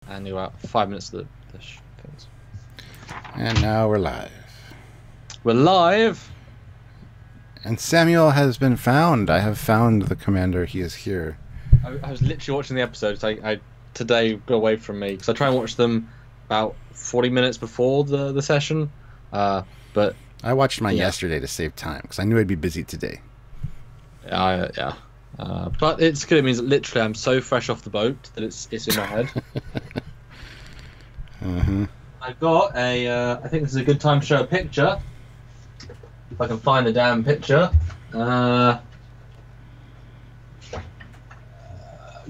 and you're about 5 minutes of the things. And now we're live. We're live! And Samuel has been found. I have found the commander. He is here. I was literally watching the episodes. I today got away from me, because I try and watch them about 40 minutes before the session. But I watched mine yesterday to save time, because I knew I'd be busy today. Yeah. But it's good. It means that literally I'm so fresh off the boat that it's in my head. I've got a. I think this is a good time to show a picture. If I can find the damn picture.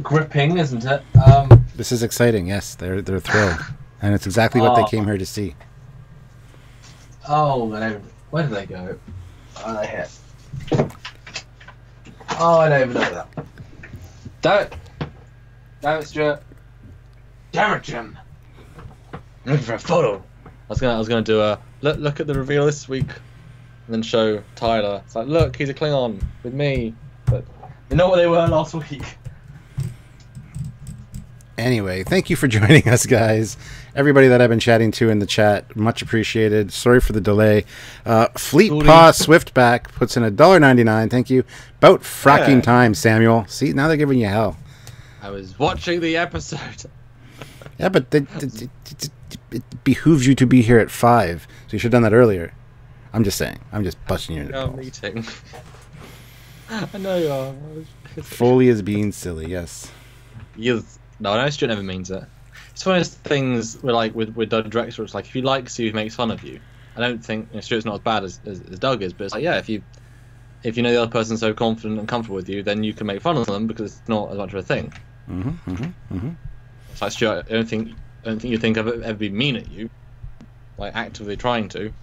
Gripping, isn't it? This is exciting. Yes, they're thrilled, and it's exactly what they came here to see. Oh, where did they go? Oh, they hit. Oh, I don't even know that. Damn it, Stuart. Damn it, Jim. I'm looking for a photo. I was gonna do a look at the reveal this week, and then show Tyler. It's like, look, he's a Klingon with me, but you know what they were last week. Anyway, thank you for joining us, guys. Everybody that I've been chatting to in the chat, much appreciated. Sorry for the delay. Fleet Paw Swiftback puts in $1.99. Thank you. About fracking time, Samuel. See, now they're giving you hell. I was watching the episode. Yeah, but it behooves you to be here at 5, so you should have done that earlier. I'm just saying. I'm just busting your balls. Meeting. I know you are. Foley is being silly, yes. No, Stuart never means it. It's one of those things where, like, with Doug Drexler, it's like, if you like Sue, he makes fun of you. I don't think Stuart's not as bad as Doug is, but it's like, yeah, if you know the other person's so confident and comfortable with you, then you can make fun of them because it's not as much of a thing. It's like, Stuart, I don't think you think I've ever been mean at you, like actively trying to.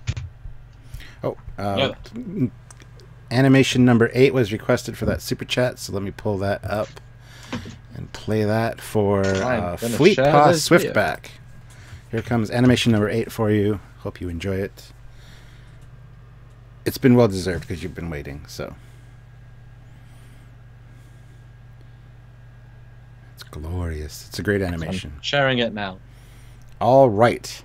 Animation number 8 was requested for that super chat, so let me pull that up and play that for Fleet Paw Swiftback. Here comes animation number 8 for you. Hope you enjoy it. It's been well deserved because you've been waiting. So it's glorious. It's a great animation. I'm sharing it now. All right.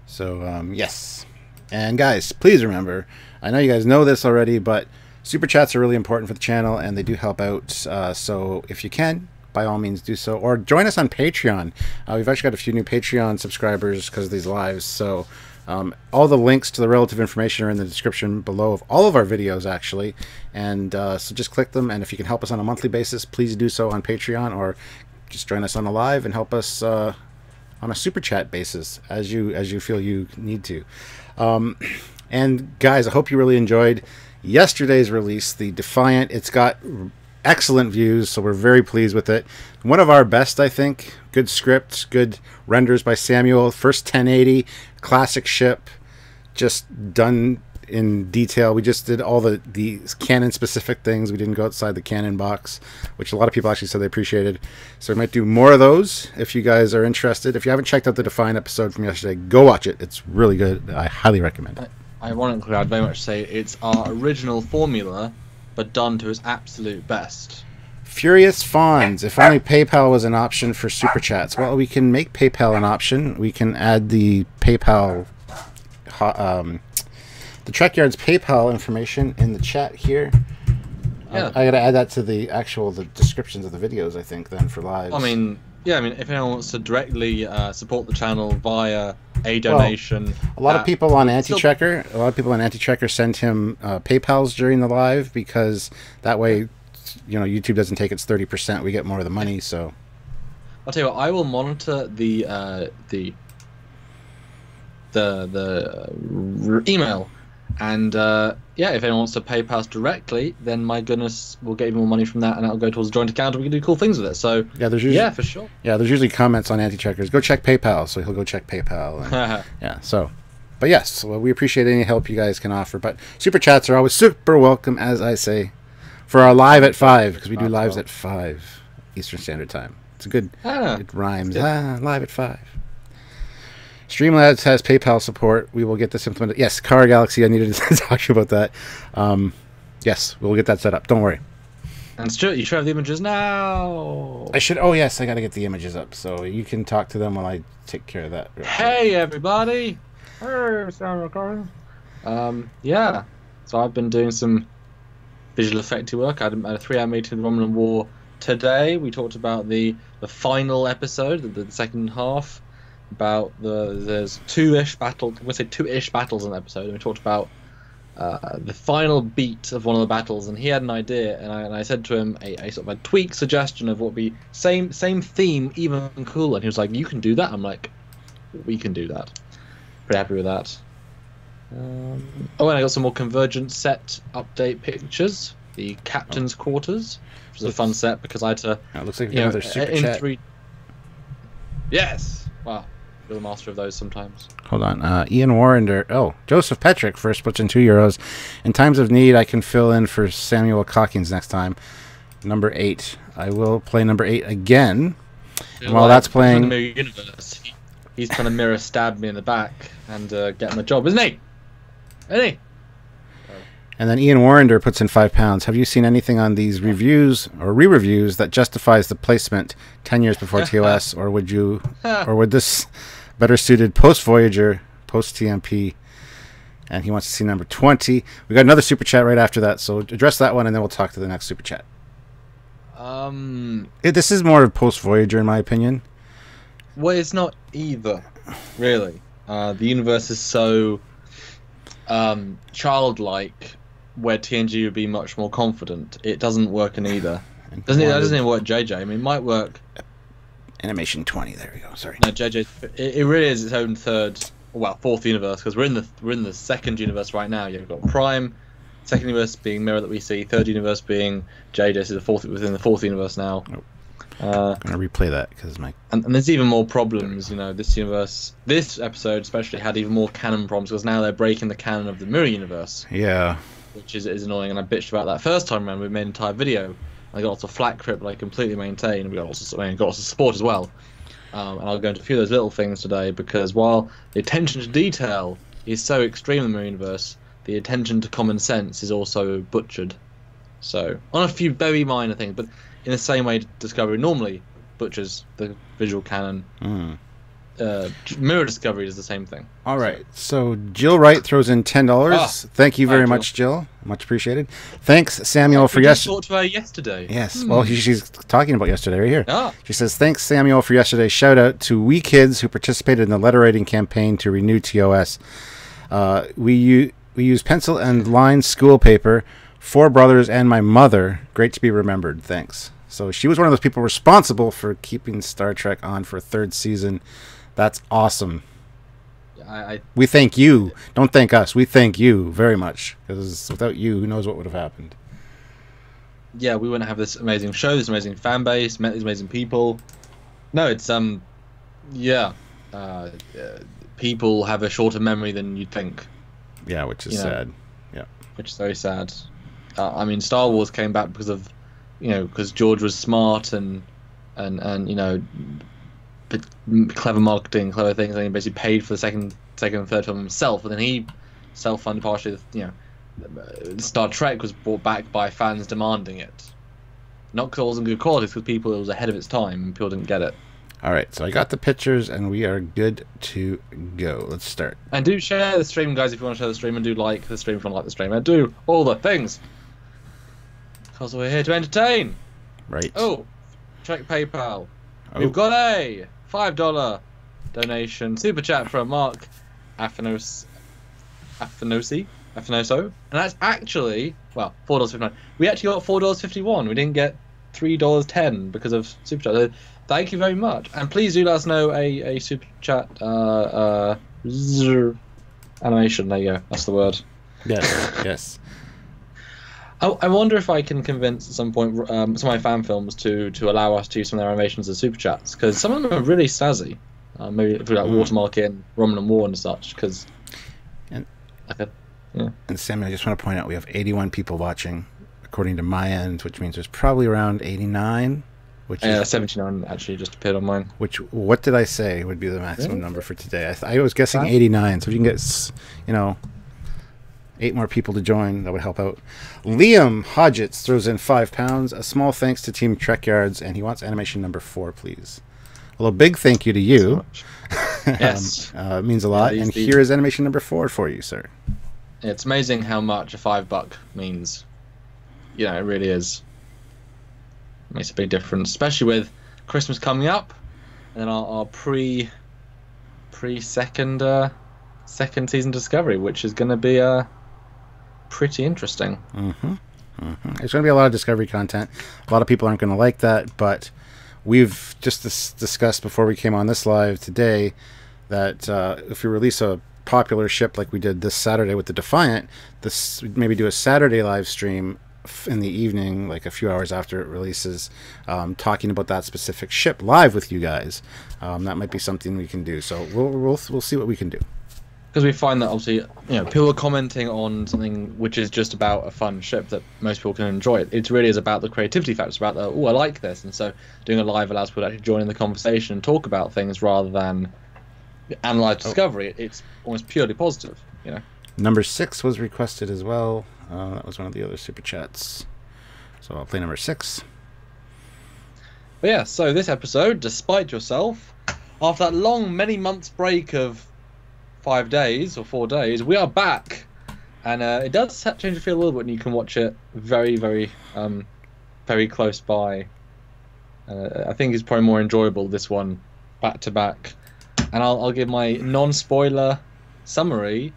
So yes, and guys, please remember. I know you guys know this already, but super chats are really important for the channel, and they do help out. So if you can, by all means, do so, or join us on Patreon. We've actually got a few new Patreon subscribers because of these lives. So all the links to the relative information are in the description below of all of our videos, actually. And so just click them, and if you can help us on a monthly basis, please do so on Patreon, or just join us on a live and help us on a super chat basis as you feel you need to. And guys, I hope you really enjoyed yesterday's release, the Defiant. It's got excellent views, so we're very pleased with it. One of our best, I think. Good script, good renders by Samuel. First 1080, classic ship, just done in detail. We just did all the canon specific things. We didn't go outside the canon box, which a lot of people actually said they appreciated. So we might do more of those if you guys are interested. If you haven't checked out the Defiant episode from yesterday, go watch it. It's really good. I highly recommend it. Ironically, I'd very much say it's our original formula, but done to its absolute best. Furious Fawns. If only PayPal was an option for super chats. Well, we can make PayPal an option. We can add the PayPal, the Trekyards PayPal information in the chat here. Yeah. I gotta add that to the descriptions of the videos, I think, then for lives. I mean, yeah, if anyone wants to directly support the channel via a donation. Well, a lot of people on Anti-Trekker send him PayPals during the live, because that way, YouTube doesn't take its 30%. We get more of the money. So I'll tell you what, I will monitor the email, and yeah, if anyone wants to PayPal us directly, then my goodness, we'll get even more money from that, and that'll go towards a joint account, and we can do cool things with it. So yeah, there's usually, for sure. Yeah, there's usually comments on Anti-Trekkers. Go check PayPal, so he'll go check PayPal. And, yeah, so. But yes, well, we appreciate any help you guys can offer. But super chats are always super welcome, as I say, for our live at 5, because we do lives at 5 Eastern Standard Time. It's a good. It rhymes. Live at 5. Streamlabs has PayPal support. We will get this implemented. Yes, Car Galaxy, I needed to talk to you about that. Yes, we'll get that set up. Don't worry. And Stuart, you should have the images now. I should. Oh yes, I got to get the images up. So you can talk to them while I take care of that. Hey everybody. Hey, sound recording. Yeah. So I've been doing some visual effecty work. I had a 3-hour meeting with Roman and War today. We talked about the final episode, the second half. About there's two-ish battles. I'm gonna say two-ish battles in the episode. And we talked about the final beat of one of the battles, and he had an idea, and I said to him a sort of a tweak suggestion of what would be same theme, even cooler. And he was like, "You can do that." I'm like, "We can do that." Pretty happy with that. Oh, and I got some more Convergent set update pictures. The captain's quarters, which was a fun set because I had to. It looks like another super chat. Yes. Wow. You're the master of those sometimes. Hold on. Ian Warrender. Oh, Joseph Petrick first puts in €2. In times of need, I can fill in for Samuel Cockings next time. Number 8. I will play number 8 again. And while that's playing... Universe, he's trying to mirror stab me in the back and get him a job, isn't he? Isn't he? And then Ian Warrender puts in £5. Have you seen anything on these reviews or re-reviews that justifies the placement 10 years before TOS, or would this better suited post Voyager, post TMP? And he wants to see number 20. We got another super chat right after that, so address that one, and then we'll talk to the next super chat. This is more post Voyager, in my opinion. Well, it's not either, really. The universe is so childlike, where TNG would be much more confident. It doesn't work in either. That doesn't even work JJ. I mean, it might work. Animation 20. There we go. Sorry. No, JJ. It really is its own fourth universe, because we're in the second universe right now. You've got Prime, second universe being Mirror that we see, third universe being JJ. So within the fourth universe now. Oh. I'm gonna replay that because and there's even more problems. You know, this episode especially had even more canon problems because now they're breaking the canon of the Mirror universe. Yeah. Which is annoying, and I bitched about that first time around. We made an entire video. I got lots of flack for it, but I completely maintained. We got lots of support as well. And I'll go into a few of those little things today, because while the attention to detail is so extreme in the Mirror universe, the attention to common sense is also butchered. So on a few very minor things, but in the same way Discovery normally butchers the visual canon. Mirror Discovery is the same thing. All right. So Jill Wright throws in $10. Thank you very much, Jill. Much appreciated. Thanks, Samuel, for yesterday. I talked to her yesterday. Yes. Well, she's talking about yesterday right here. She says, thanks, Samuel, for yesterday. Shout out to we kids who participated in the letter writing campaign to renew TOS. We use pencil and line school paper. 4 brothers and my mother. Great to be remembered. Thanks. So she was one of those people responsible for keeping Star Trek on for a 3rd season. That's awesome. We thank you. Don't thank us. We thank you very much, because without you, who knows what would have happened. Yeah, we wouldn't have this amazing show, this amazing fan base, met these amazing people. No, it's people have a shorter memory than you'd think. Yeah, which is sad. Yeah, which is very sad. I mean, Star Wars came back because George was smart and clever marketing, clever things, and he basically paid for the second and third film himself, and then he self-funded partially. Star Trek was brought back by fans demanding it, not because it wasn't good quality, because it was ahead of its time and people didn't get it. All right, so I got the pictures and we are good to go. Let's start. And do share the stream, guys, if you want to share the stream, and do like the stream if you want to like the stream, and do all the things, because we're here to entertain. Right. Oh, check PayPal. We've got a $5 donation super chat from Mark Afinoso, and that's actually $4.59. We actually got $4.51. We didn't get $3.10 because of super chat. So thank you very much, and please do let us know a super chat animation. There you go. That's the word. Yes. Yes. I wonder if I can convince at some point some of my fan films to allow us to use some of their animations as super chats, because some of them are really snazzy. Maybe if we like watermarking Roman and War and such, because and Samuel, I just want to point out we have 81 people watching according to my end, which means there's probably around 89. Which is 79 actually just appeared on mine. What did I say would be the maximum number for today? I was guessing 89. So if you can get 8 more people to join. That would help out. Liam Hodgetts throws in £5. A small thanks to Team Trekyards, and he wants animation number 4, please. Well, a big thank you to you. Yes. It means a lot. And here is animation number 4 for you, sir. It's amazing how much a $5 means. You know, it really is. It makes a big difference, especially with Christmas coming up, and then our second season Discovery, which is going to be pretty interesting. There's going to be a lot of Discovery content. A lot of people aren't going to like that, but we've just discussed before we came on this live today that if we release a popular ship like we did this Saturday with the Defiant, maybe do a Saturday live stream in the evening, like a few hours after it releases, talking about that specific ship live with you guys. That might be something we can do. So we'll see what we can do. Because we find that obviously, you know, people are commenting on something which is just about a fun ship that most people can enjoy. It really is about the creativity factor. It's about the, I like this, and so doing a live allows people to actually join in the conversation and talk about things rather than analyze Discovery. It's almost purely positive, you know. Number 6 was requested as well. That was one of the other super chats. So I'll play number 6. But yeah, so this episode, Despite Yourself, after that long, many months break of 5 days or 4 days, we are back. And it does change the feel a little bit when you can watch it very, very, very close by. I think it's probably more enjoyable, this one, back to back. And I'll give my non-spoiler summary.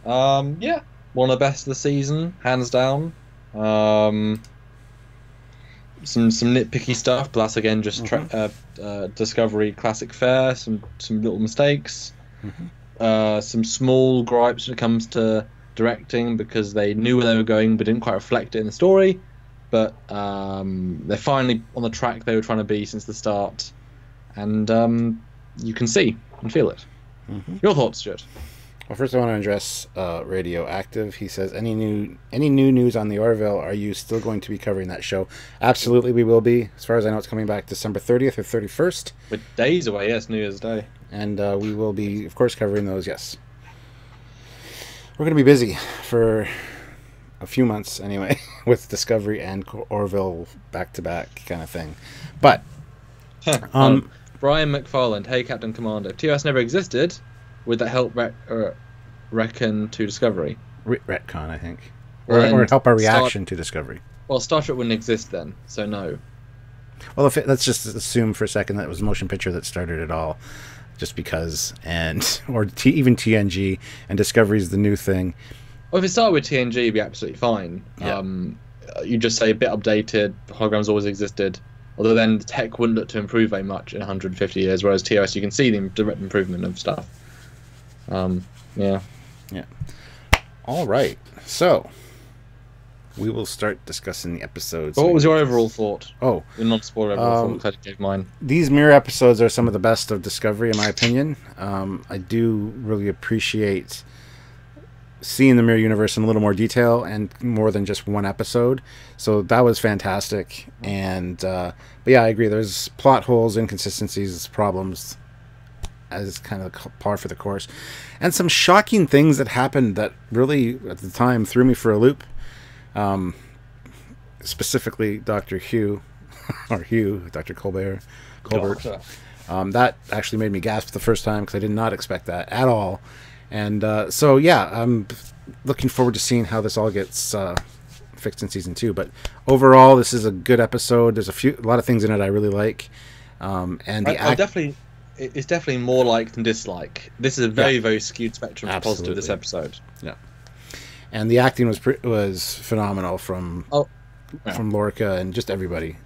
Yeah, one of the best of the season, hands down. Some nitpicky stuff, but that's again just Discovery classic fare. Some little mistakes. Some small gripes when it comes to directing because they knew where they were going but didn't quite reflect it in the story. But they're finally on the track they were trying to be since the start, and you can see and feel it. Your thoughts, Stuart? Well, first I want to address Radioactive. He says, any new news on the Orville? Are you still going to be covering that show? Absolutely, we will be. As far as I know, it's coming back December 30th or 31st. We're days away, yes, New Year's Day. And we will be, of course, covering those, yes. We're going to be busy for a few months, anyway, with Discovery and Orville back-to-back kind of thing. But... Brian McFarland, hey, Captain Commander. TOS never existed. Would that help reckon to Discovery? Retcon, I think. Or help our reaction to Discovery. Well, Star Trek wouldn't exist then, so no. Well, let's just assume for a second that it was a motion picture that started it all, just because, or even TNG, and Discovery's the new thing. Well, if it started with TNG, it'd be absolutely fine. Yeah. You just say a bit updated, holograms always existed, although then the tech wouldn't look to improve very much in 150 years, whereas TOS, you can see the direct improvement of stuff. Yeah. All right. So we will start discussing the episodes. What was your overall thought? Oh, your non-spoiler overall thought. I gave mine. These mirror episodes are some of the best of Discovery, in my opinion. I do really appreciate seeing the mirror universe in a little more detail and more than just one episode. So that was fantastic. And but yeah, I agree. There's plot holes, inconsistencies, problems, as kind of par for the course, and some shocking things that happened that really at the time threw me for a loop. Specifically Dr. Hugh Dr. Colbert. That actually made me gasp the first time because I did not expect that at all. And so yeah, I'm looking forward to seeing how this all gets fixed in season 2. But overall, this is a good episode. There's a lot of things in it I really like. It's definitely more like than dislike. This is a very, very skewed spectrum for positive this episode. Yeah. And the acting was phenomenal from Lorca and just everybody.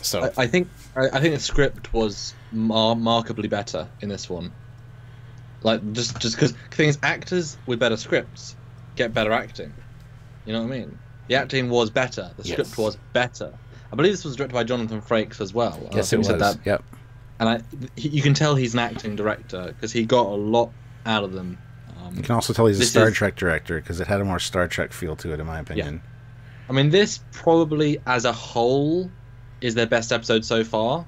So I think the script was markedly better in this one. Like just because things, actors with better scripts get better acting. You know what I mean? The acting was better. The script was better. I believe this was directed by Jonathan Frakes as well. Yes, it was. Said that. Yep. And you can tell he's an acting director because he got a lot out of them. You can also tell he's a Star Trek director because it had a more Star Trek feel to it, in my opinion. Yeah. I mean, this probably, as a whole, is their best episode so far,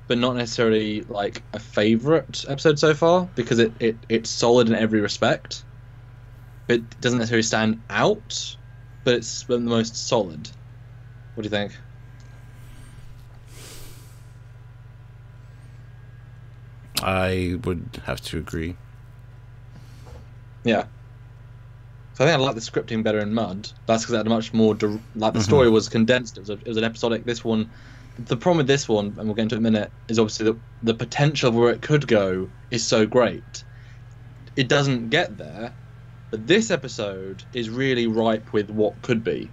but not necessarily like a favorite episode so far because it's solid in every respect. but it doesn't necessarily stand out, but it's the most solid. What do you think? I would have to agree. Yeah. So I think I like the scripting better in Mud. That's because it had a much more like the story was condensed. It was an episodic. This one, the problem with this one, and we'll get into it in a minute, is obviously that the potential of where it could go is so great. It doesn't get there, but this episode is really ripe with what could be,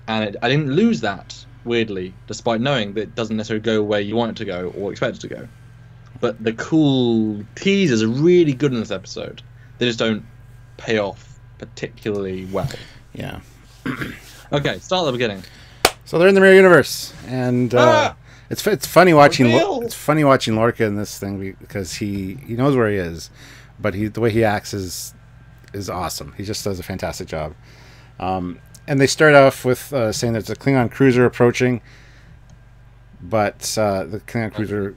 and I didn't lose that weirdly, despite knowing that it doesn't necessarily go where you want it to go or expect it to go. But the cool teasers are really good in this episode. They just don't pay off particularly well. Yeah. Okay, start at the beginning. So they're in the mirror universe, and it's funny watching Lorca in this thing because he knows where he is, but the way he acts is awesome. He just does a fantastic job. And they start off with saying there's a Klingon cruiser approaching, but the Klingon cruiser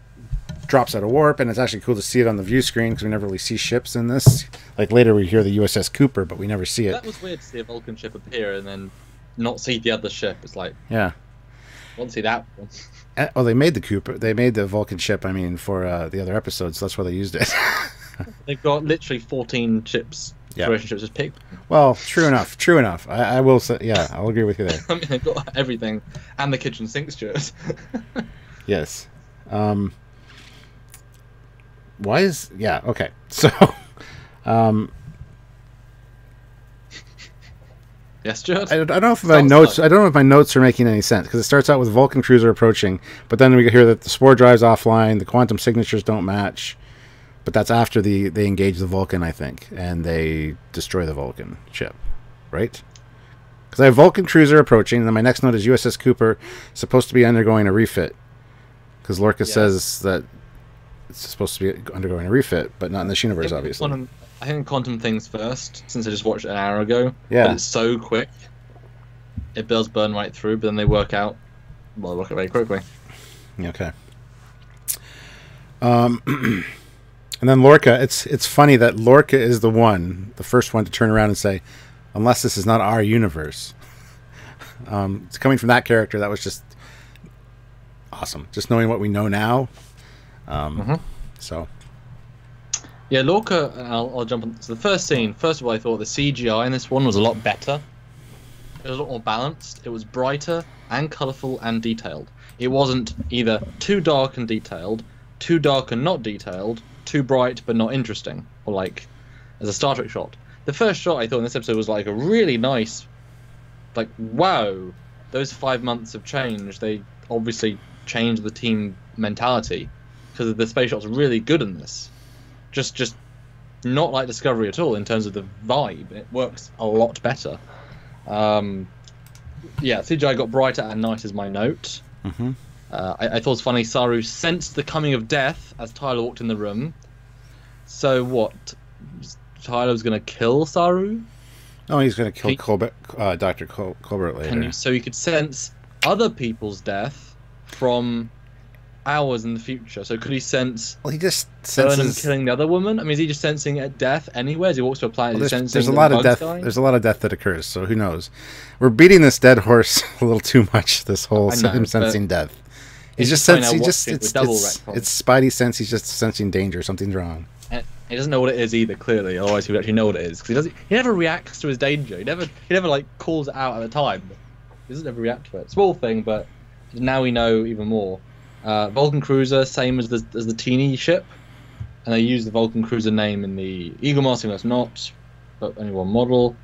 drops out of warp, and it's actually cool to see it on the view screen because we never really see ships in this. Like later we hear the USS Cooper, but we never see it. That was weird to see a Vulcan ship appear and then not see the other ship. It's like, yeah, I want to see that one. Well, they made the Cooper. They made the Vulcan ship. I mean, for the other episodes, so that's why they used it. They've got literally 14 ships. Yeah. Relationships just picked. Well, true enough. True enough. I will say, yeah, I'll agree with you there. I mean, they've got everything and the kitchen sink stewards. Yes. Why is okay? So, yes, Stuart. I don't know if my notes. I don't know if my notes are making any sense because it starts out with Vulcan cruiser approaching, but then we hear that the spore drive's offline, the quantum signatures don't match, but that's after they engage the Vulcan, I think, and they destroy the Vulcan ship, right? Because I have Vulcan cruiser approaching, and then my next note is USS Cooper supposed to be undergoing a refit, because Lorca says that it's supposed to be undergoing a refit, but not in this universe, obviously. I think quantum things first, since I just watched it an hour ago. Yeah. But it's so quick. It does burn right through, but then they work out very quickly. Okay. And then Lorca, it's funny that Lorca is the first one to turn around and say, unless this is not our universe. It's coming from that character, that was just awesome. Just knowing what we know now. So yeah, Lorca, I'll jump on. So the first scene, first of all, I thought the CGI in this one was a lot better. It was a lot more balanced. It was brighter and colourful and detailed. It wasn't either too dark and detailed, too dark and not detailed, too bright but not interesting, or like as a Star Trek shot. The first shot I thought in this episode was like a really nice, like, wow, those 5 months of change. They obviously changed the team mentality. Because the space shots are really good in this. Just not like Discovery at all in terms of the vibe. It works a lot better. Yeah, CGI got brighter at night is my note. I thought it was funny, Saru sensed the coming of death as Tyler walked in the room. So what? Tyler was going to kill Saru? No, he's going to kill Dr. Colbert later. So he could sense other people's death from hours in the future. So could he sense? Well, he just senses Burnham killing the other woman. I mean, is he just sensing death anywhere? As he walks to a planet, there's a lot of death. There's a lot of death that occurs. So who knows? We're beating this dead horse a little too much. This whole him sensing death. He's just sensing. It's Spidey sense. He's just sensing danger. Something's wrong. And he doesn't know what it is either. Clearly, otherwise he would actually know what it is. Because he never reacts to his danger. He never like calls it out at the time. He doesn't ever react to it. Small thing, but now we know even more. Vulcan cruiser, same as the teeny ship, and they use the Vulcan cruiser name in the Eagle Mask universe, not, but only one model.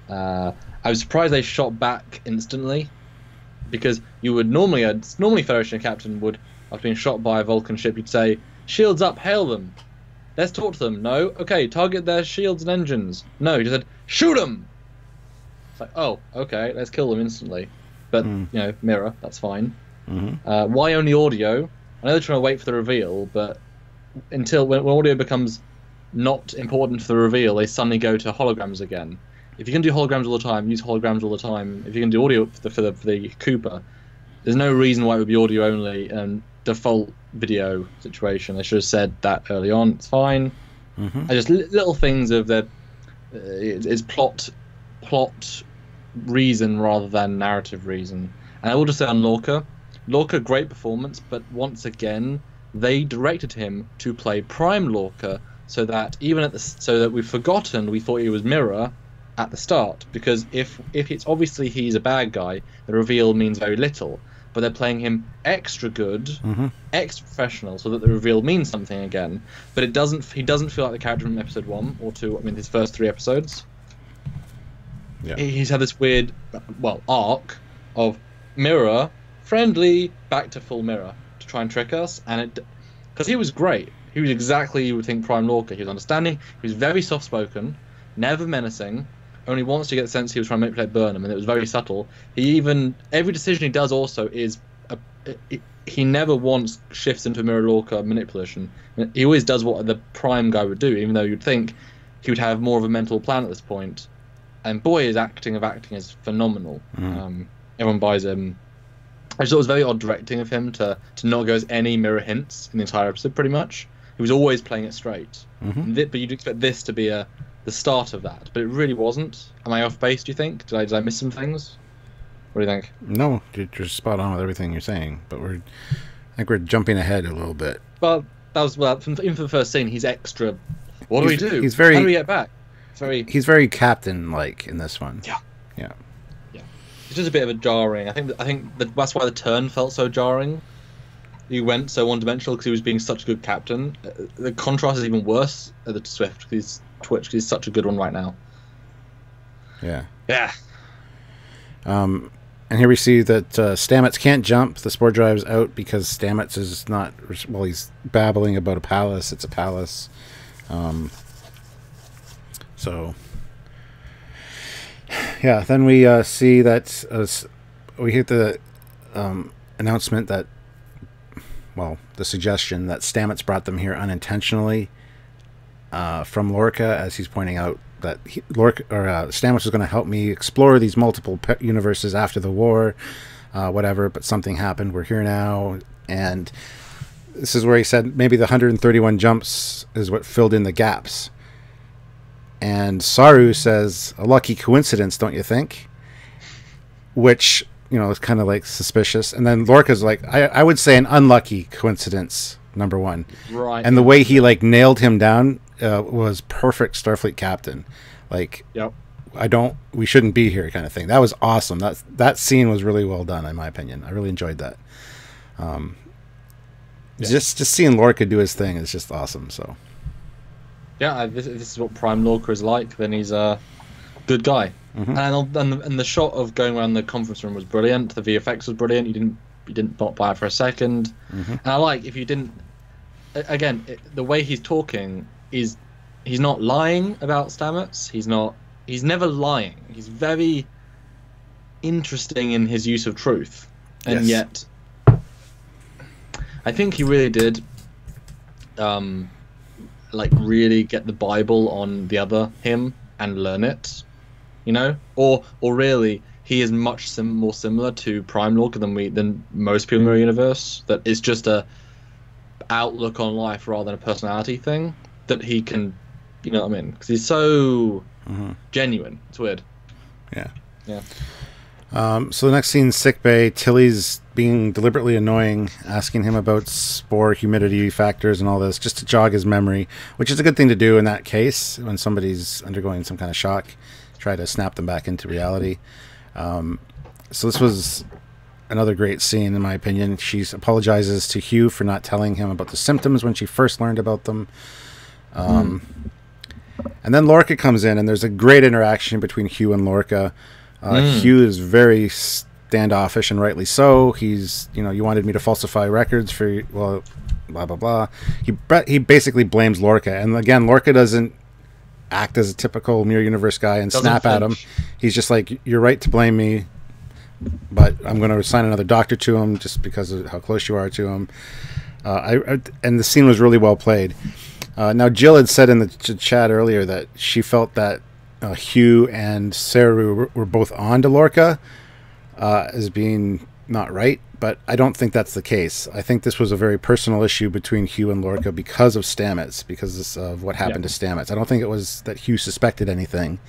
I was surprised they shot back instantly, because you would normally Federation captain would, after being shot by a Vulcan ship, you'd say, "Shields up, hail them. Let's talk to them." No, okay, target their shields and engines. No, he just said, "Shoot them." It's like, oh, okay, let's kill them instantly. But mirror, that's fine. Why only audio? I know they're trying to wait for the reveal, but until when audio becomes not important for the reveal, they suddenly go to holograms again. If you can do holograms all the time, use holograms all the time. If you can do audio for the Cooper, there's no reason why it would be audio only and default video situation. They should have said that early on. It's fine. I just little things of the It's plot reason rather than narrative reason. And I will just say on Lorca, great performance, but once again, they directed him to play Prime Lorca, so that we've forgotten we thought he was Mirror at the start, because if it's obviously he's a bad guy, the reveal means very little. But they're playing him extra good, extra professional, so that the reveal means something again. But he doesn't feel like the character from episode 1 or 2. I mean, his first 3 episodes. Yeah. He's had this weird, arc of Mirror, friendly, back to full Mirror to try and trick us, and because he was great. He was exactly you would think Prime Lorca. He was understanding. He was very soft-spoken, never menacing. Only once you get the sense he was trying to manipulate Burnham, and it was very subtle. Every decision he does also is he never once shifts into a Mirror Lorca manipulation. He always does what the Prime guy would do, even though you'd think he would have more of a mental plan at this point. And boy, his acting is phenomenal. Everyone buys him. I just thought it was very odd directing of him to not go as any Mirror hints in the entire episode, pretty much. He was always playing it straight. But you'd expect this to be the start of that, but it really wasn't. Am I off base, do you think? Did I miss some things? What do you think? No, you're spot on with everything you're saying, but I think we're jumping ahead a little bit. Well, even for the first scene, he's extra. What do we do? How do we get back? He's very Captain-like in this one. Yeah. It's just a bit of a jarring. I think that's why the turn felt so jarring. He went so one-dimensional because he was being such a good captain. The contrast is even worse at the Swift because he's such a good one right now. Yeah. And here we see that Stamets can't jump. The Spore Drive's out because Stamets is not... Well, he's babbling about a palace. It's a palace. So... Yeah, then we see that... we hear the announcement that... Well, the suggestion that Stamets brought them here unintentionally from Lorca, as he's pointing out that Stamets was going to help me explore these multiple universes after the war, whatever, but something happened. We're here now, and this is where he said maybe the 131 jumps is what filled in the gaps. And Saru says, a lucky coincidence, don't you think? Which... is kind of like suspicious. And then Lorca's like, I would say an unlucky coincidence, number one. Right. And the way he like nailed him down was perfect Starfleet captain. Like, yep. We shouldn't be here kind of thing. That was awesome. That scene was really well done, in my opinion. I really enjoyed that. Just seeing Lorca do his thing is just awesome. So. Yeah, this is what Prime Lorca is like. Then he's a good guy. And the shot of going around the conference room was brilliant. The VFX was brilliant. You didn't not buy it for a second. And I like if you didn't. Again, the way he's talking is he's not lying about Stamets. He's never lying. He's very interesting in his use of truth, and yet I think he really did. Really get the Bible on the other him and learn it. Or really, he is much more similar to Prime Lorca than most people in the universe. That it's just a outlook on life rather than a personality thing. That he can, you know what I mean? Because he's so genuine. It's weird. Yeah. So the next scene, Sickbay. Tilly's being deliberately annoying, asking him about spore humidity factors and all this, just to jog his memory, which is a good thing to do in that case when somebody's undergoing some kind of shock. Try to snap them back into reality. So this was another great scene, in my opinion. She apologizes to Hugh for not telling him about the symptoms when she first learned about them. And then Lorca comes in, and there's a great interaction between Hugh and Lorca. Hugh is very standoffish, and rightly so. He's, you wanted me to falsify records for, well, blah, blah, blah. He basically blames Lorca. And again, Lorca doesn't act as a typical Mirror Universe guy and snap at him. He's just like, you're right to blame me, but I'm going to assign another doctor to him just because of how close you are to him. And the scene was really well played. Now, Jill had said in the chat earlier that she felt that Hugh and Saru were both on to Lorca as being, not right, but I don't think that's the case. I think this was a very personal issue between Hugh and Lorca because of Stamets, because of what happened to Stamets. I don't think it was that Hugh suspected anything.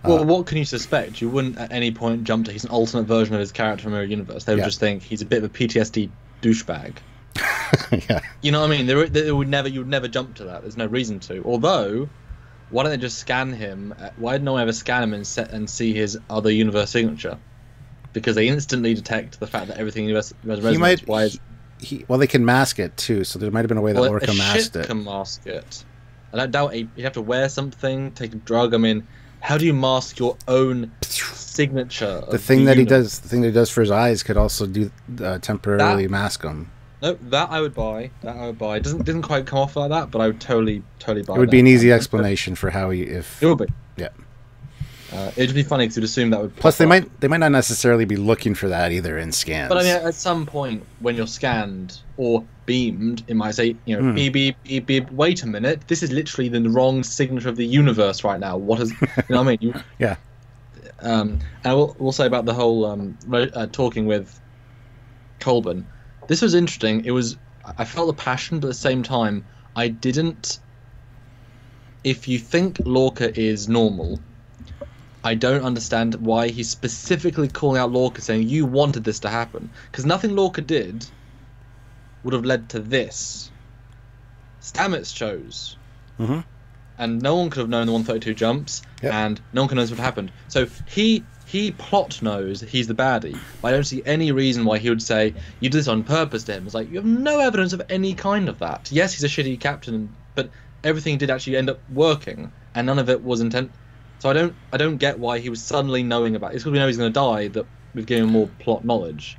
Well, what can you suspect? You wouldn't at any point jump to he's an alternate version of his character from Mirror Universe. They would just think he's a bit of a PTSD douchebag. Yeah. You know what I mean? You would never jump to that. There's no reason to. Although, why don't they just scan him? Why did no one ever scan him and see his other universe signature? Because they instantly detect the fact that everything in the universe resonates. Well, they can mask it too, so there might have been a way that Lorca masked it. Can mask it. I don't doubt you have to wear something, take a drug. I mean, how do you mask your own signature? The thing that he does for his eyes could also do temporarily mask them. No, that I would buy. It didn't quite come off like that, but I would totally buy that. It would be an easy explanation for how it would be. Yeah. It'd be funny because you'd assume that would. Plus, they might not necessarily be looking for that either in scans. But I mean, at some point when you're scanned or beamed, it might say, beep beep beep beep. Wait a minute, this is literally the wrong signature of the universe right now. What is? You know what I mean? Yeah. And we'll say about the whole talking with Colburn. This was interesting. I felt the passion, but at the same time, I didn't. If you think Lorca is normal, I don't understand why he's specifically calling out Lorca, saying you wanted this to happen, because nothing Lorca did would have led to this. Stamets chose, and no one could have known the 132 jumps, and no one can know what happened. So he plot knows he's the baddie, but I don't see any reason why he would say you did this on purpose to him. It's like you have no evidence of any kind of that. Yes, he's a shitty captain, but everything did actually end up working, and none of it was intent. So I don't get why he was suddenly knowing about it. It's because we know he's going to die that we've given him more plot knowledge.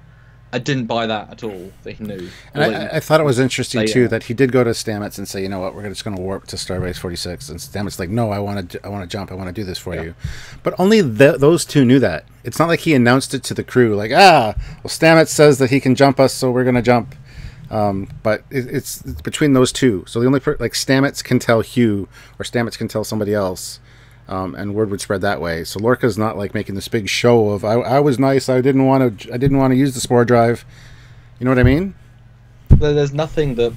I didn't buy that at all, that he knew. And I thought it was interesting, too, that he did go to Stamets and say, you know what, we're just going to warp to Starbase 46. And Stamets like, no, I want to jump. I want to do this for you. But only those two knew that. It's not like he announced it to the crew, like, well, Stamets says that he can jump us, so we're going to jump. But it's between those two. So the only like Stamets can tell Hugh, or Stamets can tell somebody else. And word would spread that way. So Lorca's not like making this big show of I was nice. I didn't want to use the spore drive. You know what I mean? There's nothing that.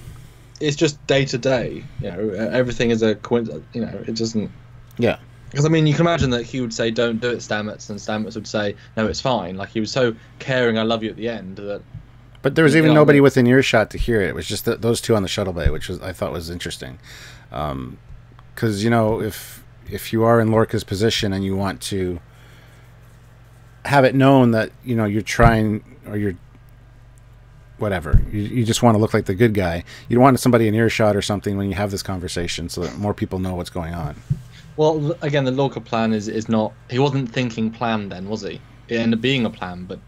It's just day to day. Everything is a coincidence. It doesn't. Yeah. Because I mean, you can imagine that he would say, "Don't do it, Stamets," and Stamets would say, "No, it's fine." Like he was so caring, "I love you" at the end that. But there was even nobody within earshot to hear it. It was just those two on the shuttle bay, which I thought was interesting. Because if you are in Lorca's position and you want to have it known that you're trying, or you're whatever, you just want to look like the good guy, you want somebody in earshot or something when you have this conversation so that more people know what's going on. Well, again, the Lorca plan is not, he wasn't thinking plan then, was he? It ended up being a plan, but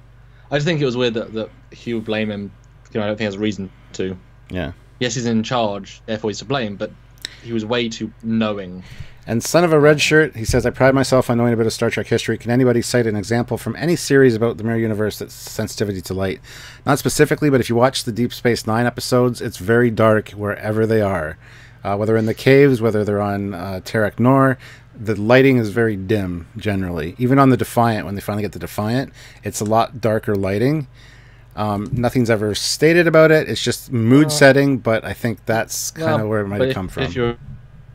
I just think it was weird that he would blame him. I don't think he has a reason to. Yeah. Yes, he's in charge, therefore he's to blame, but he was way too knowing. And Son of a Red Shirt, he says, I pride myself on knowing a bit of Star Trek history. Can anybody cite an example from any series about the Mirror Universe that's sensitivity to light? Not specifically, but if you watch the Deep Space Nine episodes, it's very dark wherever they are. Whether in the caves, whether they're on Terek Nor, the lighting is very dim, generally. Even on the Defiant, when they finally get the Defiant, it's a lot darker lighting. Nothing's ever stated about it. It's just mood setting, but I think that's kind of where it might have come from. If you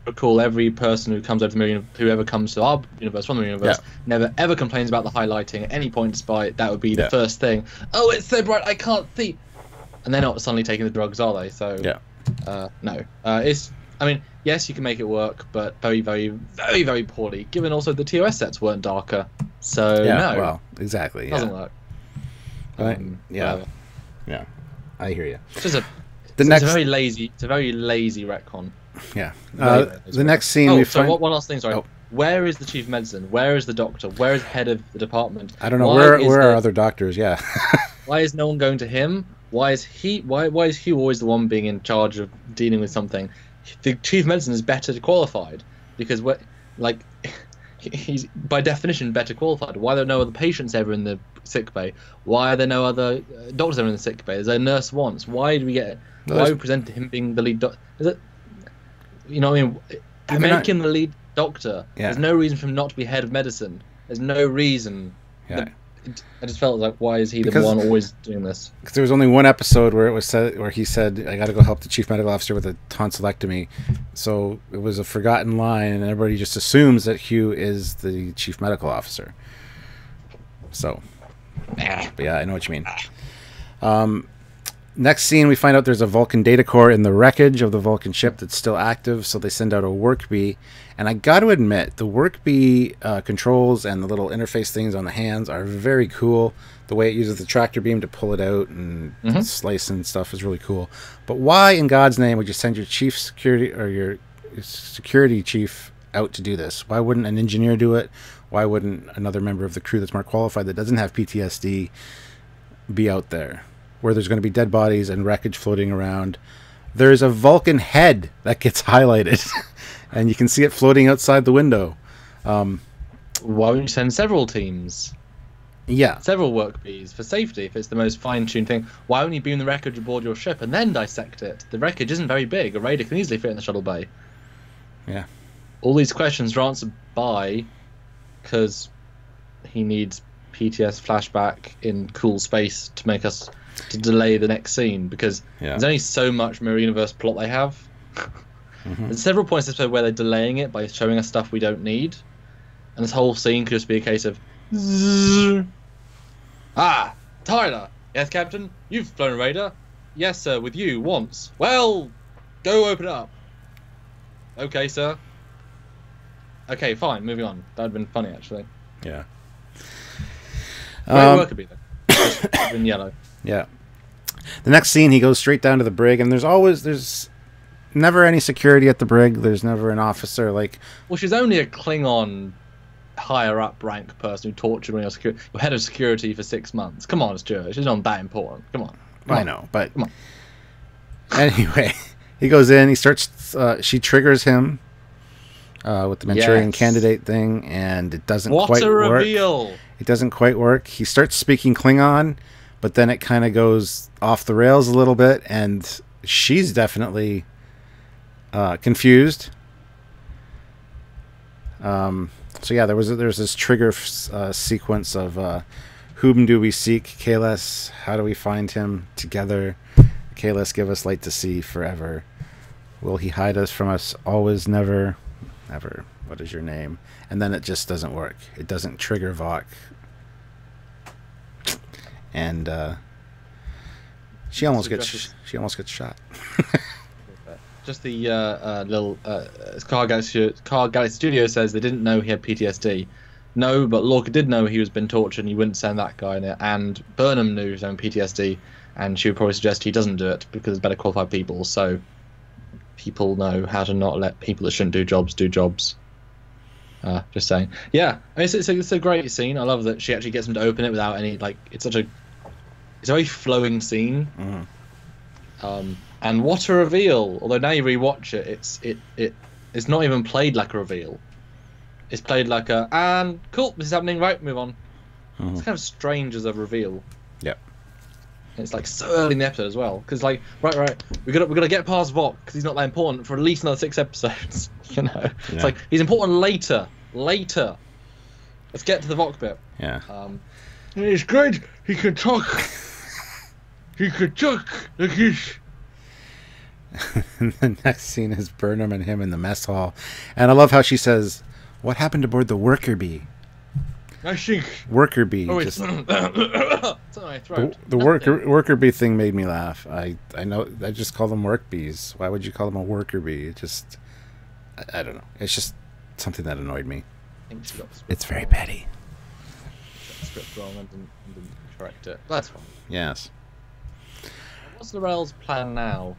recall, every person who comes over to the Mirror Universe, whoever comes to our universe from the universe, never ever complains about the high lighting at any point, despite that would be the first thing. Oh, it's so bright, I can't see. And they're not suddenly taking the drugs, are they? So no. I mean, yes, you can make it work, but very, very, very, very poorly. Given also the TOS sets weren't darker, so no. Well, exactly. Doesn't work. Yeah, I hear you. It's a very lazy retcon. Yeah. The next scene we find. So one last thing, sorry. Where is the chief of medicine? Where is the doctor? Where is the head of the department? I don't know. Where are other doctors? Yeah. Why is no one going to him? Why is Hugh always the one being in charge of dealing with something? The chief of medicine is better qualified because he's by definition better qualified. Why are there no other patients ever in the sick bay? Why are there no other doctors ever in the sick bay? There's a nurse once. Why do we present him being the lead doctor? Is it? You know what I mean? Make him the lead doctor. Yeah. There's no reason for him not to be head of medicine. There's no reason. Yeah. I just felt like, why is he the one always doing this? Because there was only one episode where it was said, where he said, "I got to go help the chief medical officer with a tonsillectomy." So it was a forgotten line, and everybody just assumes that Hugh is the chief medical officer. So, but yeah, I know what you mean. Next scene, we find out there's a Vulcan data core in the wreckage of the Vulcan ship that's still active, so they send out a work bee. And I got to admit, the work bee controls and the little interface things on the hands are very cool. The way it uses the tractor beam to pull it out and slice and stuff is really cool. But why in God's name would you send your chief security or your security chief out to do this? Why wouldn't an engineer do it? Why wouldn't another member of the crew that's more qualified that doesn't have PTSD be out there, where there's going to be dead bodies and wreckage floating around? There's a Vulcan head that gets highlighted, and you can see it floating outside the window. Why wouldn't you send several teams? Yeah. Several work bees for safety, if it's the most fine-tuned thing. Why wouldn't you beam the wreckage aboard your ship and then dissect it? The wreckage isn't very big. A raider can easily fit in the shuttle bay. Yeah. All these questions are answered by... because he needs PTS flashback in cool space to make us... to delay the next scene, because there's only so much Mirror Universe plot they have. There's several points in this episode where they're delaying it by showing us stuff we don't need, and this whole scene could just be a case of Tyler, yes Captain, you've flown a raider. Yes sir, with you once. Well, go open it up. Okay sir. Okay, fine, moving on. That would have been funny actually. Yeah. Great work could be there. Just in yellow. Yeah. The next scene, he goes straight down to the brig, and there's never any security at the brig. There's never an officer, like... Well, she's only a Klingon higher up rank person who tortured your head of security for 6 months. Come on, Stuart. She's not that important. Come on. I know, but... Come on. Anyway, he goes in, he starts... she triggers him with the Manchurian Candidate thing, and it doesn't quite work. What a reveal! It doesn't quite work. He starts speaking Klingon, but then it kind of goes off the rails a little bit, and she's definitely confused. So yeah, there's this trigger sequence of whom do we seek? Kalis, how do we find him? Together, Kalis, give us light to see forever. Will he hide us from us? Always, never, never. What is your name? And then it just doesn't work. It doesn't trigger Vok. And she almost gets shot. Just the little Car Galaxy Studio says they didn't know he had PTSD. No, but Lorca did know he was been tortured, and he wouldn't send that guy in it. And Burnham knew he was having PTSD, and she would probably suggest he doesn't do it because it's better qualified people. So people know how to not let people that shouldn't do jobs. Just saying. Yeah, I mean, it's a great scene. I love that she actually gets him to open it without any, like, it's a very flowing scene. And what a reveal! Although now you rewatch it, it's not even played like a reveal. It's played like a, and cool, this is happening, right, move on. It's kind of strange as a reveal. Yep. And it's like so early in the episode as well, because like right, we gotta get past Vok because he's not that important for at least another 6 episodes. You know, it's like he's important later. Let's get to the Vok bit. Yeah. It's great. He can talk. He could talk like this. And the next scene is Burnham and him in the mess hall, and I love how she says, "What happened aboard the worker bee?" I think worker bee. Oh, just, it's on my throat. The worker bee thing made me laugh. I know. I just call them work bees. Why would you call them a worker bee? It just, I don't know. It's just something that annoyed me. I think she got the script it's very wrong. petty. She got the script wrong and didn't correct it. That's fine. Yes. What's Lorel's plan now?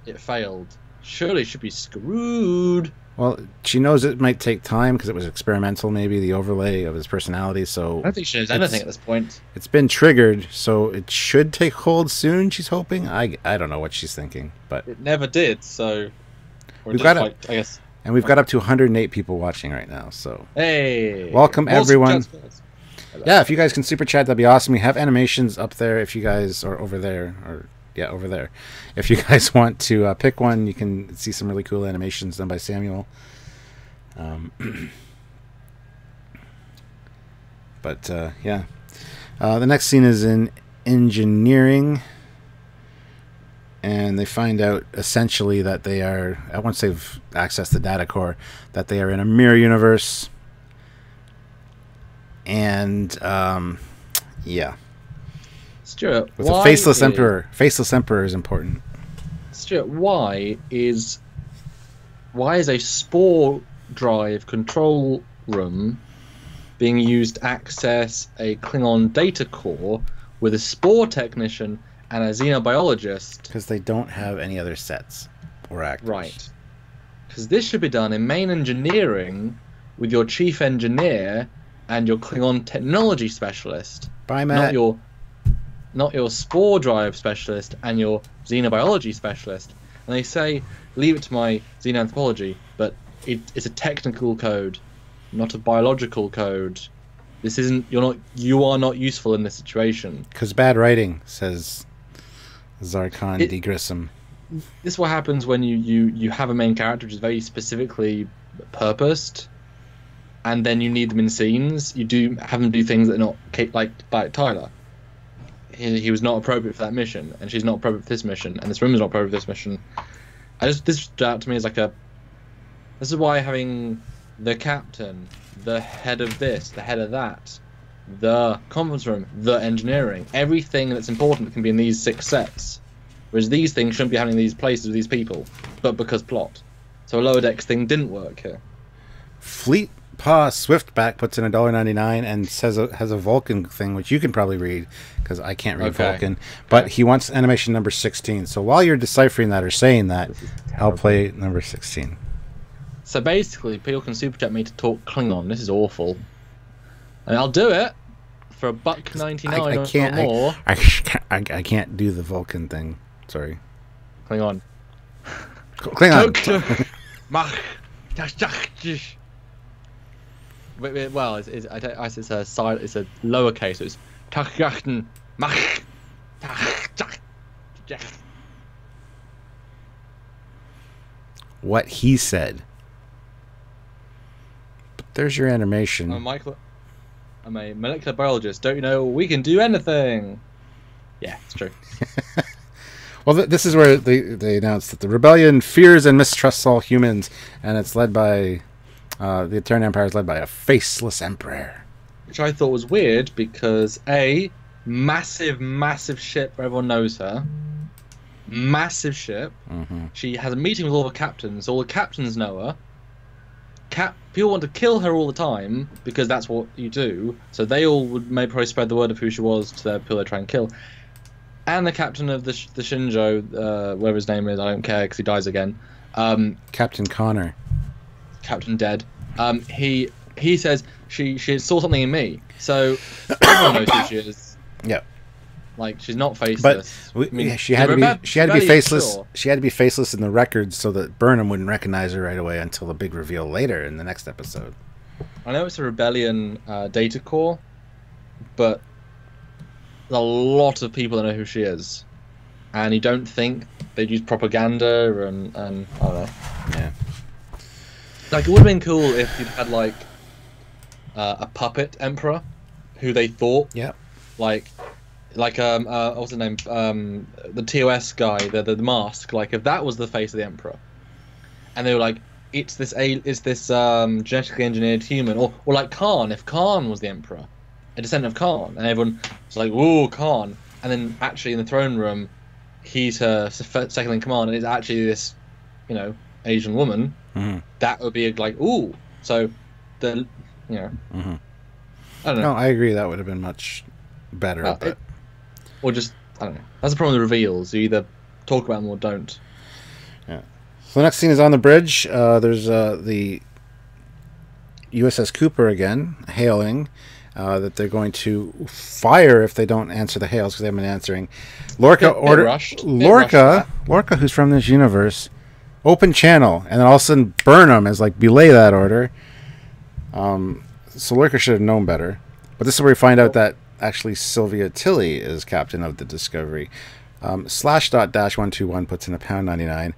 It failed. Surely should be screwed. Well, she knows it might take time because it was experimental, maybe, the overlay of his personality, so... I don't think she knows anything at this point. It's been triggered, so it should take hold soon, she's hoping. I don't know what she's thinking, but... It never did, so... We've got I guess. And we've got up to 108 people watching right now, so... Hey! Welcome, everyone. Yeah, if you guys can super chat, that'd be awesome. We have animations up there if you guys... Or over there, or... Yeah, over there. If you guys want to pick one, you can see some really cool animations done by Samuel. But, yeah. The next scene is in engineering. And they find out essentially that they are, once they've accessed the data core, that they are in a mirror universe. And, yeah. Stuart, with a faceless emperor. Faceless emperor is important. Stuart, why is a spore drive control room being used to access a Klingon data core with a spore technician and a xenobiologist? Because they don't have any other sets or actors. Right. Because this should be done in main engineering with your chief engineer and your Klingon technology specialist. Bye, Matt. Not your spore drive specialist and your xenobiology specialist. And they say, leave it to my xenoanthropology, but it's a technical code, not a biological code. This isn't. You are not useful in this situation. Because bad writing, says Zarkon D. Grissom. This is what happens when you have a main character which is very specifically purposed, and then you need them in scenes. You do have them do things that are not like Tyler. He was not appropriate for that mission, and she's not appropriate for this mission, and this room is not appropriate for this mission. This stood out to me as like this is why having the captain, the head of this, the head of that, the conference room, the engineering, everything that's important can be in these 6 sets. Whereas these things shouldn't be having these places with these people, but because plot. So a lower decks thing didn't work here. Fleet Paw Swiftback puts in $1.99 and says has a Vulcan thing, which you can probably read because I can't read Vulcan. But he wants animation number 16. So while you're deciphering that or saying that, I'll play number 16. So basically, people can super chat me to talk Klingon. This is awful. And I'll do it for $1.99 or more. I can't do the Vulcan thing. Sorry. Klingon. Klingon. Well, it's a side. It's a lowercase. So it's Trekyards. What he said. But there's your animation. I'm a molecular biologist. Don't you know we can do anything? Yeah, it's true. Well, this is where they announced that the rebellion fears and mistrusts all humans, and it's led by the Terran Empire is led by a faceless emperor, which I thought was weird because massive ship where everyone knows her, massive ship. She has a meeting with all the captains. All the captains know her. People want to kill her all the time because that's what you do. So they all would maybe probably spread the word of who she was to their people they try and kill. And the captain of the Shinjo, whatever his name is, I don't care because he dies again. Captain Connor. Captain Dead. He says she saw something in me. So everyone knows who she is. Yeah. Like she's not faceless. But she had to be faceless. Sure. She had to be faceless in the records so that Burnham wouldn't recognize her right away until the big reveal later in the next episode. I know it's a rebellion data core, but there's a lot of people that know who she is, and you don't think they'd use propaganda and I don't know. Yeah. Like it would have been cool if you'd had like a puppet emperor, who they thought. Yeah. Like what's his name? The TOS guy, the mask. Like if that was the face of the emperor, and they were like, it's this genetically engineered human, or like Khan. If Khan was the emperor, a descendant of Khan, and everyone was like, "Whoa, Khan!" And then actually in the throne room, he's her second in command, and it's actually this, Asian woman. That would be like, ooh. So I don't know. No, I agree. That would have been much better. But or just I don't know. That's the problem with reveals. You either talk about them or don't. Yeah. So the next scene is on the bridge. There's the USS Cooper again hailing that they're going to fire if they don't answer the hails because they haven't been answering. Lorca Lorca, who's from this universe, open channel, and then all of a sudden Burnham is like belay that order. So Lorca should have known better. But this is where we find out that actually Sylvia Tilly is captain of the Discovery. /.-121 puts in £1.99.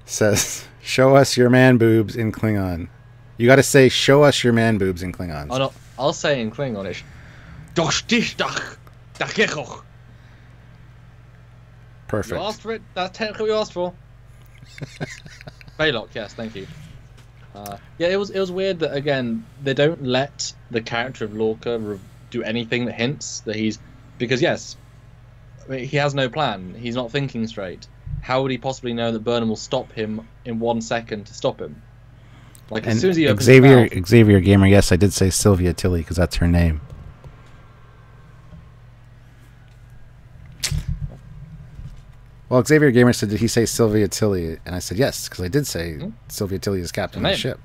Says, "Show us your man boobs in Klingon." You got to say, "Show us your man boobs" in Klingon. Oh, no, I'll say in Klingon. Perfect. You asked for it. That's technically what you asked for. Baylock, yes, thank you. Yeah, it was weird that again they don't let the character of Lorca do anything that hints that he's, because yes, I mean, he has no plan. He's not thinking straight. How would he possibly know that Burnham will stop him in 1 second to stop him? Like as soon as he opens his mouth, Xavier Gamer, yes, I did say Sylvia Tilly because that's her name. Well, Xavier Gamer said, did he say Sylvia Tilly? And I said, yes, because I did say Sylvia Tilly is captain of the ship.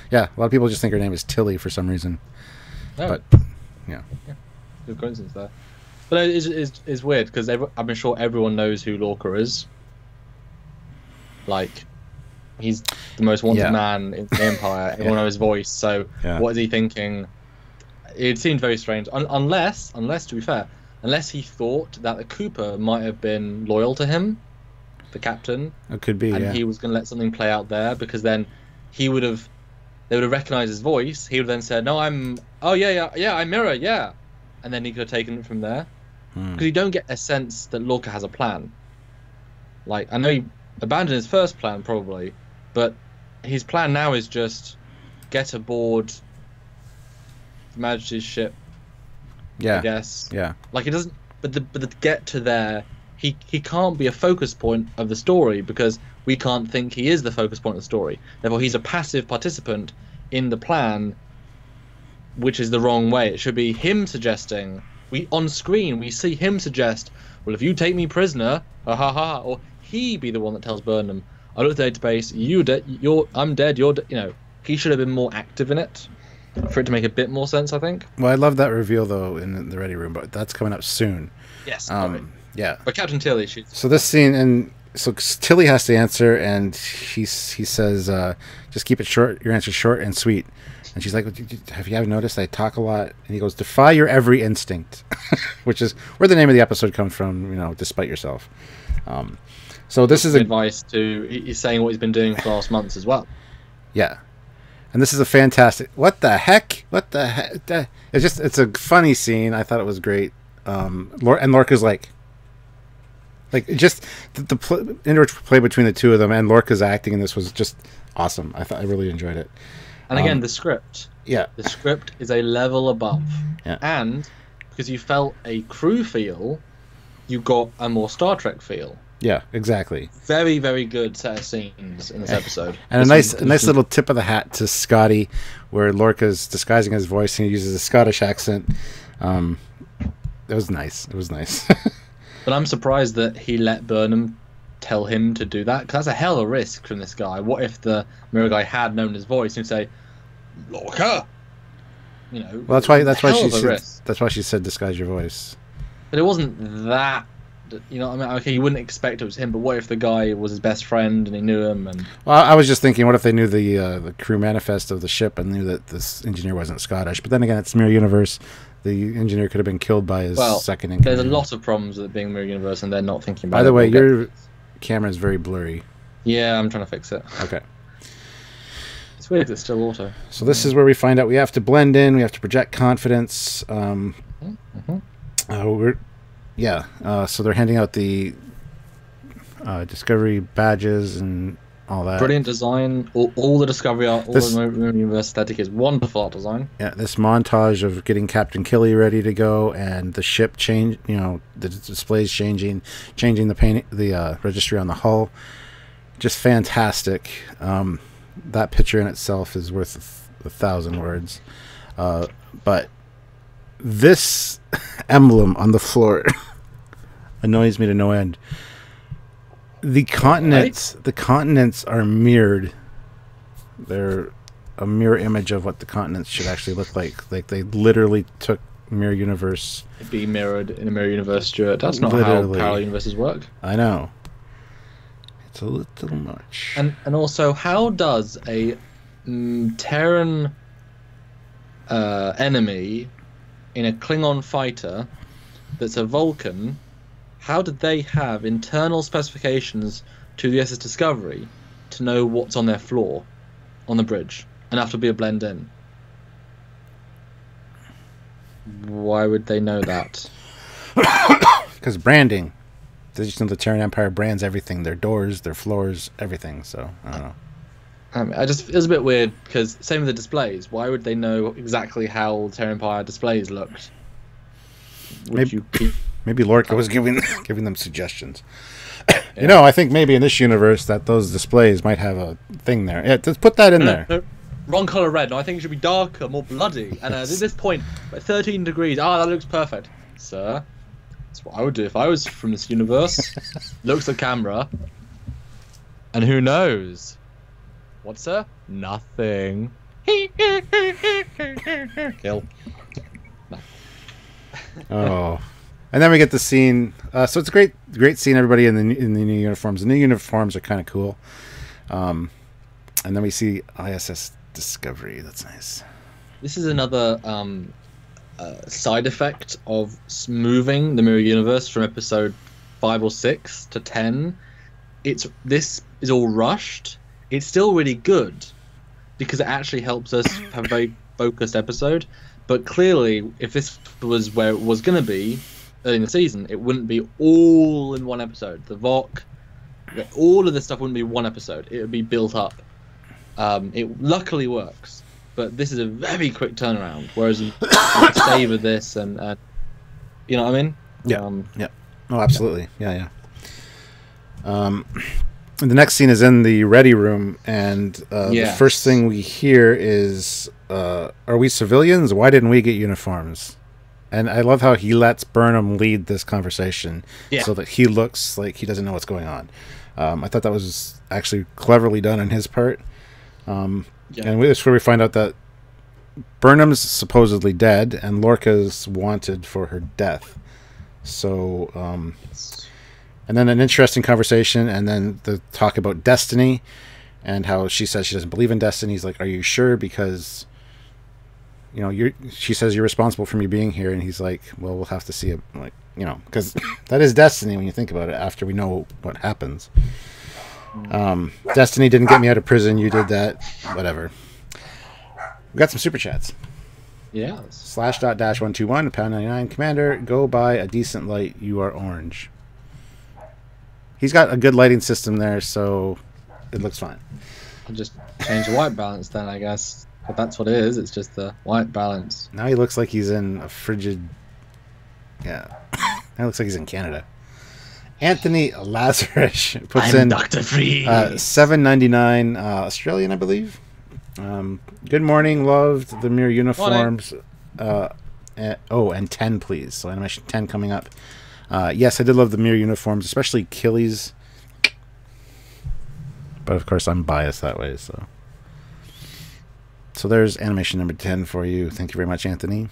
Yeah, a lot of people just think her name is Tilly for some reason. No. But, yeah. Good coincidence there. But it's weird, because I'm sure everyone knows who Lorca is. Like, he's the most wanted man in the Empire. Everyone knows his voice, so what is he thinking? It seemed very strange. Unless, to be fair, unless he thought that the Cooper might have been loyal to him, the captain. It could be, and he was going to let something play out there, because then they would have recognized his voice. He would have then said, no, I'm Mirror, yeah. And then he could have taken it from there. Because you don't get a sense that Lorca has a plan. Like, I know he abandoned his first plan, probably, but his plan now is just get aboard the Majesty's ship. I guess. Yeah. Like it doesn't, but the get to there, he can't be a focus point of the story because we can't think he is the focus point of the story. Therefore, he's a passive participant in the plan, which is the wrong way. It should be him suggesting. On screen we see him suggest, well, if you take me prisoner, or he be the one that tells Burnham, I looked at the database, I'm dead, you're dead. He should have been more active in it. For it to make a bit more sense, I think. Well, I love that reveal though in the Ready Room, but that's coming up soon. Yes. Yeah. But Captain Tilly, so this scene, and so Tilly has to answer, and he says, "Just keep it short. Your answer short and sweet." And she's like, "Have you ever noticed I talk a lot?" And he goes, "Defy your every instinct," which is where the name of the episode comes from. Despite yourself. So this is advice to. He's saying what he's been doing for the last months as well. Yeah. And this is a fantastic. What the heck? It's a funny scene. I thought it was great. And Lorca's like just the interplay between the two of them, and Lorca's acting in this was just awesome. I really enjoyed it. And again, the script. Yeah. The script is a level above. Yeah. And because you felt a crew feel, you got a more Star Trek feel. Yeah, exactly. Very, very good set of scenes in this episode. And a nice little tip of the hat to Scotty, where Lorca's disguising his voice and he uses a Scottish accent. It was nice. It was nice. But I'm surprised that he let Burnham tell him to do that, because that's a hell of a risk from this guy. What if the mirror guy had known his voice and he'd say, Lorca? Well, that's why she said disguise your voice. But it wasn't that. Okay, you wouldn't expect it was him, but what if the guy was his best friend and he knew him? Well, I was just thinking, what if they knew the crew manifest of the ship and knew that this engineer wasn't Scottish? But then again, it's Mirror Universe. The engineer could have been killed by his second in command. There's a lot of problems with it being Mirror Universe, and they're not thinking about it. By the way, your camera is very blurry. Yeah, I'm trying to fix it. Okay. It's weird, it's still auto. So this is where we find out we have to blend in, we have to project confidence. So they're handing out the Discovery badges and all that. Brilliant design. All the Discovery art, the Mirror Universe aesthetic is wonderful art design. Yeah, this montage of getting Captain Killy ready to go and the ship change. The displays changing the paint, the registry on the hull. Just fantastic. That picture in itself is worth 1,000 words. But this emblem on the floor annoys me to no end. The continents are mirrored. They're a mirror image of what the continents should actually look like. Like they literally took Mirror Universe. It'd be mirrored in a Mirror Universe, Stuart. That's not how parallel universes work. I know. It's a little much. And also, how does a Terran enemy in a Klingon fighter that's a Vulcan, how did they have internal specifications to the SS Discovery to know what's on their floor, on the bridge, and have to be a blend in? Why would they know that? Because branding. They just know the Terran Empire brands everything. Their doors, their floors, everything. So, I don't know. It was a bit weird, because same with the displays. Why would they know exactly how the Terran Empire displays looked? Maybe Lorca was giving them suggestions. Yeah. You know, I think maybe in this universe that those displays might have a thing there. Yeah, let's put that in there. No, wrong color red. No, I think it should be darker, more bloody. And at this point, at 13 degrees. Ah, that looks perfect, sir. That's what I would do if I was from this universe. Looks at camera, and who knows? What, sir? Nothing. Kill. No. Oh, and then we get the scene. So it's a great scene. Everybody in the new uniforms. The new uniforms are kind of cool. And then we see ISS Discovery. That's nice. This is another side effect of moving the Mirror Universe from episode 5 or 6 to 10. This is all rushed. It's still really good because it actually helps us have a very focused episode. But clearly, if this was where it was going to be early in the season, it wouldn't be all in one episode. The VOC, all of this stuff wouldn't be one episode. It would be built up. It luckily works, but this is a very quick turnaround. Whereas you could savor this, and you know what I mean? Yeah. Yeah. Oh, absolutely. Yeah. The next scene is in the ready room, and the first thing we hear is, "Are we civilians? Why didn't we get uniforms?" And I love how he lets Burnham lead this conversation, so that he looks like he doesn't know what's going on. I thought that was actually cleverly done on his part. And that's where we find out that Burnham's supposedly dead, and Lorca's wanted for her death. So, and then an interesting conversation, and then the talk about destiny, and how she says she doesn't believe in destiny. He's like, "Are you sure? Because, you know, she says you're responsible for me being here," and he's like, "Well, we'll have to see it." Like, you know, because that is destiny when you think about it. After we know what happens, destiny didn't get me out of prison. You did that. Whatever. We got some super chats. Yeah. /.-121 £1.99. Commander, go buy a decent light. You are orange. He's got a good lighting system there, so it looks fine. I'll just change the white balance then, I guess. But that's what it is. It's just the white balance. Now he looks like he's in a frigid... Yeah. Now he looks like he's in Canada. Anthony Lazarus puts in Dr. Freeze. $7.99 Australian, I believe. Good morning. Loved the Mirror uniforms. And 10, please. So animation 10 coming up. Yes, I did love the Mirror uniforms, especially Killy's. But of course, I'm biased that way. So there's animation number 10 for you. Thank you very much, Anthony.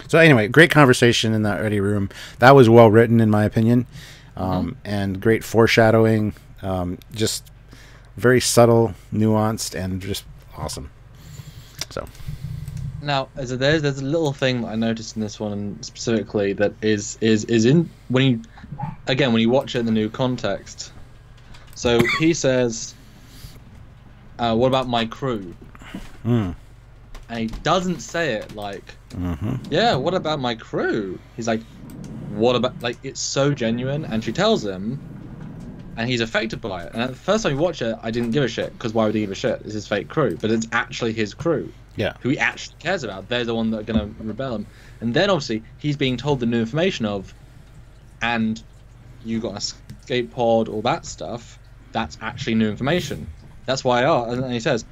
So anyway, great conversation in that ready room. That was well written, in my opinion, and great foreshadowing. Just very subtle, nuanced, and just awesome. So. Now, there's a little thing that I noticed in this one specifically that is in when you watch it in the new context. So he says, "What about my crew?" And he doesn't say it like, "Yeah, what about my crew?" He's like, "What about?" Like, it's so genuine, and she tells him, and he's affected by it. And the first time you watch it, I didn't give a shit, because why would he give a shit? It's his fake crew, but it's actually his crew. Yeah. Who he actually cares about. They're the one that are going to rebel him. And then obviously he's being told the new information of, and you got an escape pod, all that stuff. That's actually new information. That's why and he says,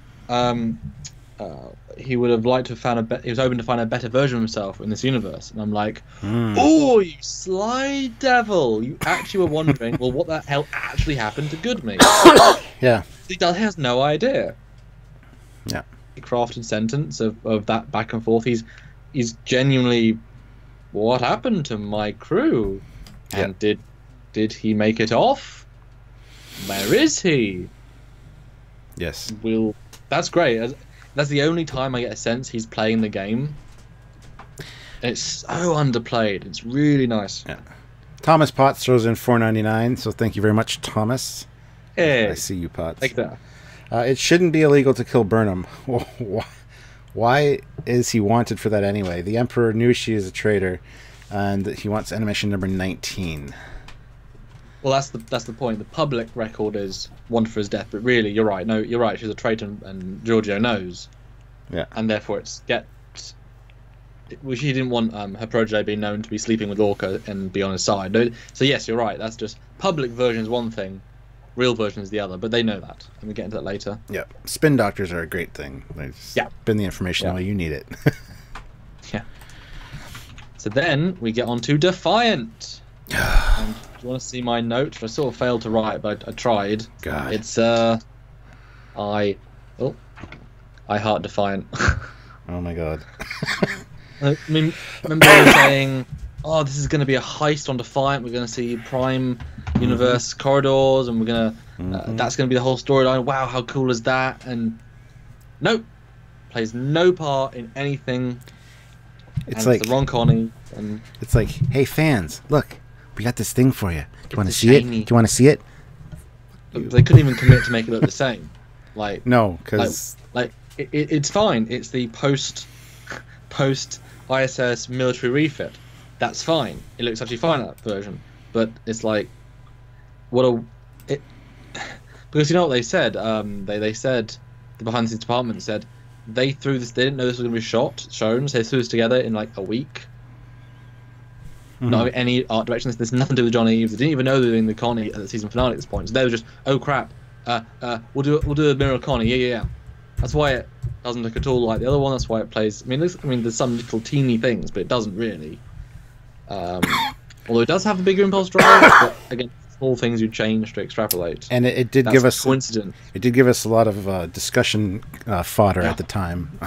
he would have liked to have found he was hoping to find a better version of himself in this universe. And I'm like, oh, you sly devil! You actually were wondering, well, what the hell actually happened to Goodme? Yeah. He has no idea. Yeah. Crafted sentence of that back and forth. He's genuinely, what happened to my crew? And did he make it off? Where is he? Yes. That's great. That's the only time I get a sense he's playing the game. It's so underplayed. It's really nice. Yeah. Thomas Potts throws in $4.99, so thank you very much, Thomas. Hey, I see you, Potts. Like that. It shouldn't be illegal to kill Burnham. Why is he wanted for that anyway? The Emperor knew she is a traitor, and he wants animation number 19. Well, that's the point. The public record is wanted for his death, but really, you're right. No, you're right. She's a traitor, and Giorgio knows. Yeah. And therefore, well, she didn't want her protege being known to be sleeping with Lorca and be on his side. So yes, you're right. That's just public version is one thing, real version is the other. But they know that, and we'll get into that later. Yeah, spin doctors are a great thing. They spin the information the way you need it. Yeah. So then we get on to Defiant. And do you want to see my note? I sort of failed to write, but I tried. God. It's I heart Defiant. Oh my God. I mean, remember they were saying, "Oh, this is going to be a heist on Defiant. We're going to see Prime Universe corridors, and we're going to that's going to be the whole storyline. Wow, how cool is that?" And nope, plays no part in anything. It's like the Ron Connie, and it's like, hey fans, look, we got this thing for you. Do you want to see it? Do you want to see it? They couldn't even commit to make it look the same. Like no, because it's fine. It's the post ISS military refit. That's fine. It looks actually fine, that version. But it's like, because you know what they said. They said, the behind the scenes department said they threw this. They didn't know this was going to be shown. So they threw this together in like a week. Not having any art direction. There's nothing to do with John Eves. They didn't even know they were doing the Connie at the season finale at this point. So they were just, oh crap, we'll do a mirror Connie. Yeah. That's why it doesn't look at all like the other one. That's why it plays. I mean, there's some little teeny things, but it doesn't really. Although it does have a bigger impulse drive, but again, small things you change to extrapolate. And it did give us coincidence. It did give us a lot of discussion fodder at the time.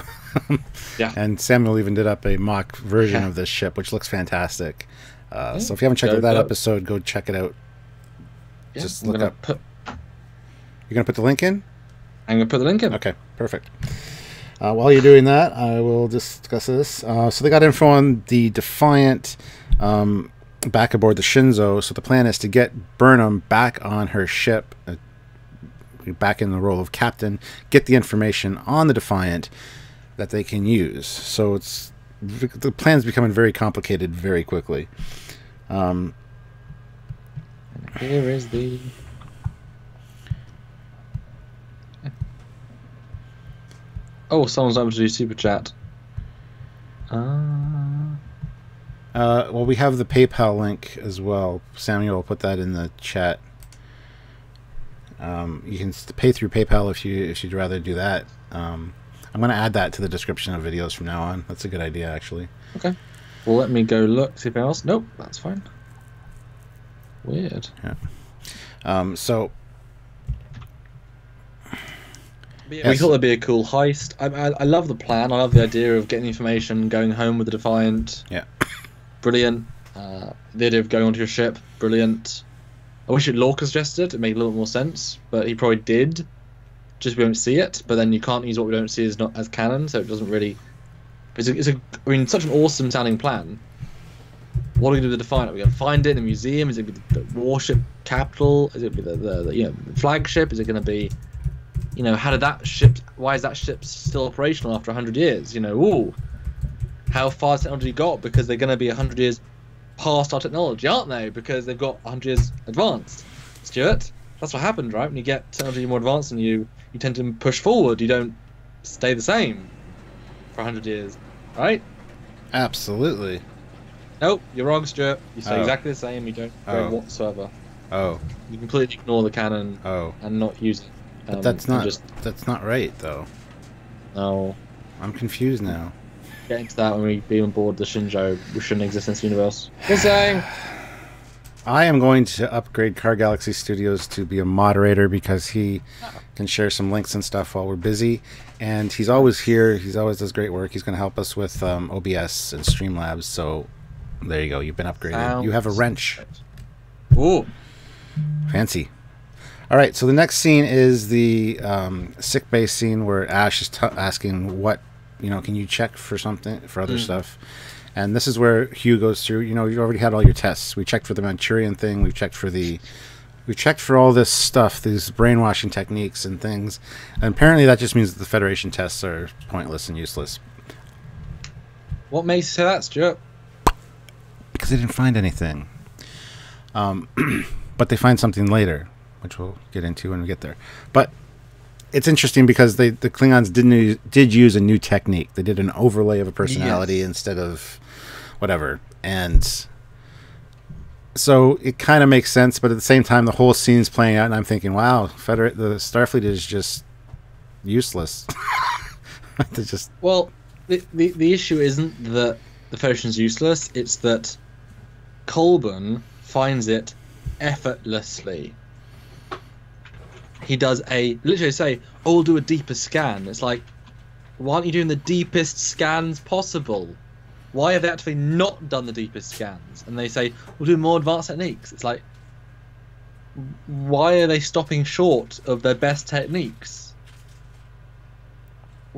Yeah. And Samuel even did up a mock version of this ship, which looks fantastic. So if you haven't checked out that episode, go check it out. Yeah, just look up. You're gonna put the link in? I'm gonna put the link in. Okay, perfect. While you're doing that, I will discuss this. So they got info on the Defiant back aboard the Shinzo. So the plan is to get Burnham back on her ship, back in the role of captain, get the information on the Defiant that they can use. So the plan's becoming very complicated very quickly. Here is the... Oh, someone's able to do super chat. Well, we have the PayPal link as well. Samuel will put that in the chat. You can pay through PayPal if you'd rather do that. I'm going to add that to the description of videos from now on. That's a good idea, actually. Okay. Well, let me go look, see if anything else. Nope, that's fine. Weird. Yeah. So... Yeah, we thought that'd be a cool heist. I love the plan. I love the idea of getting information, going home with the Defiant. Yeah. Brilliant. The idea of going onto your ship. Brilliant. I wish Lorca suggested it. It made a little more sense, but he probably did. Just we don't see it. But then you can't use what we don't see as canon, so it doesn't really. I mean, such an awesome sounding plan. What are we going to do with the Defiant? Are we going to find it in a museum? Is it going to be the warship capital? Is it going to be the flagship? Is it going to be, how did that ship? Why is that ship still operational after 100 years? How far has technology got? Because they're going to be 100 years past our technology, aren't they? Because they've got 100 years advanced. Stuart, that's what happened, right? When you get technology more advanced than you tend to push forward. You don't stay the same for 100 years, right? Absolutely. Nope, you're wrong, Stuart. You stay exactly the same. You don't grow whatsoever. Oh. You completely ignore the canon. And not use it. But that's not right, though. No. I'm confused now. Getting to that when we be on board the Shinjo, we shouldn't exist in this universe. Just saying. I am going to upgrade Car Galaxy Studios to be a moderator because he can share some links and stuff while we're busy. And he's always here. He always does great work. He's going to help us with OBS and Streamlabs. So there you go. You've been upgraded. You have a wrench. Ooh. Fancy. All right. So the next scene is the Sickbay scene where Ash is asking what, can you check for something, for other stuff? And this is where Hugh goes through, you already had all your tests. We checked for the Manchurian thing. We've checked for the we checked for all this stuff, these brainwashing techniques and things, and apparently that just means that the Federation tests are pointless and useless. What makes you say that, Stuart? Because they didn't find anything. But they find something later, which we'll get into when we get there. But it's interesting because the Klingons did use a new technique. They did an overlay of a personality instead of whatever. And so it kind of makes sense, but at the same time, the whole scene's playing out, and I'm thinking, wow, the Starfleet is just useless. Well, the issue isn't that the Federation's useless, it's that Colburn finds it effortlessly. He does literally say, oh, we'll do a deeper scan. It's like, why aren't you doing the deepest scans possible? Why have they actually not done the deepest scans? And they say, we'll do more advanced techniques. It's like, why are they stopping short of their best techniques?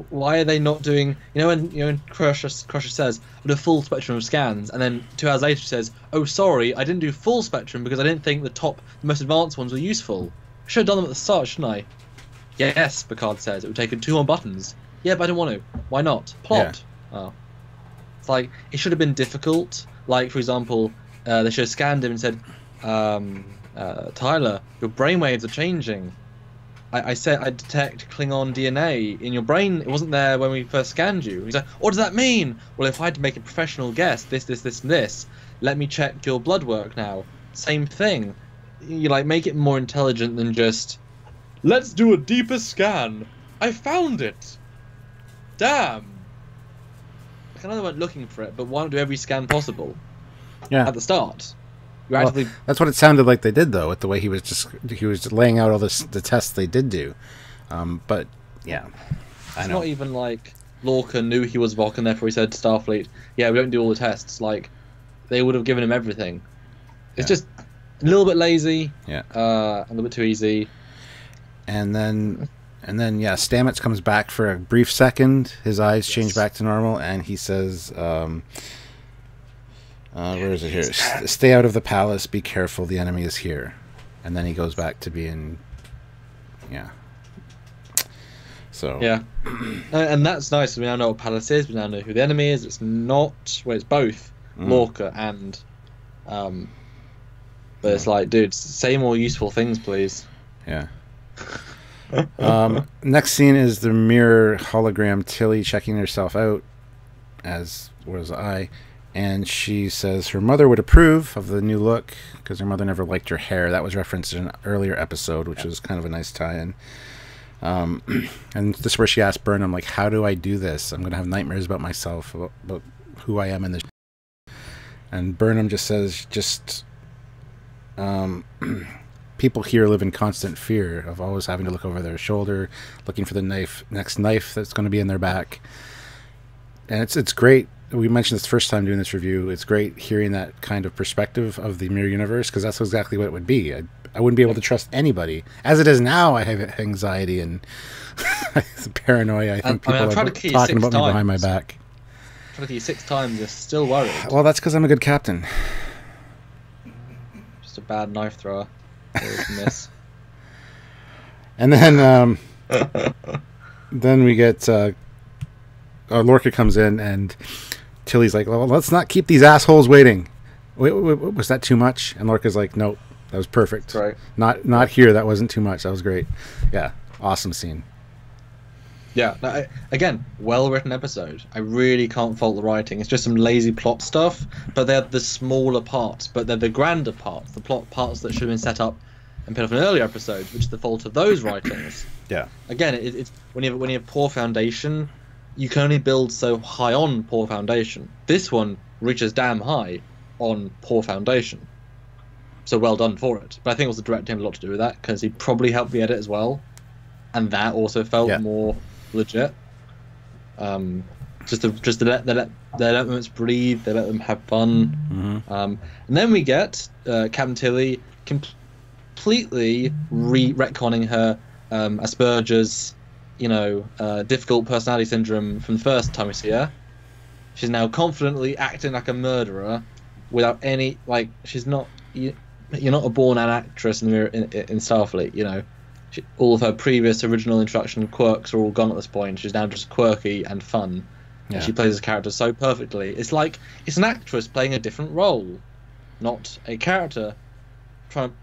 Why are they not doing, when Crusher says, I'll do a full spectrum of scans, and then 2 hours later she says, oh, sorry, I didn't do full spectrum because I didn't think the most advanced ones were useful. I should have done them at the start, shouldn't I? Yes, Picard says, it would take 2 more buttons. Yeah, but I don't want to. Why not? Plot. Yeah. Oh. It's like, it should have been difficult. Like, for example, they should have scanned him and said, Tyler, your brainwaves are changing. I said I detect Klingon DNA in your brain. It wasn't there when we first scanned you. He's like, what does that mean? Well, if I had to make a professional guess, this, and this, let me check your blood work now. Same thing. You make it more intelligent than just, let's do a deeper scan. I found it. Damn. I know they weren't looking for it, but why not do every scan possible? Yeah. At the start. That's what it sounded like they did, though, with the way he was laying out all the tests they did do. But yeah, it's not even like Lorca knew he was Vulcan, therefore he said to Starfleet, "Yeah, we don't do all the tests." Like, they would have given him everything. It's just a little bit lazy. Yeah. A little bit too easy. And then Stamets comes back for a brief second. His eyes change back to normal, and he says, where is it here? Stay out of the palace. Be careful. The enemy is here. And then he goes back to being, So. Yeah. And that's nice. We now know what palace is. We now know who the enemy is. It's not. Well, it's both Lorca and. But it's like, dude, say more useful things, please. Yeah. Next scene is the mirror hologram Tilly checking herself out, as was I. And she says her mother would approve of the new look because her mother never liked her hair. That was referenced in an earlier episode, which was kind of a nice tie-in. And this is where she asked Burnham, like, how do I do this? I'm going to have nightmares about myself, about who I am in this. And Burnham just says, people here live in constant fear of always having to look over their shoulder, looking for the next knife that's going to be in their back. And it's great. We mentioned this the first time doing this review. It's great hearing that kind of perspective of the mirror universe, because that's exactly what it would be. I wouldn't be able to trust anybody. As it is now, I have anxiety and paranoia. I think people are talking about me behind my back. I tried to kill you 6 times, you're still worried. Well, that's because I'm a good captain. Just a bad knife thrower. Miss. And then then we get Lorca comes in, and Tilly's like, well, let's not keep these assholes waiting. Wait, was that too much? And Lorca's like, nope, that was perfect. Right. Not here. That wasn't too much. That was great. Yeah, awesome scene. Yeah, no, again, well-written episode. I really can't fault the writing. It's just some lazy plot stuff, but they're the smaller parts, but they're the grander parts, the plot parts that should have been set up and put off in earlier episodes, which is the fault of those writings. Yeah. Again, it's when you have poor foundation, you can only build so high on poor foundation. This one reaches damn high on poor foundation. So well done for it. But I think also the director had a lot to do with that, because he probably helped the edit as well, and that also felt more legit. Just to let them breathe, they let them have fun. And then we get Captain Tilly completely retconning her Asperger's, difficult personality syndrome from the first time we see her. She's now confidently acting like a murderer without any, she's not. you're not a born-an actress in Starfleet. You know, all of her previous original introduction quirks are all gone at this point. She's now just quirky and fun, and she plays this character so perfectly. It's like it's an actress playing a different role, not a character.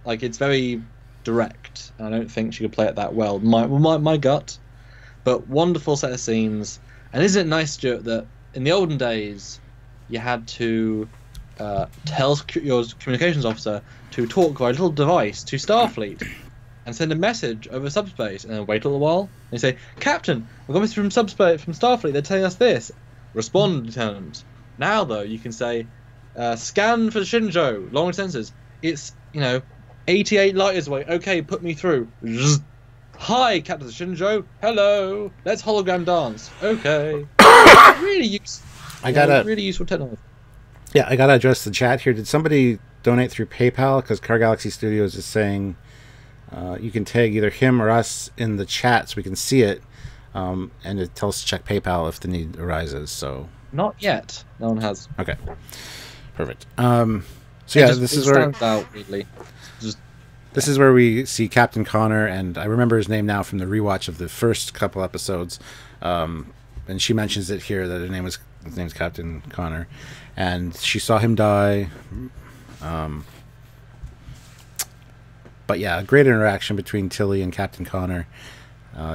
It's very direct, and I don't think she could play it that well. My gut, but wonderful set of scenes. And isn't it nice, Stuart, that in the olden days you had to tell your communications officer to talk via a little device to Starfleet and send a message over subspace, and then wait a little while and say, "Captain, we've got a message from subspace from Starfleet. They're telling us this. Respond, Lieutenant." Now though, you can say, "Scan for Shinjo. Long sensors. It's 88 light years away. Okay, put me through." "Hi, Captain Shinjo. Hello. Let's hologram dance." Okay. Really useful. Really useful technology. Yeah, I gotta address the chat here. Did somebody donate through PayPal? Because Car Galaxy Studios is saying you can tag either him or us in the chat so we can see it, and it tells us to check PayPal if the need arises. So not yet. No one has. Okay, perfect. So yeah, this is where out, really. This is where we see Captain Connor, and I remember his name now from the rewatch of the first couple episodes. And she mentions it here that his name's Captain Connor, and she saw him die. But yeah, a great interaction between Tilly and Captain Connor,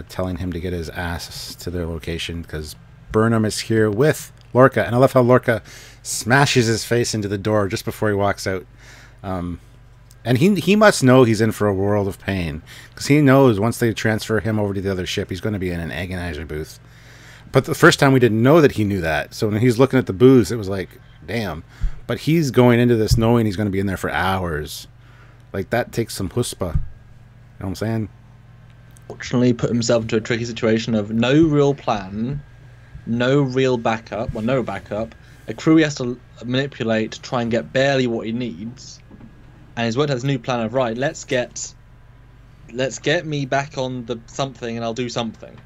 telling him to get his ass to their location because Burnham is here with Lorca. And I love how Lorca smashes his face into the door just before he walks out. And he must know he's in for a world of pain because he knows once they transfer him over to the other ship, he's going to be in an agonizer booth. But the first time we didn't know that he knew that. So when he's looking at the booths, it was like, damn. But he's going into this knowing he's going to be in there for hours. Like, that takes some chutzpah. You know what I'm saying? Fortunately, put himself into a tricky situation of no real plan, no real backup, well, no backup. A crew he has to manipulate to try and get barely what he needs. And he's worked out this new plan of, right, let's get me back on the something and I'll do something.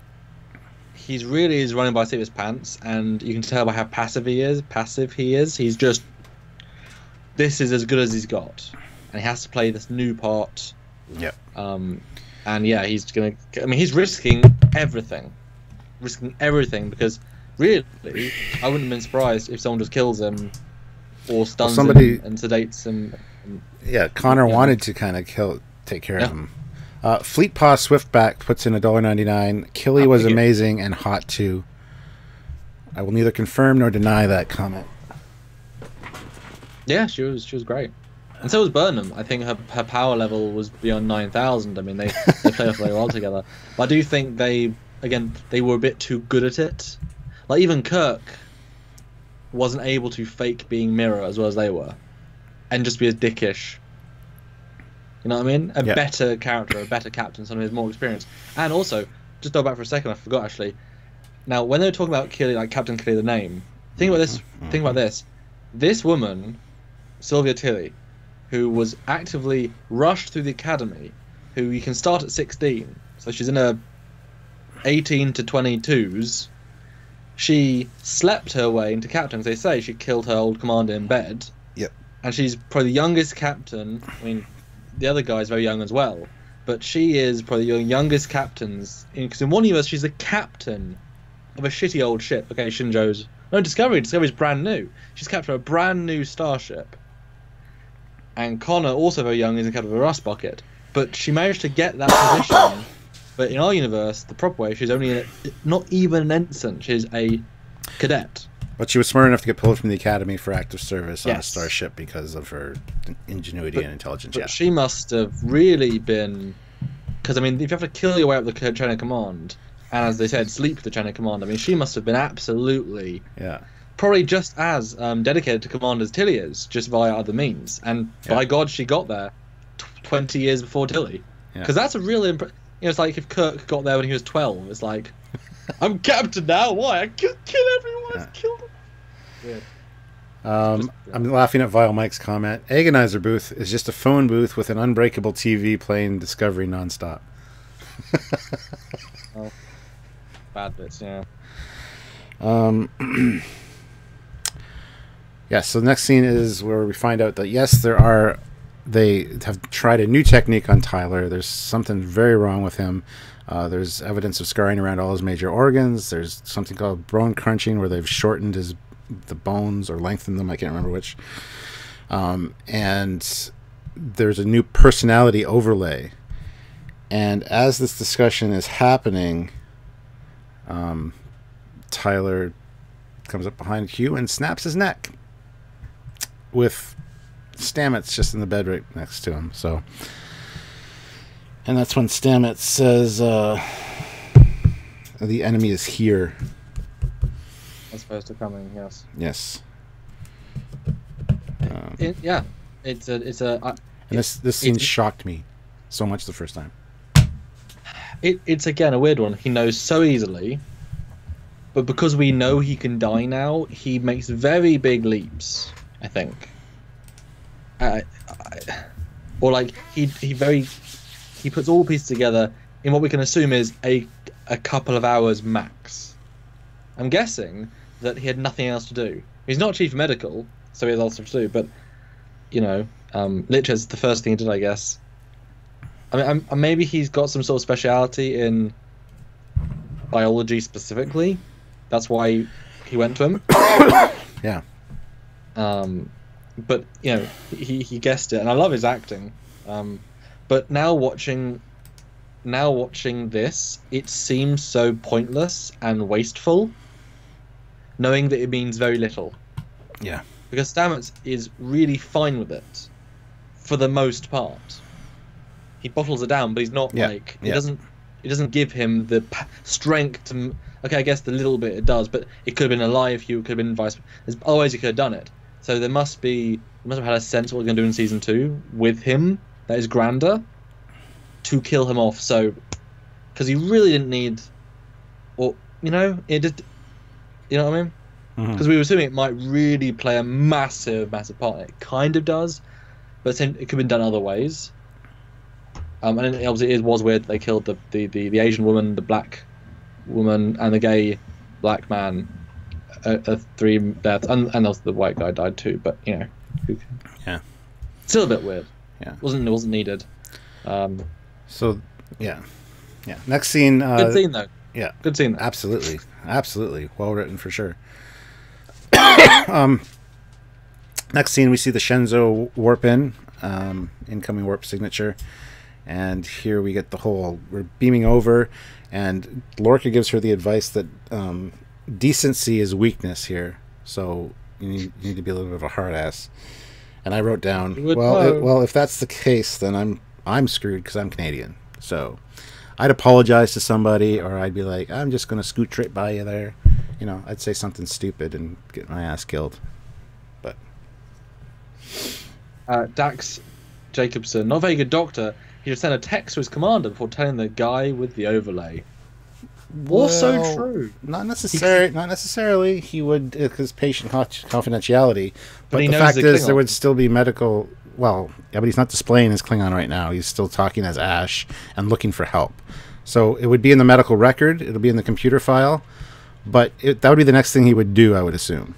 He's really running by the seat of his pants, and you can tell by how passive he is. He's just, this is as good as he's got. And he has to play this new part. Yep. And yeah, he's risking everything. Because really, I wouldn't have been surprised if someone just kills him or stuns him and sedates him. Yeah, Connor wanted to kind of take care of him. Fleet Paw Swiftback puts in $1.99. Killy was amazing and hot too. I will neither confirm nor deny that comment. Yeah, she was great, and so was Burnham. I think her power level was beyond 9,000. I mean, they played off very well together. But I do think they were a bit too good at it. Like even Kirk wasn't able to fake being Mirror as well as they were, and just be as dickish. You know what I mean? A better character, a better captain, someone who has more experience. And also, just go back for a second, I forgot actually. Now, when they were talking about Killy, like Captain Killy, the name, think about this. Think about this. This woman, Sylvia Tilly, who was actively rushed through the academy, who you can start at 16, so she's in her 18 to 22s. She slept her way into captain, as they say. She killed her old commander in bed. Yep. And she's probably the youngest captain. I mean, the other guy's very young as well, but she is probably the youngest captains. Because in one universe, she's the captain of a shitty old ship. Okay, Shinjo's... No, Discovery. Discovery's brand new. She's captain of a brand new starship. And Connor, also very young, is the captain of a rust bucket. But she managed to get that position. But in our universe, the proper way, she's only not even an ensign. She's a cadet. But she was smart enough to get pulled from the academy for active service on a starship because of her ingenuity and intelligence. But she must have really been... Because, I mean, if you have to kill your way up the chain of command, and as they said, sleep with the chain of command, I mean, she must have been absolutely... Yeah. Probably just as dedicated to command as Tilly is, just via other means. And by God, she got there 20 years before Tilly. Because that's a real... it's like if Kirk got there when he was 12. It's like, I'm captain now. Why? I kill everyone. I killed them. Weird. I'm laughing at Vile Mike's comment. Agonizer booth is just a phone booth with an unbreakable TV playing Discovery nonstop. Oh, bad bits, yeah. Yeah, so the next scene is where we find out that yes, there are they have tried a new technique on Tyler. There's something very wrong with him. There's evidence of scarring around all his major organs. There's something called bone crunching, where they've shortened the bones or lengthened them. I can't remember which. And there's a new personality overlay. And as this discussion is happening, Tyler comes up behind Hugh and snaps his neck, with Stamets just in the bed right next to him. So, and that's when Stamets says, "The enemy is here." As opposed to coming, yes. Yes. Yeah, it's a. And this scene shocked me so much the first time. It's again a weird one. He knows so easily, but because we know he can die now, he makes very big leaps. I think. Or like he puts all pieces together in what we can assume is a couple of hours max. I'm guessing that he had nothing else to do. He's not chief medical, so he has lots to do. But you know, literally, it's the first thing he did, I guess. I mean, maybe he's got some sort of speciality in biology specifically. That's why he went to him. Yeah. But you know, he guessed it, and I love his acting. But now watching this, it seems so pointless and wasteful, knowing that it means very little. Yeah. Because Stamets is really fine with it, for the most part. He bottles it down, but he's not like it doesn't give him the strength to. Okay, I guess the little bit it does, but it could have been a live Hugh, could have been vice. There's other ways he could have done it. So they must have had a sense of what we're going to do in season 2 with him that is grander to kill him off. So, because he really didn't need, or you know, it did. You know what I mean? Because we were assuming it might really play a massive part. It kind of does, but it could have been done other ways. And obviously it was weird that they killed the Asian woman, the black woman, and the gay black man. 3 deaths, and also the white guy died too. But you know, yeah, still a bit weird. Yeah, it wasn't needed. So yeah. Next scene. Good scene though. Yeah, good scene. Absolutely, well written for sure. Next scene, we see the Shenzhou warp incoming warp signature, and here we get we're beaming over, and Lorca gives her the advice that decency is weakness here, so you need to be a little bit of a hard ass. And I wrote down, well, if that's the case, then I'm screwed because I'm Canadian. So I'd apologize to somebody, or I'd be like, I'm just gonna scoot right by you there. You know, I'd say something stupid and get my ass killed. But Dax Jacobson, not a very good doctor. He just sent a text to his commander before telling the guy with the overlay. Also true. Not necessarily. He would, because patient confidentiality. But the fact is, there would still be medical. Well, yeah, but he's not displaying his Klingon right now. He's still talking as Ash and looking for help. So it would be in the medical record. It'll be in the computer file. But that would be the next thing he would do, I would assume.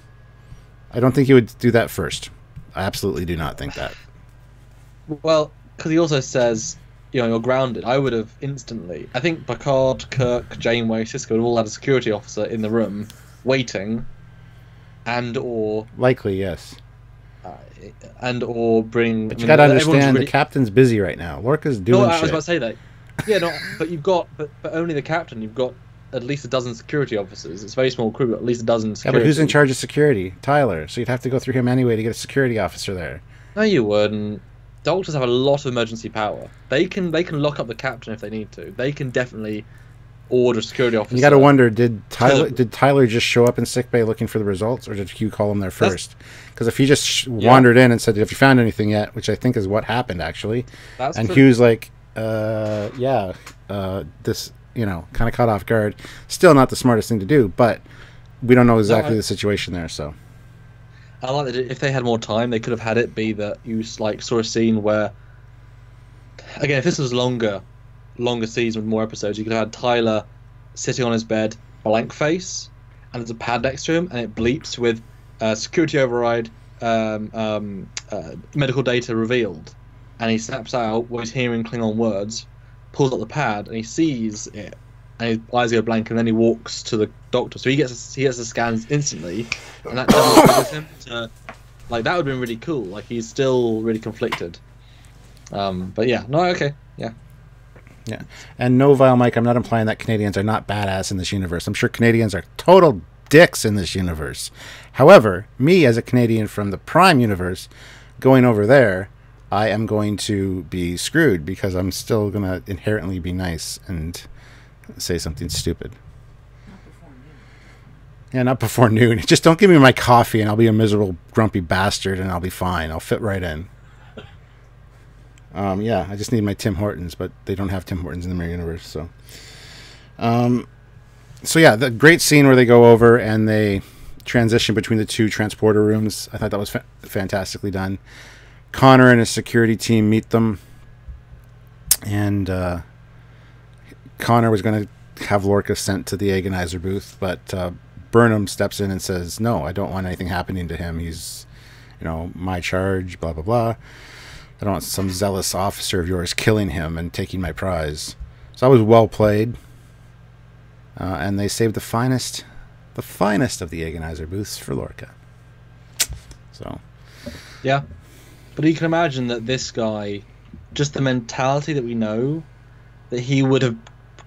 I don't think he would do that first. I absolutely do not think that. Well, because he also says, you know, you're grounded. I would have instantly. I think Picard, Kirk, Janeway, Sisko would have all had a security officer in the room waiting, or likely, yes. Or bring. But you got to understand, the captain's busy right now. Lorca's doing shit. I was about to say that. Yeah, no, but you've got, but only the captain. You've got at least a dozen security officers. It's a very small crew, but at least a dozen security. Yeah, but who's in charge of security? Tyler. So you'd have to go through him anyway to get a security officer there. No, you wouldn't. Doctors have a lot of emergency power. They can lock up the captain if they need to. They can definitely order a security officer. You got to wonder, did Tyler just show up in sickbay looking for the results, or did Hugh call him there first? Because if he just wandered in and said, "Have you found anything yet?" which I think is what happened actually, and Hugh's like, this, you know, kind of caught off guard. Still not the smartest thing to do, but we don't know exactly the situation there, so. I like that if they had more time, they could have had it be that you like saw a scene where, again, if this was longer season with more episodes, you could have had Tyler sitting on his bed, blank face, and there's a pad next to him, and it bleeps with security override, medical data revealed. and he snaps out while he's hearing Klingon words, pulls up the pad, and he sees it, and his eyes go blank, and then he walks to the doctor. So he gets the scans instantly, and that triggers him to, like, that would have been really cool. Like, he's still really conflicted. But yeah, no, okay, yeah. Yeah, and no, Vile Mike, I'm not implying that Canadians are not badass in this universe. I'm sure Canadians are total dicks in this universe. However, me as a Canadian from the Prime universe, going over there, I am going to be screwed because I'm still going to inherently be nice and say something stupid. Yeah, not before noon. Just don't give me my coffee and I'll be a miserable, grumpy bastard and I'll be fine. I'll fit right in. Yeah, I just need my Tim Hortons, but they don't have Tim Hortons in the Mirror Universe, so. So yeah, the great scene where they go over and they transition between the two transporter rooms. I thought that was fantastically done. Connor and his security team meet them, and Connor was going to have Lorca sent to the agonizer booth, but Burnham steps in and says, "No, I don't want anything happening to him. He's, my charge, blah, blah, blah. I don't want some zealous officer of yours killing him and taking my prize." So that was well played. And they saved the finest of the agonizer booths for Lorca. So, yeah. But you can imagine that this guy, just the mentality that we know, that he would have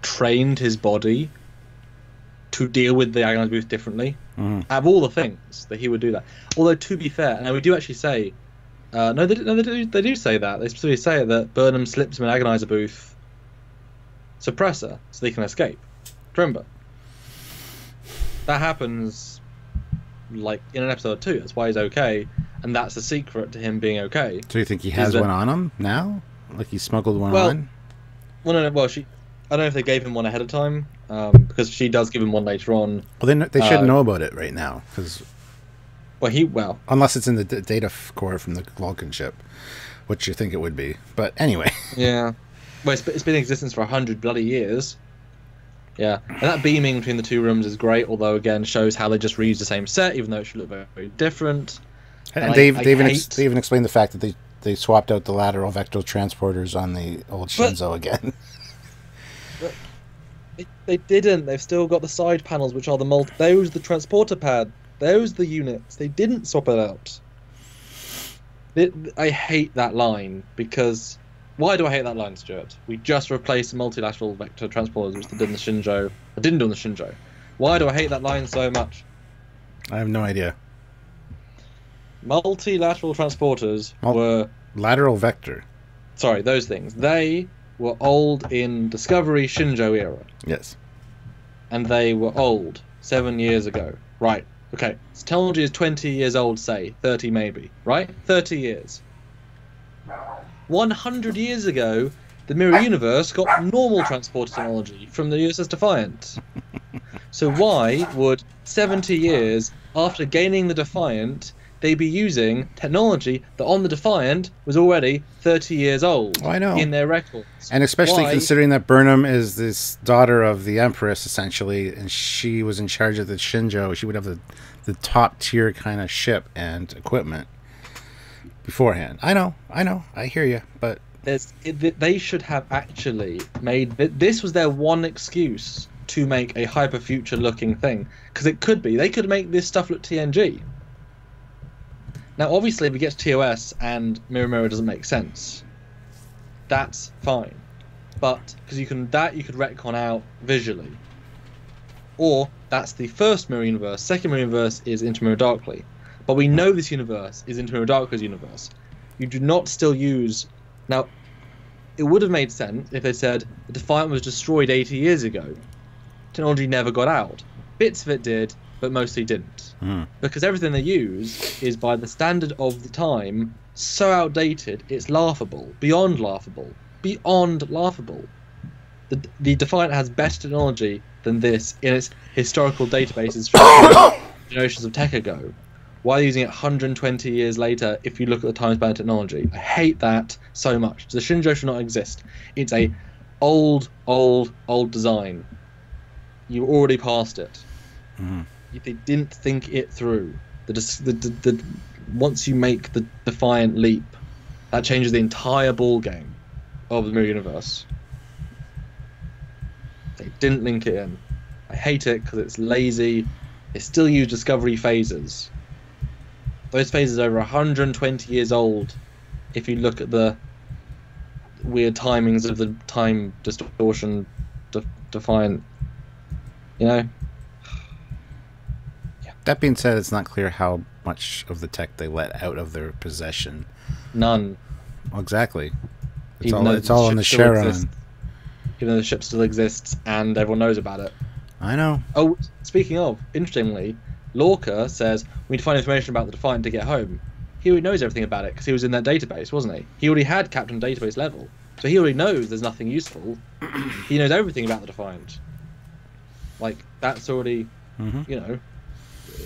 trained his body to deal with the agonizer booth differently. Out of all the things, that he would do that. Although, to be fair, and we do actually say, they do say that. They specifically say that Burnham slips him an agonizer booth suppressor so they can escape. Remember, that happens like in an episode 2. That's why he's okay, and that's the secret to him being okay. So you think he has one on him now? Like he smuggled one on? Well, no. Well, I don't know if they gave him one ahead of time, because she does give him one later on. Well, they should know about it right now, because. Unless it's in the data core from the Vulcan ship, which you think it would be. But anyway. Yeah. Well, it's been in existence for 100 bloody years. Yeah, and that beaming between the two rooms is great, although again shows how they just reused the same set, even though it should look very, very different. And they even explained the fact that they swapped out the lateral vector transporters on the old Shinzo again. But they didn't. They've still got the side panels, which are those the transporter pad. Those the units. They didn't swap it out. I hate that line because. Why do I hate that line, Stuart? We just replaced the multilateral vector transporters, which they did in the Shinjo. I didn't do in the Shinjo. Why do I hate that line so much? I have no idea. Multilateral transporters were... Lateral vector. Sorry, those things. They were old in Discovery Shinjo era. Yes. And they were old 7 years ago. Right. Okay. So technology is 20 years old, say. 30 maybe. Right? 30 years. 100 years ago, the Mirror Universe got normal transporter technology from the USS Defiant. So why would 70 years after gaining the Defiant, they be using technology that on the Defiant was already 30 years old in their records? And especially considering that Burnham is this daughter of the Empress, essentially, and she was in charge of the Shinjo, she would have the top tier kind of ship and equipment beforehand. I know, I hear you, but they should have actually made this was their one excuse to make a hyper future looking thing, because they could make this stuff look TNG. Now, obviously, if it gets TOS and Mirror doesn't make sense, that's fine, but because you could retcon out visually, or that's the first Mirror Universe. Second Mirror Universe is Into Mirror Darkly. But we know this universe is Into Mirror Darkly's universe. You do not still use... Now, it would have made sense if they said the Defiant was destroyed 80 years ago. Technology never got out. Bits of it did, but mostly didn't. Because everything they use is, by the standard of the time, so outdated, it's laughable. Beyond laughable. Beyond laughable. The Defiant has better technology than this in its historical databases from generations of tech ago. Why are they using it 120 years later if you look at the time span of technology? I hate that so much. The Shinjo should not exist. It's a old design. You already passed it. They didn't think it through. Once you make the Defiant leap That changes the entire ball game of the Mirror Universe. They didn't link it in. I hate it because it's lazy. They still use discovery phases. Those phases are over 120 years old. If you look at the weird timings of the time distortion define, you know. Yeah. That being said, it's not clear how much of the tech they let out of their possession. None. Well, exactly. It's all on the Sharon. Even though the ship still exists and everyone knows about it. I know. Oh, speaking of, interestingly, Lorca says we need to find information about the Defiant to get home. He already knows everything about it because he was in that database, wasn't he? He already had Captain Database level, so he already knows there's nothing useful. He knows everything about the Defiant. Like, that's already, you know,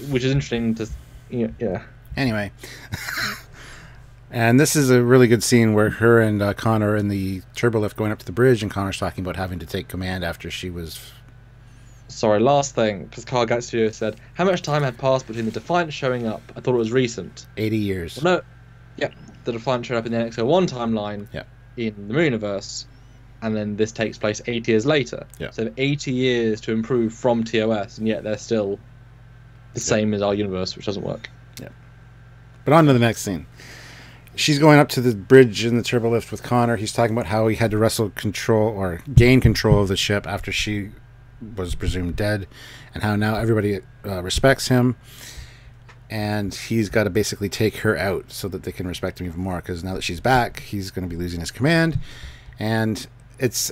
which is interesting to, yeah. Anyway. And this is a really good scene where her and Connor are in the turbolift going up to the bridge, and Connor's talking about having to take command after she was... Sorry, last thing, because Carl Studio said, how much time had passed between the Defiant showing up? I thought it was recent. 80 years. Well, no, yeah, the Defiant showed up in the NX-01 timeline in the Mirror Universe, and then this takes place 80 years later. Yeah. So 80 years to improve from TOS, and yet they're still the same as our universe, which doesn't work. Yeah. But on to the next scene. She's going up to the bridge in the turbolift with Connor. He's talking about how he had to wrestle control or gain control of the ship after she was presumed dead, and how now everybody respects him, and he's got to basically take her out so that they can respect him even more, because now that she's back, he's going to be losing his command. And it's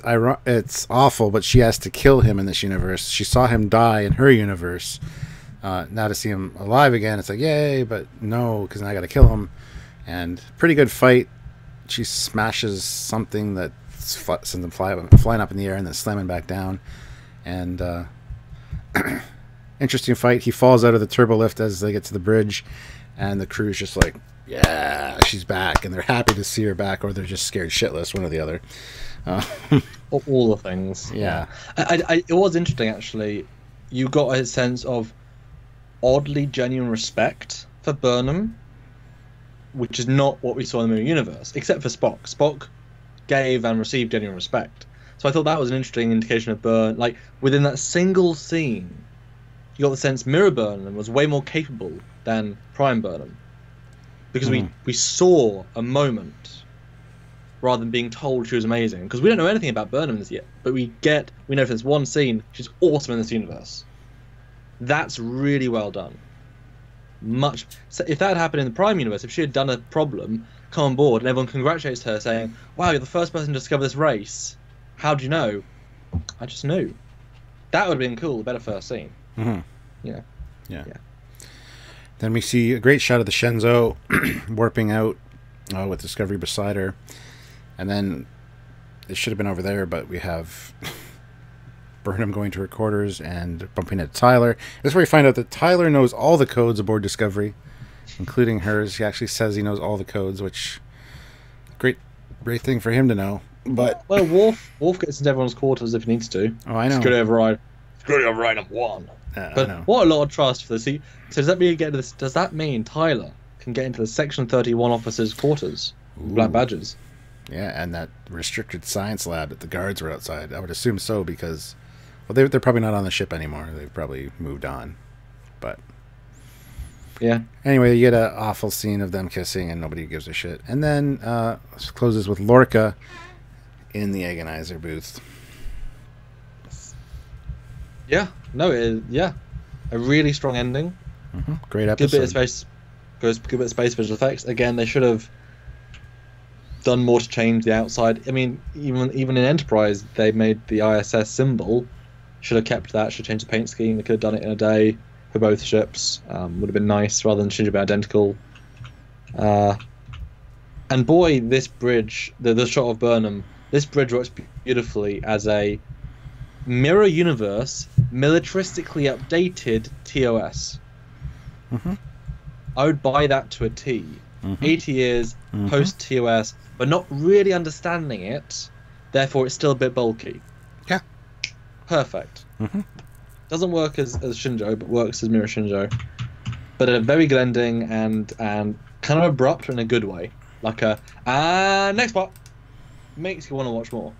awful, but she has to kill him in this universe. She saw him die in her universe. Now to see him alive again, it's like, yay, but no, because now I got to kill him. And pretty good fight. She smashes something that sends him flying up in the air and then slamming back down. And interesting fight. He falls out of the turbolift as they get to the bridge, and the crew's just like, yeah, she's back, and they're happy to see her back, or they're just scared shitless, one or the other. All the things. Yeah. It was interesting, actually. You got a sense of oddly genuine respect for Burnham, which is not what we saw in the Mirror Universe, except for Spock. Spock gave and received genuine respect. So I thought that was an interesting indication of Burnham. Like, within that single scene, you got the sense Mirror Burnham was way more capable than Prime Burnham. Because we saw a moment, rather than being told she was amazing. Because we don't know anything about Burnham yet, but we know from this one scene, she's awesome in this universe. That's really well done. So if that had happened in the Prime Universe, if she had done a problem, come on board, and everyone congratulates her, saying, wow, you're the first person to discover this race. How'd you know? I just knew. That would have been cool, a better first scene. Yeah. Then we see a great shot of the Shenzhou warping out with Discovery beside her. And then it should have been over there, but we have Burnham going to her quarters and bumping into Tyler. This is where we find out that Tyler knows all the codes aboard Discovery, including hers. He actually says he knows all the codes, which great thing for him to know. But well, Worf gets into everyone's quarters if he needs to. Oh, I know. Security override number one. But what a lot of trust for the seat. So does that mean does that mean Tyler can get into the Section 31 officers' quarters? Black badges. Yeah, and that restricted science lab that the guards were outside. I would assume so, because they're probably not on the ship anymore. They've probably moved on. But yeah. Anyway, you get an awful scene of them kissing, and nobody gives a shit. And then it closes with Lorca in the agonizer booth. Yeah. No. A really strong ending. Great episode. Good bit of space visual effects. Again, they should have done more to change the outside. I mean, even in Enterprise, they made the ISS symbol. Should have kept that. Should have changed the paint scheme. They could have done it in a day for both ships. Would have been nice rather than changing it identical. And boy, this bridge, the shot of Burnham, this bridge works beautifully as a mirror universe, militaristically updated TOS. I would buy that to a T. 80 years post TOS, but not really understanding it. Therefore, it's still a bit bulky. Yeah. Perfect. Doesn't work as Shinjo, but works as Mirror Shinjo. But a very good ending and kind of abrupt in a good way. like a next part makes you want to watch more.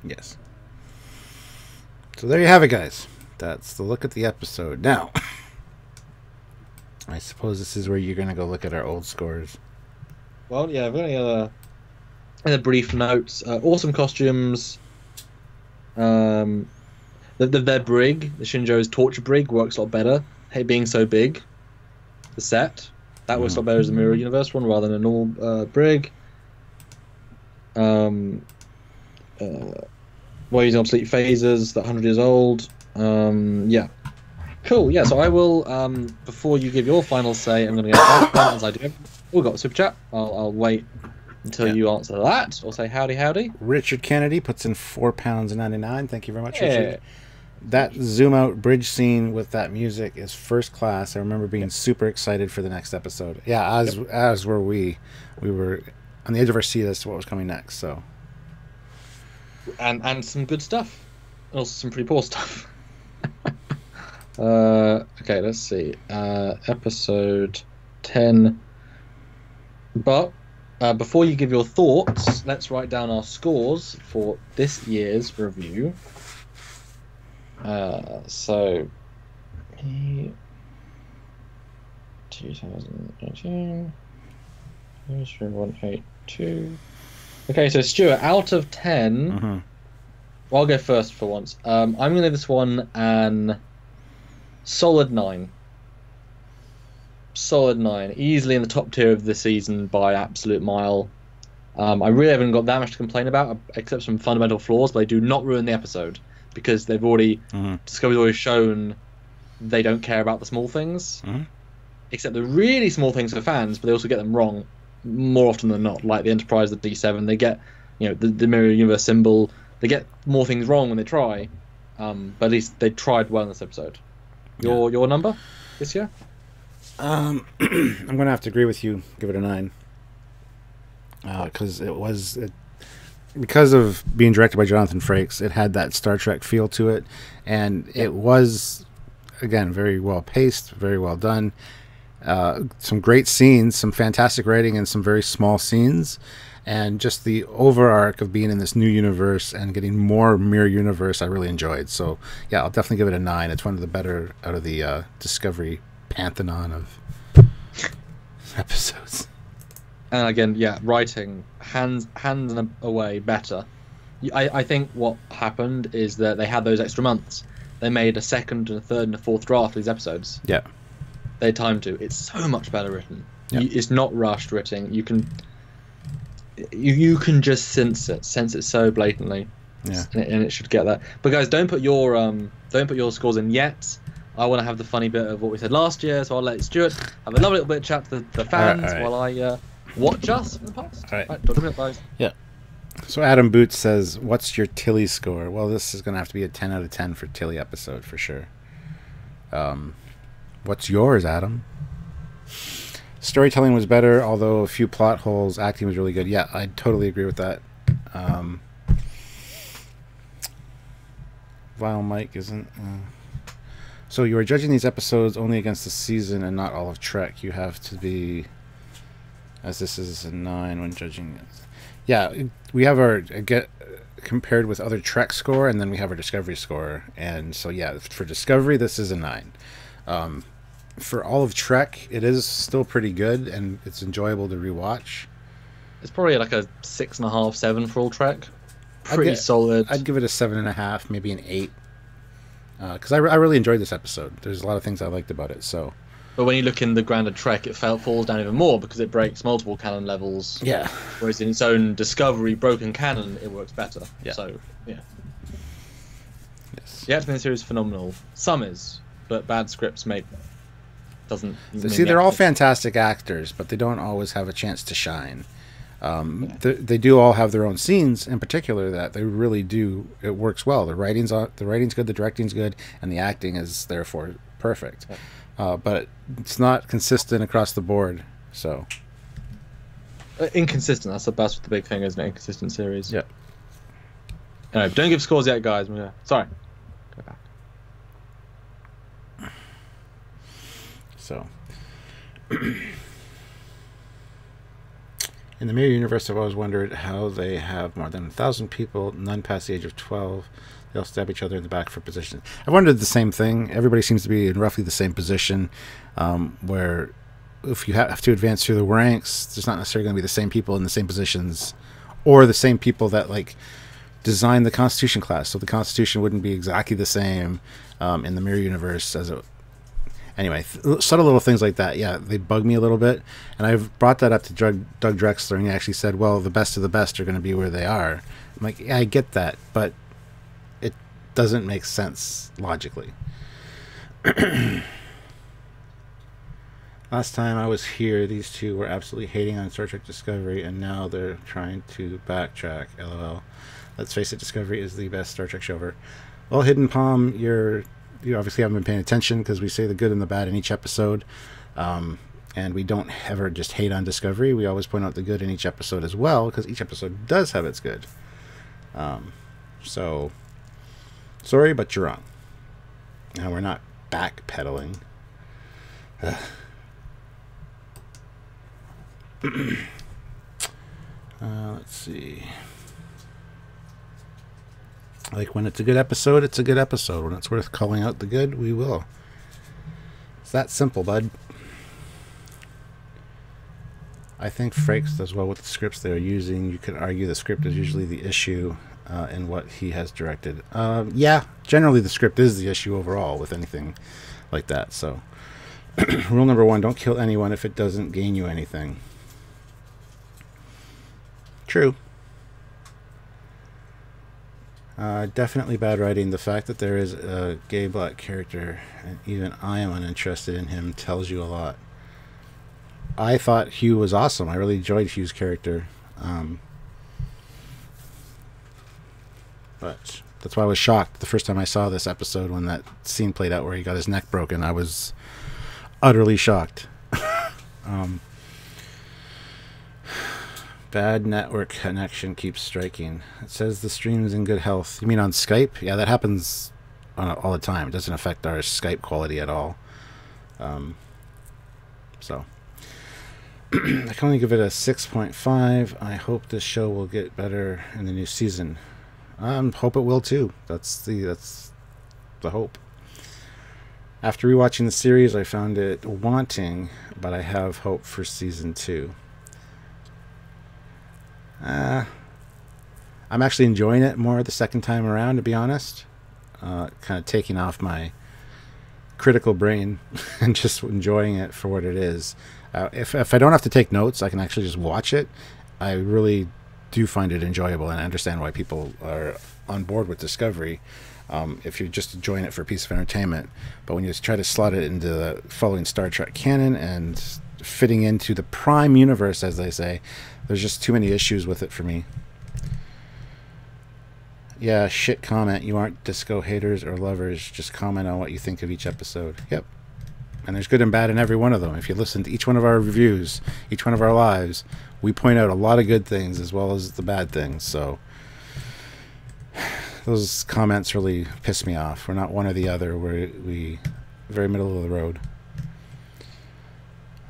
Yes. So there you have it, guys. That's the look at the episode. Now, I suppose this is where you're going to go look at our old scores. Well, yeah, I've got any other brief notes. Awesome costumes. Their brig, the Shinjo's torture brig, works a lot better. Hey, being so big, the set that works a lot better as a mirror universe one rather than a normal brig. While using obsolete phasers that 100 years old. Yeah, cool. Yeah, so I will. Before you give your final say, I'm going to go as I do. We've got a super chat. I'll wait until you answer that, or say howdy. Richard Kennedy puts in £4.99. Thank you very much, Richard. That zoom out bridge scene with that music is first class. I remember being super excited for the next episode. Yeah, as were we. We were on the edge of our seat as to what was coming next. So, and some good stuff, and also some pretty poor stuff. Okay, let's see. Episode 10. But before you give your thoughts, let's write down our scores for this year's review. So 2018 182. Okay, so Stuart, out of 10, well, I'll go first for once. I'm gonna give this one an solid 9. Solid 9, easily in the top tier of the season by absolute mile. I really haven't got that much to complain about, except some fundamental flaws, but they do not ruin the episode because they've already Discovery's already shown they don't care about the small things, except the really small things for fans, but they also get them wrong more often than not. Like the Enterprise, the D7, they get the mirror universe symbol. They get more things wrong when they try, but at least they tried well in this episode. Your number this year? I'm going to have to agree with you. Give it a 9. Because because of being directed by Jonathan Frakes, it had that Star Trek feel to it, and it was, again, very well paced, very well done. Some great scenes, some fantastic writing, and some very small scenes, and just the over arc of being in this new universe and getting more mirror universe I really enjoyed. So yeah, I'll definitely give it a 9. It's one of the better out of the Discovery pantheon of episodes. And again, yeah, writing hands and away better. I think what happened is that they had those extra months. They made a second and a third and a fourth draft of these episodes. Yeah, they had time to. It's so much better written. Yeah. It's not rushed written. You can just sense it so blatantly. Yeah, and it should get that. But guys, don't put your scores in yet. I want to have the funny bit of what we said last year, so I'll let Stuart have a lovely little bit of chat to the fans all right. while I watch us from the past. All right. Talk to you about guys. Yeah. So Adam Boots says, "What's your Tilly score?" Well, this is going to have to be a 10 out of 10 for Tilly episode for sure. What's yours, Adam? Storytelling was better, although a few plot holes. Acting was really good. Yeah, I totally agree with that. Vile Mike isn't. So you are judging these episodes only against the season and not all of Trek. You have to be, as this is a 9 when judging. Yeah, we have our get compared with other Trek score, and then we have our Discovery score. And so yeah, for Discovery, this is a 9. For all of Trek, it is still pretty good, and it's enjoyable to rewatch. It's probably like a 6.5, 7 for all Trek. Pretty solid. I'd give it a 7.5, maybe an 8. Because I really enjoyed this episode. There's a lot of things I liked about it. So, but when you look in the grander Trek, it falls down even more because it breaks multiple canon levels. Yeah. Whereas in its own Discovery broken canon, it works better. Yeah. So yeah. Yes. The X-Men series is phenomenal. Some is, but bad scripts doesn't. See, they're all fantastic actors, but they don't always have a chance to shine. They do all have their own scenes, in particular, that they really do. It works well. The writing's good, the directing's good, and the acting is therefore perfect. But it's not consistent across the board. So inconsistent. That's what the big thing is. An inconsistent series. Yeah. Anyway, don't give scores yet, guys. Sorry. Go back. So. In the Mirror universe, I've always wondered how they have more than 1,000 people, none past the age of 12. They all stab each other in the back for position. I wondered the same thing. Everybody seems to be in roughly the same position, where if you have to advance through the ranks, there's not necessarily going to be the same people in the same positions, or the same people that like design the Constitution class. So the Constitution wouldn't be exactly the same in the Mirror universe as it. Anyway, subtle little things like that, yeah, they bug me a little bit. And I've brought that up to Doug Drexler, and he actually said, well, the best of the best are going to be where they are. I'm like, yeah, I get that, but it doesn't make sense logically. Last time I was here, these two were absolutely hating on Star Trek Discovery, and now they're trying to backtrack. LOL. Let's face it, Discovery is the best Star Trek show ever. Well, Hidden Palm, you obviously haven't been paying attention, because we say the good and the bad in each episode, and we don't ever just hate on Discovery. We always point out the good in each episode as well, because each episode does have its good. So sorry, but you're wrong. Now we're not backpedaling. Let's see. Like, when it's a good episode, it's a good episode. When it's worth calling out the good, we will. It's that simple, bud. I think Frakes does well with the scripts they're using. You could argue the script is usually the issue in what he has directed. Yeah, generally the script is the issue overall with anything like that. So, rule number 1, don't kill anyone if it doesn't gain you anything. True. Definitely bad writing. The fact that there is a gay black character, and even I am uninterested in him, tells you a lot. I thought Hugh was awesome. I really enjoyed Hugh's character. But that's why I was shocked the first time I saw this episode, when that scene played out where he got his neck broken. I was utterly shocked. Bad network connection keeps striking. It says the stream is in good health. You mean on Skype? Yeah, that happens all the time. It doesn't affect our Skype quality at all. So I can only give it a 6.5. I hope this show will get better in the new season. Hope it will too. That's the hope. After rewatching the series, I found it wanting, but I have hope for season 2. I'm actually enjoying it more the second time around, to be honest. Kind of taking off my critical brain and just enjoying it for what it is. If I don't have to take notes, I can actually just watch it. I really do find it enjoyable, and I understand why people are on board with Discovery if you're just enjoying it for a piece of entertainment. But when you try to slot it into the following Star Trek canon and fitting into the Prime universe, as they say, there's just too many issues with it for me. Yeah, shit comment. You aren't disco haters or lovers. Just comment on what you think of each episode. Yep. And there's good and bad in every one of them. If you listen to each one of our reviews, each one of our lives, we point out a lot of good things as well as the bad things. So those comments really piss me off. We're not one or the other. We very middle of the road.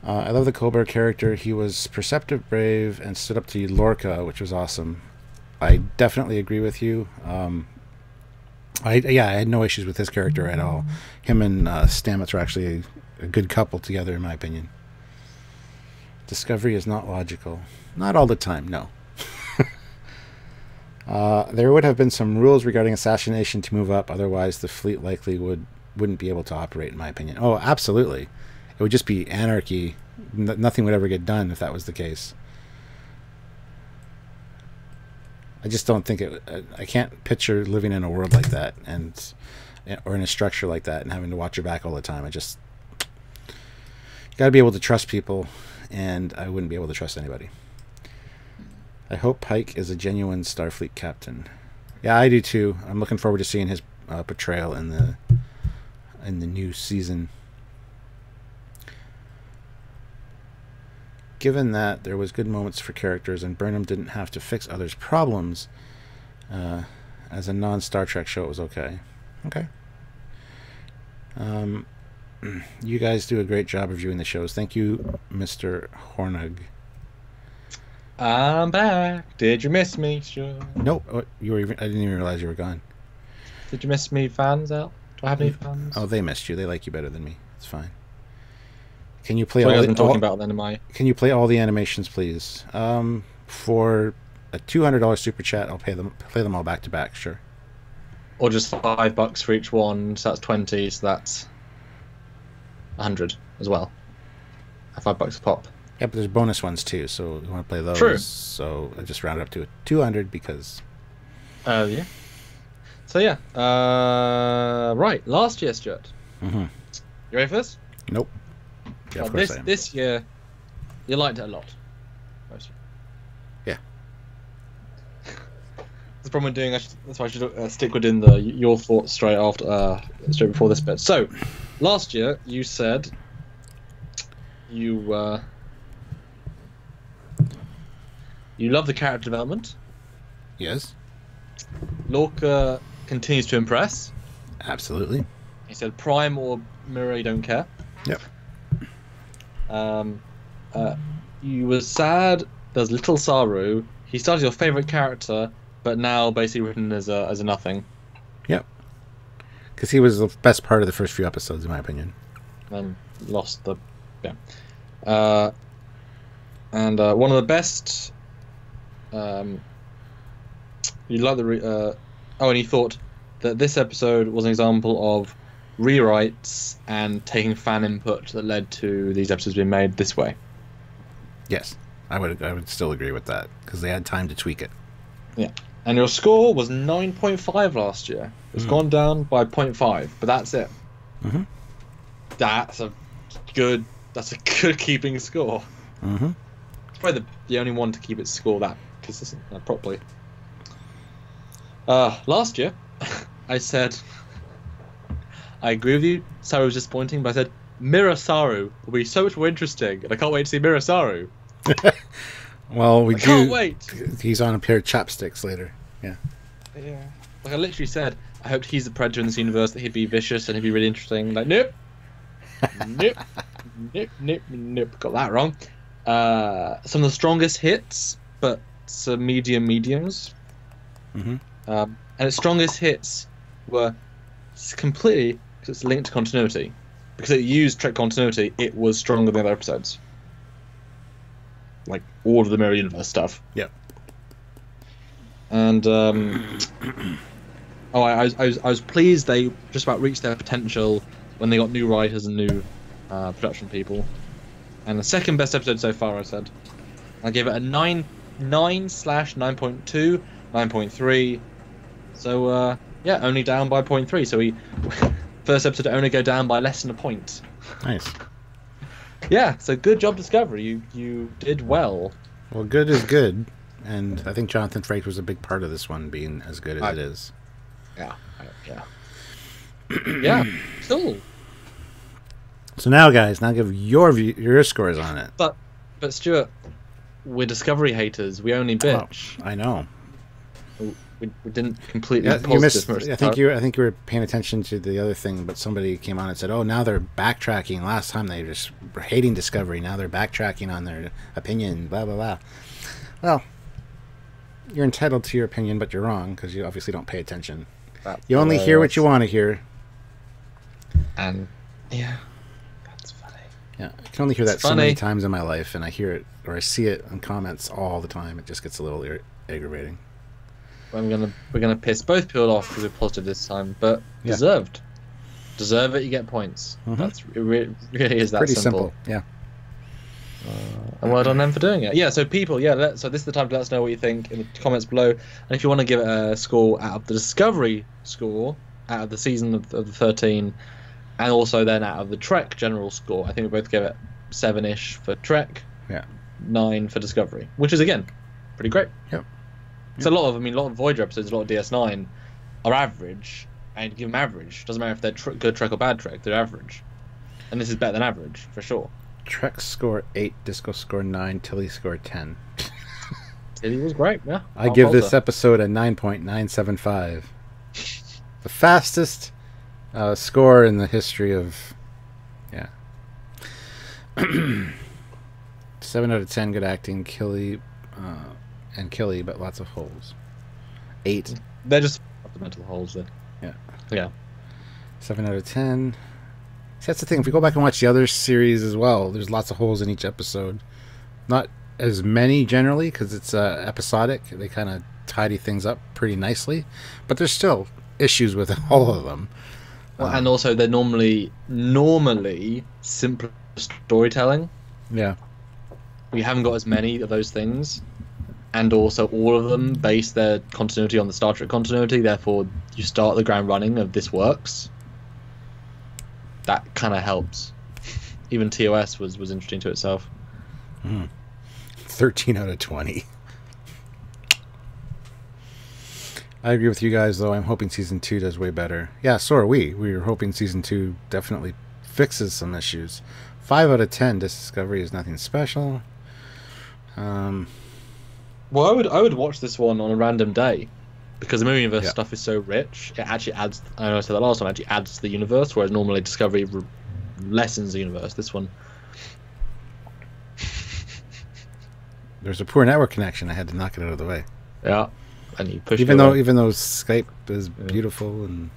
I love the Colbert character. He was perceptive, brave, and stood up to Lorca, which was awesome. I definitely agree with you. I had no issues with his character at all. Him and Stamets were actually a good couple together, in my opinion. Discovery is not logical. Not all the time, no. There would have been some rules regarding assassination to move up, otherwise the fleet likely wouldn't be able to operate, in my opinion. Oh, absolutely. It would just be anarchy. Nothing would ever get done if that was the case. I just don't think I can't picture living in a world like that, or in a structure like that, and having to watch your back all the time. You got to be able to trust people, and I wouldn't be able to trust anybody. I hope Pike is a genuine Starfleet captain. Yeah, I do too. I'm looking forward to seeing his portrayal in the new season. Given that there was good moments for characters and Burnham didn't have to fix others' problems, as a non-Star Trek show, it was okay. Okay. You guys do a great job reviewing the shows. Thank you, Mr. Hornug. I'm back. Did you miss me? Sure. Nope. Oh, you were even. I didn't even realize you were gone. Did you miss me, fans out? Do I have any fans? Oh, they missed you. They like you better than me. It's fine. Can you play That's what all? I've been talking about then, am I? Can you play all the animations, please? For a $200 super chat, I'll play them all back to back. Sure. Or just $5 for each one, so that's 20, so that's 100 as well. $5 a pop. Yeah, but there's bonus ones too, so you want to play those. True. So I just rounded up to 200 because. Yeah. So yeah. Right, last year, Stuart. Mm-hmm. You ready for this? Nope. Yeah, of course I am. This year, you liked it a lot. Most. Yeah. The problem with doing, that's why I should stick within your thoughts straight before this bit. So, last year you said you love the character development. Yes. Lorca continues to impress. Absolutely. He said Prime or Mirror, you don't care. Yep. You were sad. There's Little Saru. He started your favorite character, but now basically written as a nothing. Yep. Because he was the best part of the first few episodes, in my opinion. And lost the and one of the best. You like the and he thought that this episode was an example of rewrites and taking fan input that led to these episodes being made this way. Yes, I would still agree with that because they had time to tweak it. Yeah, and your score was 9.5 last year. It's gone down by 0.5, but that's it. Mm-hmm. That's a good keeping score. Mm-hmm. It's probably the only one to keep its score that consistent properly. Last year, I said, I agree with you, Saru was disappointing, but I said, Mirror Saru will be so much more interesting, and I can't wait to see Mirror Saru. Well, I can't wait. He's on a pair of chopsticks later. Yeah. Yeah. Like I literally said, I hoped he's the Predator in this universe, that he'd be vicious and he'd be really interesting. Like, nope. Nope. Nope. Got that wrong. Some of the strongest hits, but some mediums. Mm-hmm. And its strongest hits were completely, because it's linked to continuity. Because it used Trek continuity, it was stronger than the other episodes. Like all of the Mirror Universe stuff. Yep. And I was pleased they just about reached their potential when they got new writers and new production people. And the second best episode so far, I said. I gave it a 9/9.2, 9.3. So yeah, only down by 0.3. So first episode to only go down by less than a point. Nice. Yeah, so good job, Discovery. You did well. Well, good is good, and I think Jonathan Frakes was a big part of this one being as good as it is. Yeah. Yeah. Cool. So now, guys, give your scores on it. But Stuart, we're Discovery haters. We only bitch. Oh, I know. We didn't completely. Yeah, you missed. I think you were paying attention to the other thing, but somebody came on and said, "Oh, now they're backtracking. Last time they just were hating Discovery. Now they're backtracking on their opinion." Blah blah blah. Well, you're entitled to your opinion, but you're wrong because you obviously don't pay attention. You only hear what you want to hear. And yeah, that's funny. Yeah, I can only hear that so many times in my life, and I hear it or I see it in comments all the time. It just gets a little aggravating. We're gonna piss both people off because we're positive this time, but deserved. Deserve it, you get points. Mm-hmm. It really is that pretty simple. Yeah. And well done them for doing it. Yeah, so people, so this is the time to let us know what you think in the comments below. And if you want to give it a score out of the Discovery score, out of the season of the 13, and also then out of the Trek general score, I think we both give it 7-ish for Trek, 9 for Discovery, which is again pretty great. Yep. It's a lot of Voyager episodes, a lot of DS9 are average, and give them average. Doesn't matter if they're good Trek or bad Trek, they're average. And this is better than average, for sure. Trek score 8, Disco score 9, Tilly score 10. Tilly was great, yeah. I give this episode a 9.975. The fastest score in the history of... 7 out of 10, good acting. and Killy, but lots of holes. 8. They're just fundamental holes then. Yeah. Yeah. 7 out of 10. See, that's the thing. If we go back and watch the other series as well, there's lots of holes in each episode. Not as many generally because it's episodic. They kind of tidy things up pretty nicely, but there's still issues with all of them. Well, and also they're normally simpler storytelling. Yeah. We haven't got as many of those things, and also all of them base their continuity on the Star Trek continuity. Therefore, you start the ground running of this works. That kind of helps. Even TOS was interesting to itself. 13 out of 20. I agree with you guys, though. I'm hoping Season 2 does way better. Yeah, so are we. We were hoping Season 2 definitely fixes some issues. 5 out of 10. Discovery is nothing special. Well, I would watch this one on a random day, because the movie universe stuff is so rich. It actually adds. I know I said that last time. It actually adds to the universe, whereas normally Discovery lessens the universe. This one. There's a poor network connection. I had to knock it out of the way. Yeah, and you push. Even though Skype is beautiful and.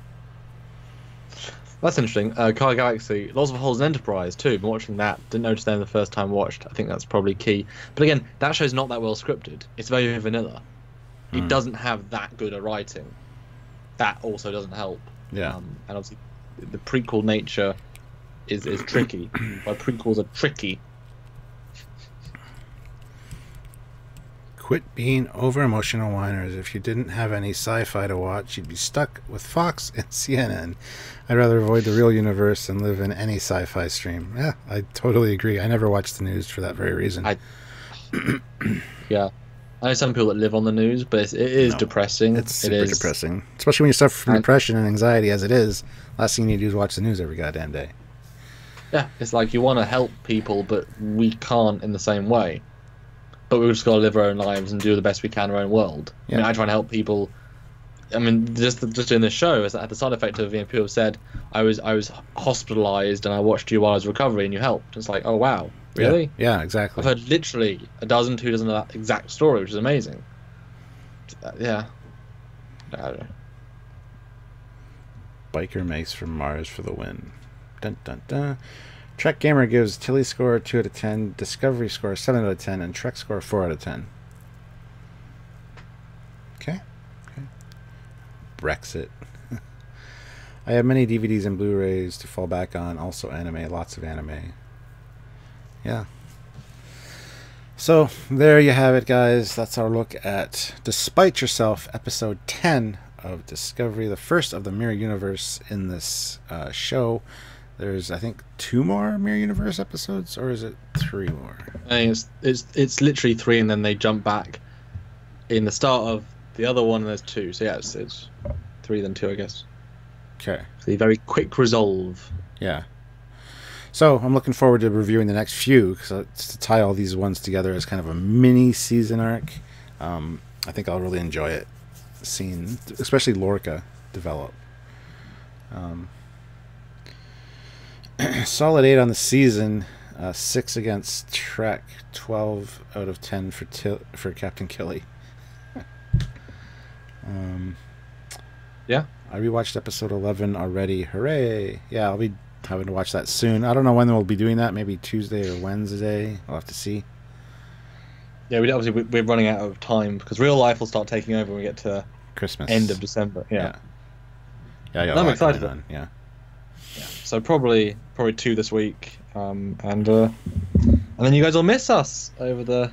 That's interesting. Car Galaxy, lots of holes in Enterprise too. Been watching that. Didn't notice them the first time watched. I think that's probably key. But again, that show's not that well scripted. It's very vanilla. It doesn't have that good a writing. That also doesn't help. Yeah. And obviously, the prequel nature is tricky. Why prequels are tricky. Quit being over-emotional whiners. If you didn't have any sci-fi to watch, you'd be stuck with Fox and CNN. I'd rather avoid the real universe and live in any sci-fi stream. Yeah, I totally agree. I never watch the news for that very reason. Yeah. I know some people that live on the news, but it is depressing. It's super depressing. Especially when you suffer from depression and anxiety as it is. Last thing you need to do is watch the news every goddamn day. Yeah, it's like you want to help people, but we can't in the same way. But we've just got to live our own lives and do the best we can in our own world. Yeah. I mean, I try and help people. I mean, just doing this show has had the side effect of people have said, I was hospitalized and I watched you while I was recovering and you helped. It's like, oh wow, really? Yeah, exactly. I've heard literally 2 dozen of that exact story, which is amazing. Yeah. I don't know. Biker Mace from Mars for the win. Dun dun dun. Trek Gamer gives Tilly score 2 out of 10, Discovery score 7 out of 10, and Trek score 4 out of 10. Okay. Brexit. I have many DVDs and Blu-rays to fall back on. Also anime, lots of anime. Yeah. So, there you have it, guys. That's our look at Despite Yourself, episode 10 of Discovery, the first of the Mirror Universe in this show. There's, I think, 2 more Mirror Universe episodes, or is it 3 more? I think it's literally 3, and then they jump back in the start of the other one, and there's 2. So yeah, it's 3 then 2, I guess. Okay. So very quick resolve. Yeah. So I'm looking forward to reviewing the next few, because to tie all these ones together as kind of a mini season arc. I think I'll really enjoy it, seeing especially Lorca develop. Solid 8 on the season, 6 against Trek, 12 out of 10 for Captain Killy. Yeah, I rewatched episode 11 already. Hooray! Yeah, I'll be having to watch that soon. I don't know when we'll be doing that. Maybe Tuesday or Wednesday. I'll have to see. Yeah, we're running out of time because real life will start taking over when we get to Christmas, end of December. Yeah. I'm excited. Yeah. So probably 2 this week, and then you guys will miss us over the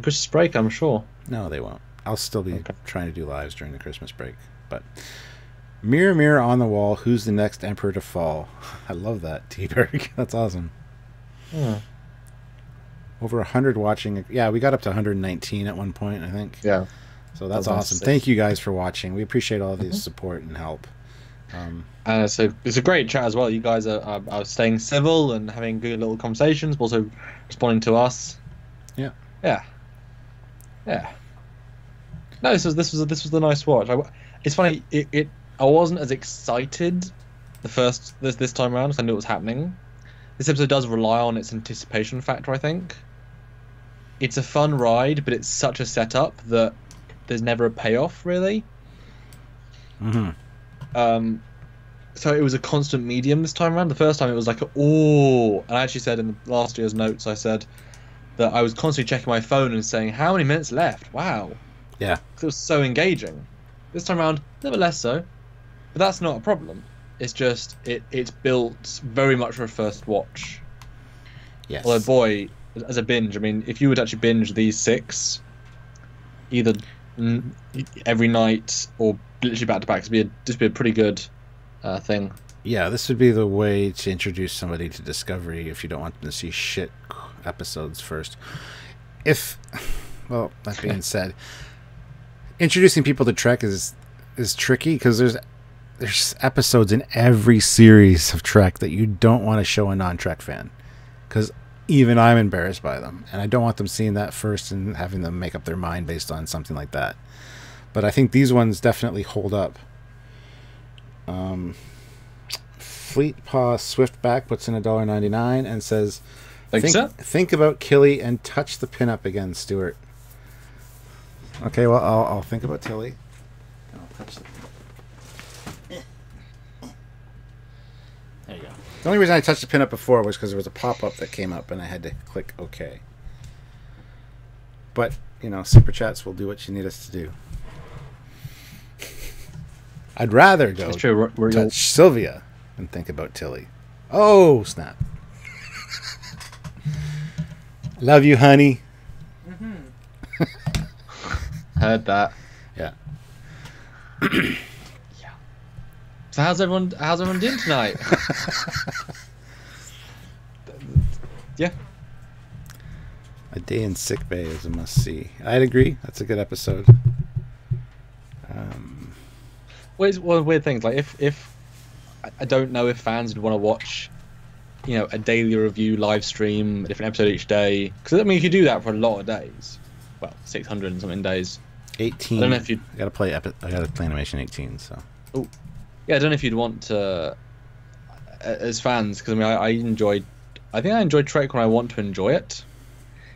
Christmas break, I'm sure. No, they won't. I'll still be trying to do lives during the Christmas break. But mirror, mirror on the wall, who's the next emperor to fall? I love that, T-Berg. That's awesome. Yeah. Over 100 watching. Yeah, we got up to 119 at one point, I think. Yeah. So that's awesome. Thank you guys for watching. We appreciate all the support and help. So it's a great chat as well. You guys are staying civil and having good little conversations, but also responding to us. Yeah. No, this was a nice watch. It's funny. I wasn't as excited this time around because I knew it was happening. This episode does rely on its anticipation factor, I think. it's a fun ride, but it's such a setup that there's never a payoff really. So it was a constant medium this time around. The first time it was like, oh, and I actually said in the last year's notes, I said that I was constantly checking my phone and saying, how many minutes left? Wow. Yeah. Because it was so engaging. This time around, never less so. But that's not a problem. It's just, it's built very much for a first watch. Yes. Although, boy, as a binge, I mean, if you would actually binge these 6, either every night or literally back to back, it'd just be a pretty good thing. Yeah, this would be the way to introduce somebody to Discovery if you don't want them to see shit episodes first. Well, that being said, introducing people to Trek is tricky because there's episodes in every series of Trek that you don't want to show a non-Trek fan, because even I'm embarrassed by them, and I don't want them seeing that first and having them make up their mind based on something like that. But I think these ones definitely hold up. Fleet Paw Swiftback puts in $1.99 and says, think about Killy and touch the pinup again, Stuart. Okay, well, I'll think about Tilly. And I'll touch the pinup. There you go. The only reason I touched the pinup before was because there was a pop-up that came up and I had to click OK. But, you know, Super Chats will do what you need us to do. I'd rather go touch Sylvia and think about Tilly. Oh, snap. Love you, honey. Heard that. Yeah. Yeah. So how's everyone doing tonight? Yeah. A Day in Sickbay is a must-see. I'd agree. That's a good episode. Well, it's one of the weird things. Like, if I don't know if fans would want to watch, you know, a daily review live stream, a different episode each day. Because I mean, if you do that for a lot of days, well, 600 and something days. 18. I don't know if you. I gotta play Animation 18. So. Oh, yeah. I don't know if you'd want to, as fans, because I mean, I enjoyed. I think I enjoyed Trek when I want to enjoy it.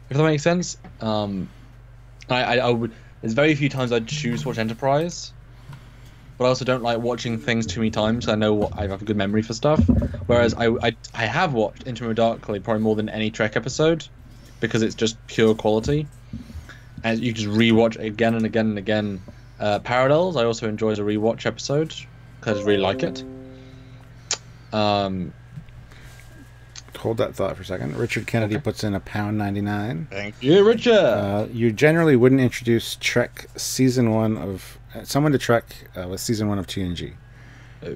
If that makes sense. I would. There's very few times I'd choose to watch Enterprise. But I also don't like watching things too many times. So I know I have a good memory for stuff. Whereas I have watched Intimate Darkly probably more than any Trek episode, because it's just pure quality, and you just rewatch it again and again and again. Parallels I also enjoy as a rewatch episode because I just really like it. Hold that thought for a second. Richard Kennedy puts in £1.99. Thank you, Richard. You generally wouldn't introduce Trek season 1 of someone to Trek with season 1 of TNG. Oh.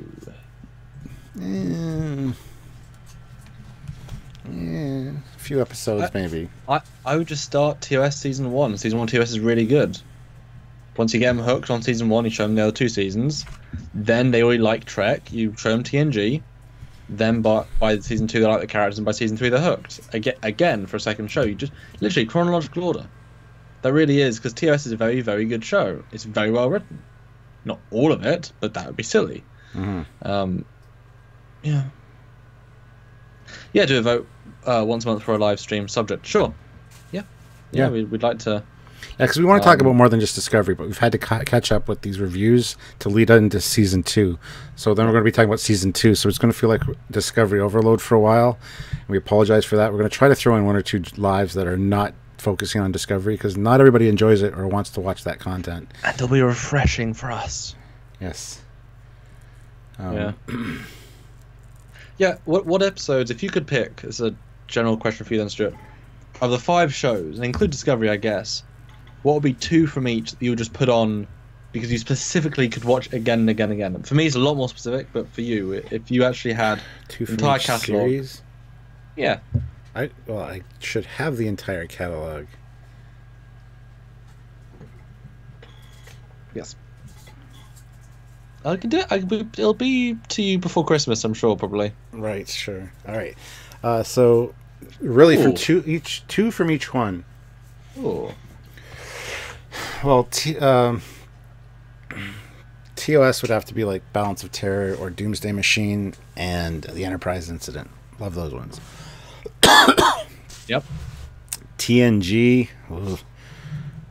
Yeah, a few episodes maybe. I would just start TOS season 1. Season 1 TOS is really good. Once you get them hooked on season 1, you show them the other 2 seasons. Then they already like Trek. You show them TNG. Then by season 2 they like the characters, and by season 3 they're hooked. Again for a second show, you just literally chronological order. That really is, because TOS is a very, very good show. It's very well written. Not all of it, but that would be silly. Mm-hmm. Yeah. Yeah, do a vote once a month for a live stream subject. Sure. Yeah. We'd like to. Yeah, because we want to talk about more than just Discovery, but we've had to catch up with these reviews to lead into season 2. So then we're going to be talking about season 2. So it's going to feel like Discovery overload for a while. And we apologize for that. We're going to try to throw in 1 or 2 lives that are not focusing on Discovery, because not everybody enjoys it or wants to watch that content. And they'll be refreshing for us. Yes. Yeah. Yeah. What episodes, if you could pick, it's a general question for you then, Stuart, of the 5 shows, and include Discovery, I guess, what would be 2 from each that you would just put on because you specifically could watch again and again and again? For me, it's a lot more specific, but for you, if you actually had 2 from entire each catalog, series? Yeah. I should have the entire catalog. Yes. I can do it. It'll be to you before Christmas, I'm sure, probably. Right, sure. All right. So, really, for 2 from each one. Ooh. Well, TOS would have to be like Balance of Terror or Doomsday Machine and the Enterprise Incident. Love those ones. Yep. TNG,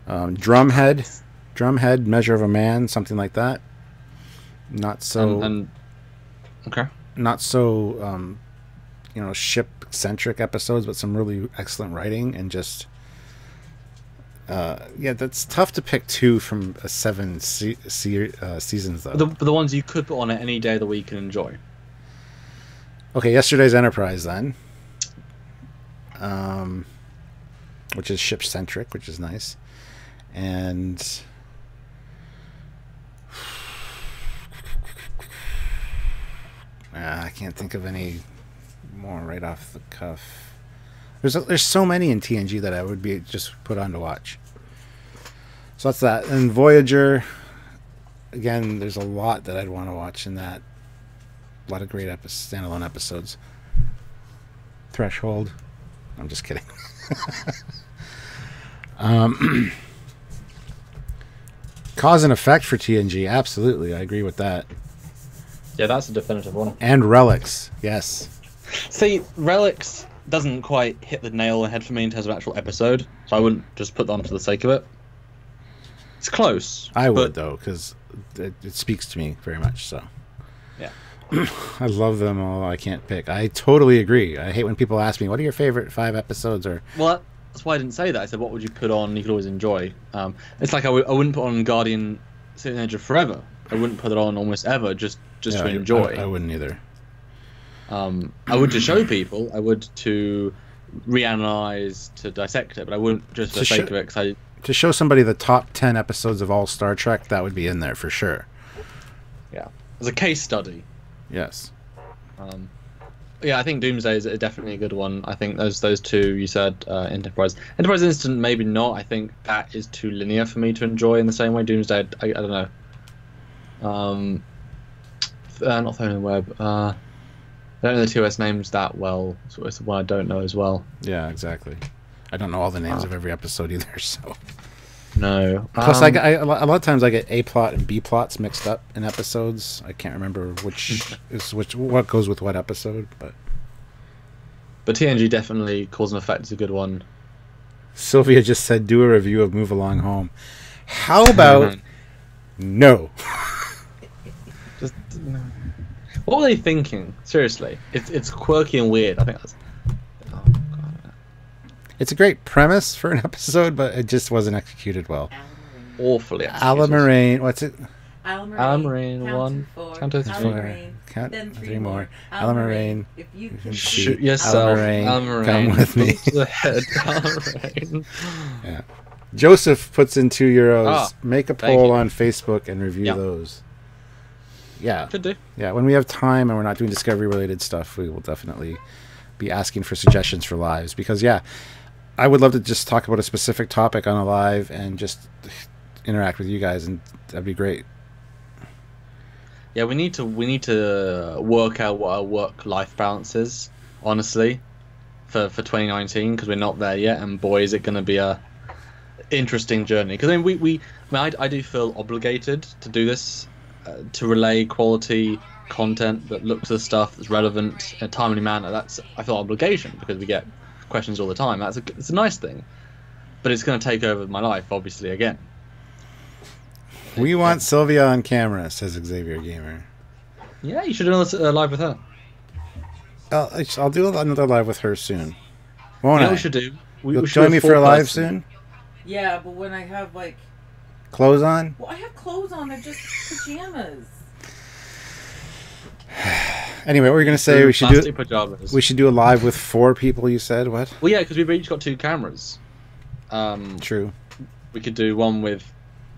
Drumhead, Measure of a Man, something like that. Not so, okay. Not so, ship-centric episodes, but some really excellent writing and just, that's tough to pick 2 from 7 seasons though. The ones you could put on it any day of the week and enjoy. Okay, yesterday's Enterprise then. Which is ship-centric, which is nice. And I can't think of any more right off the cuff. There's so many in TNG that I would be just put on to watch. So that's that. And Voyager, again, there's a lot that I'd want to watch in that. A lot of great standalone episodes. Threshold. I'm just kidding. Cause and effect for TNG, absolutely. I agree with that. Yeah, that's a definitive one. And Relics, yes. See, Relics doesn't quite hit the nail on the head for me in terms of actual episode, so I wouldn't just put that on for the sake of it. It's close. I would, though, because it speaks to me very much, so. Yeah. I love them all. I can't pick. I totally agree. I hate when people ask me, what are your favorite 5 episodes? Or well, that's why I didn't say that. I said, what would you put on you could always enjoy? It's like I wouldn't put on Guardian Sitting Edge of Forever. I wouldn't put it on almost ever just to enjoy. I wouldn't either. I would to show people. I would to reanalyze, to dissect it, but I wouldn't just for the sake of it. To show somebody the top 10 episodes of all Star Trek, that would be in there for sure. Yeah. As a case study. Yes. Yeah, I think Doomsday is definitely a good one. I think those 2 you said, Enterprise Instant, maybe not. I think that is too linear for me to enjoy in the same way. Doomsday, I don't know. Not Phone and Web. I don't know the 2S names that well, so it's the one I don't know as well. Yeah, exactly. I don't know all the names of every episode either, so. No. Plus, a lot of times I get A plot and B plots mixed up in episodes. I can't remember what goes with what episode, but TNG definitely Cause and Effect is a good one. Sylvia just said, "Do a review of Move Along Home." How about no? Just no. What were they thinking? Seriously, it's quirky and weird. I think that's. Oh God. It's a great premise for an episode, but it just wasn't executed well. Awfully executed. Alamarine, what's it? Alamarine, 1, count to 3. Count 3 more. Alamarine, if you can shoot yourself. Alamarine, come with me. To the head. Alamarine. Yeah. Joseph puts in €2. Make a poll on Facebook and review those. Yeah. Could do. Yeah, when we have time and we're not doing Discovery-related stuff, we will definitely be asking for suggestions for lives. Because, I would love to just talk about a specific topic on a live and just interact with you guys, and that'd be great. Yeah, we need to work out what our work-life balance is, honestly, for 2019, because we're not there yet, and boy, is it going to be a interesting journey. Because I do feel obligated to do this, to relay quality content that looks at stuff that's relevant in a timely manner. I feel obligation because we get questions all the time. It's a nice thing, but it's going to take over my life, obviously. Again, we want Sylvia on camera, says Xavier Gamer. Yeah, you should do another live with her. I'll do another live with her soon. Won't I? What we should do? You'll join me for a live soon? Yeah, but when I have clothes on? Well, I have clothes on. They're just pajamas. Anyway, what were you going to say? We should pajamas. We should do a live with 4 people, you said? What? Well, yeah, because we've each got 2 cameras. True. We could do one with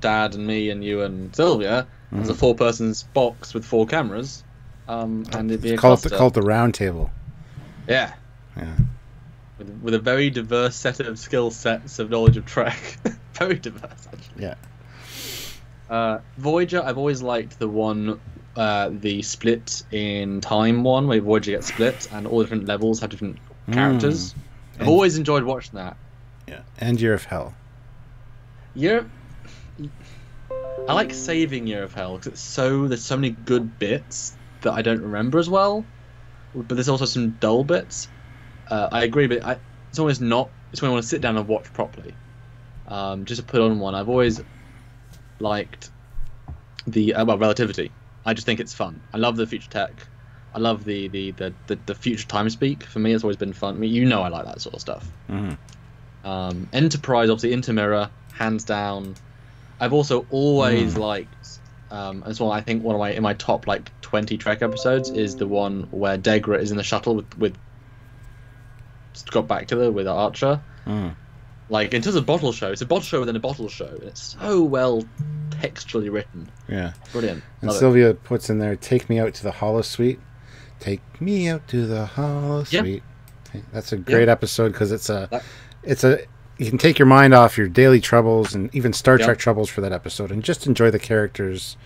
Dad and me and you and Sylvia. It's a 4-person's box with 4 cameras. And it'd be call it the round table. Yeah. Yeah. With a very diverse set of skill sets of knowledge of Trek. Very diverse, actually. Yeah. Voyager, I've always liked the one, the split in time one, where Voyager gets split and all different levels have different characters. I've always enjoyed watching that. Yeah. And Year of Hell. I like saving Year of Hell because there's so many good bits that I don't remember as well, but there's also some dull bits. I agree, but it's almost not it's when I want to sit down and watch properly. Just to put on one. I've always liked the Relativity. I just think it's fun. I love the future tech. I love the future time speak. For me, it's always been fun. I mean, I like that sort of stuff. Enterprise, obviously, Intermirror, hands down. I've also always liked, as well. I think one of my top like 20 Trek episodes is the one where Degra is in the shuttle with Scott Bakula with Archer. Like, in terms of bottle show, it's a bottle show within a bottle show. And it's so well textually written. Yeah. Brilliant. And Sylvia puts in there, take me out to the Hollow Suite. Take me out to the Hollow Suite. That's a great episode because it's a you can take your mind off your daily troubles and even Star Trek troubles for that episode and just enjoy the characters.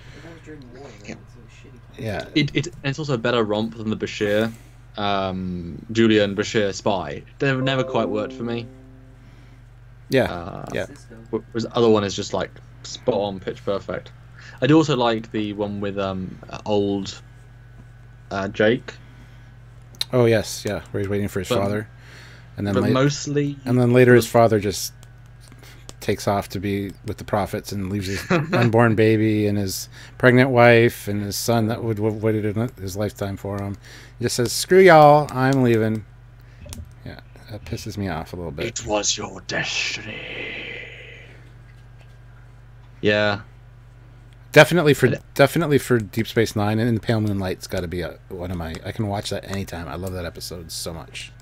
Yeah. It's also a better romp than the Bashir, Julia and Bashir spy. They've never quite worked for me. Whereas the other one is just like spot on, pitch perfect. I do also like the one with old Jake. Oh yes, yeah, where he's waiting for his father, and then later his father just takes off to be with the prophets and leaves his unborn baby and his pregnant wife and his son that would have waited his lifetime for him. He just says, "Screw y'all, I'm leaving." Yeah, that pisses me off a little bit. It was your destiny. Yeah. Definitely for Deep Space Nine, and the Pale Moonlight's got to be one of my. I can watch that anytime. I love that episode so much.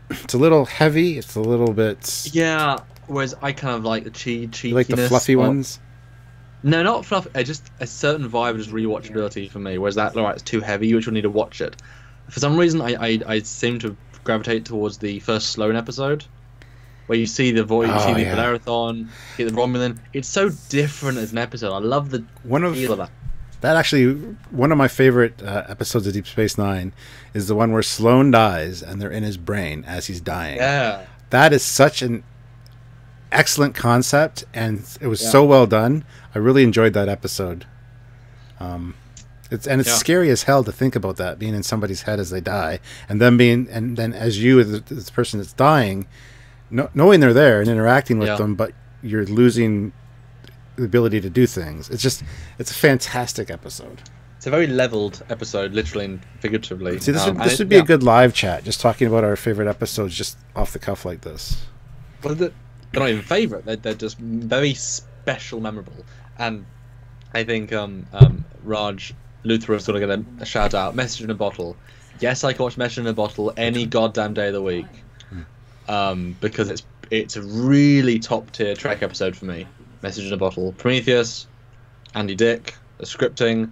It's a little heavy. It's a little bit. Yeah. Whereas I kind of like the cheekiness. You like the fluffy ones? No, not fluffy. Just a certain vibe, just rewatchability for me. Whereas that, it's too heavy. Which will need to watch it. For some reason, I seem to gravitate towards the first Sloan episode, where you see the Void, you see the Polarathon, you see the Romulan. It's so different as an episode. I love the feel of that. That actually, one of my favorite episodes of Deep Space Nine is the one where Sloan dies and they're in his brain as he's dying. Yeah. That is such an excellent concept, and it was so well done. I really enjoyed that episode. It's scary as hell to think about that being in somebody's head as they die, and then as you as the person that's dying, knowing they're there and interacting with them, but you're losing the ability to do things. It's a fantastic episode. It's a very leveled episode, literally and figuratively. See, this would be a good live chat, just talking about our favorite episodes, just off the cuff like this. Well, they're not even favorite. They're just very special, memorable, and I think Raj Luthra is going to get a shout out. Message in a Bottle. Yes, I can watch Message in a Bottle any goddamn day of the week. Because it's a really top tier Trek episode for me. Message in a Bottle, Prometheus, Andy Dick, the scripting.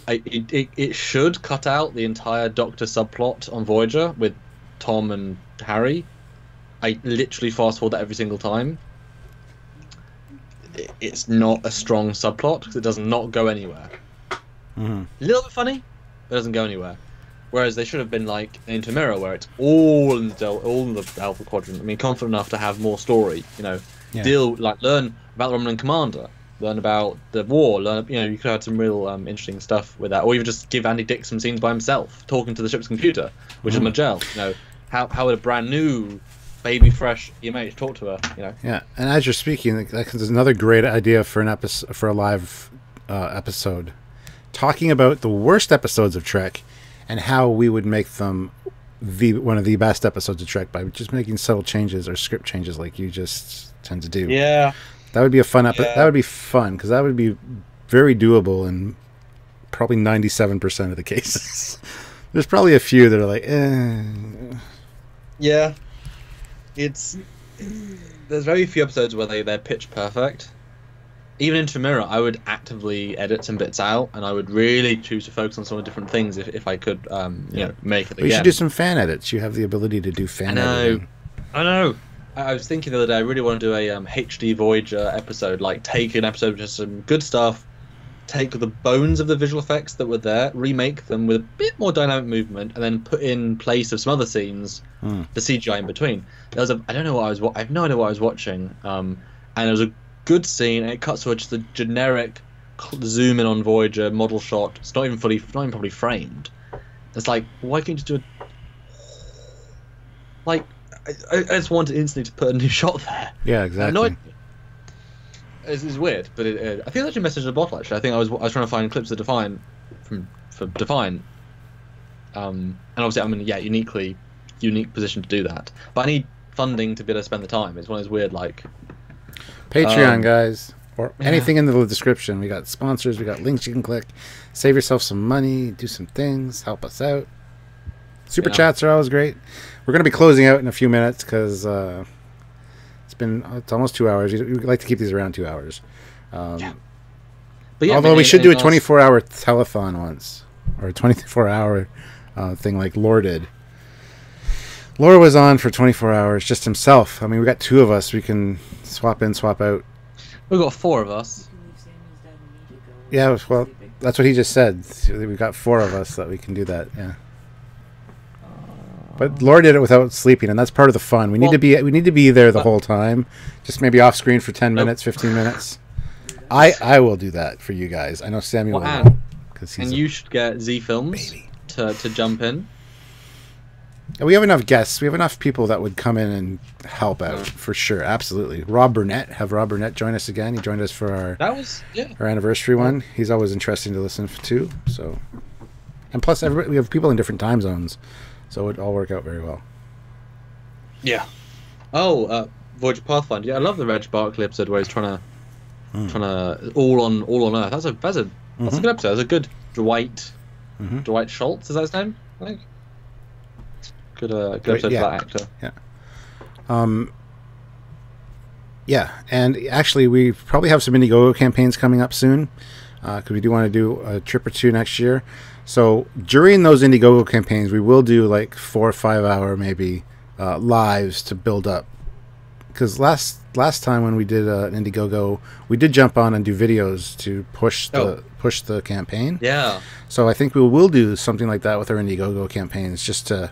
It should cut out the entire Doctor subplot on Voyager with Tom and Harry. I literally fast forward that every single time. It's not a strong subplot because it does not go anywhere. A little bit funny, but it doesn't go anywhere. Whereas they should have been like an Intermirror, where it's all in the Alpha Quadrant. I mean, confident enough to have more story. Learn about the Romulan Commander, learn about the war. You could have had some real interesting stuff with that, or even just give Andy Dick some scenes by himself, talking to the ship's computer, which is Magell. How would a brand new, baby fresh EMH talk to her? Yeah, and as you're speaking, there's another great idea for an episode, for a live episode, talking about the worst episodes of Trek. And how we would make them one of the best episodes of Trek by just making subtle changes or script changes like you just tend to do. Yeah. That would be a fun episode. That would be fun because that would be very doable in probably 97% of the cases. There's probably a few that are like, Yeah. There's very few episodes where they're pitch perfect. Even in Intermirror, I would actively edit some bits out, and I would really choose to focus on some of the different things if I could, make it again. You should do some fan edits. You have the ability to do fan editing. I know. I was thinking the other day, I really want to do a HD Voyager episode, like take an episode with just some good stuff, take the bones of the visual effects that were there, remake them with a bit more dynamic movement, and then put in place of some other scenes, the CGI in between. I have no idea what I was watching, and it was a good scene, and it cuts to just a generic zoom in on Voyager model shot. It's not even properly framed. It's like, why can't you just do I just wanted instantly to put a new shot there. Yeah, exactly. It's weird, but I think it's actually a message in a bottle. Actually, I think I was trying to find clips of Define for Define, and obviously I'm in unique position to do that. But I need funding to be able to spend the time. It's one of those weird Patreon, guys, or anything in the description. We got sponsors, we got links you can click. Save yourself some money, do some things, help us out. Super chats are always great. We're going to be closing out in a few minutes because it's almost 2 hours. We like to keep these around 2 hours. But yeah, although we should do a 24-hour telethon once, or a 24-hour thing like Lore did. Lore was on for 24 hours just himself. I mean, we got 2 of us. We can swap in, swap out. We've got 4 of us. Yeah, well, that's what he just said. We've got 4 of us that we can do that. Yeah. But Lore did it without sleeping, and that's part of the fun. We need to be there the whole time, just maybe off screen for 10 minutes, 15 minutes. I will do that for you guys. I know Samuel will. And you should get Z Films to jump in. We have enough guests. We have enough people that would come in and help out for sure. Absolutely. Rob Burnett, have Rob Burnett join us again. He joined us for our anniversary one. He's always interesting to listen to. So, and plus, we have people in different time zones. So it would all work out very well. Yeah. Oh, Voyage Pathfinder. Yeah, I love the Reg Barkley episode where he's trying to all on Earth. That's a good episode. That's a good Dwight Schultz. Is that his name? I think. Good episode for that actor. Yeah. Yeah, and actually we probably have some Indiegogo campaigns coming up soon because we do want to do a trip or 2 next year. So during those Indiegogo campaigns, we will do like 4 or 5 hour maybe lives to build up. Because last time when we did an Indiegogo, we did jump on and do videos to push the campaign. Yeah. So I think we will do something like that with our Indiegogo campaigns, just to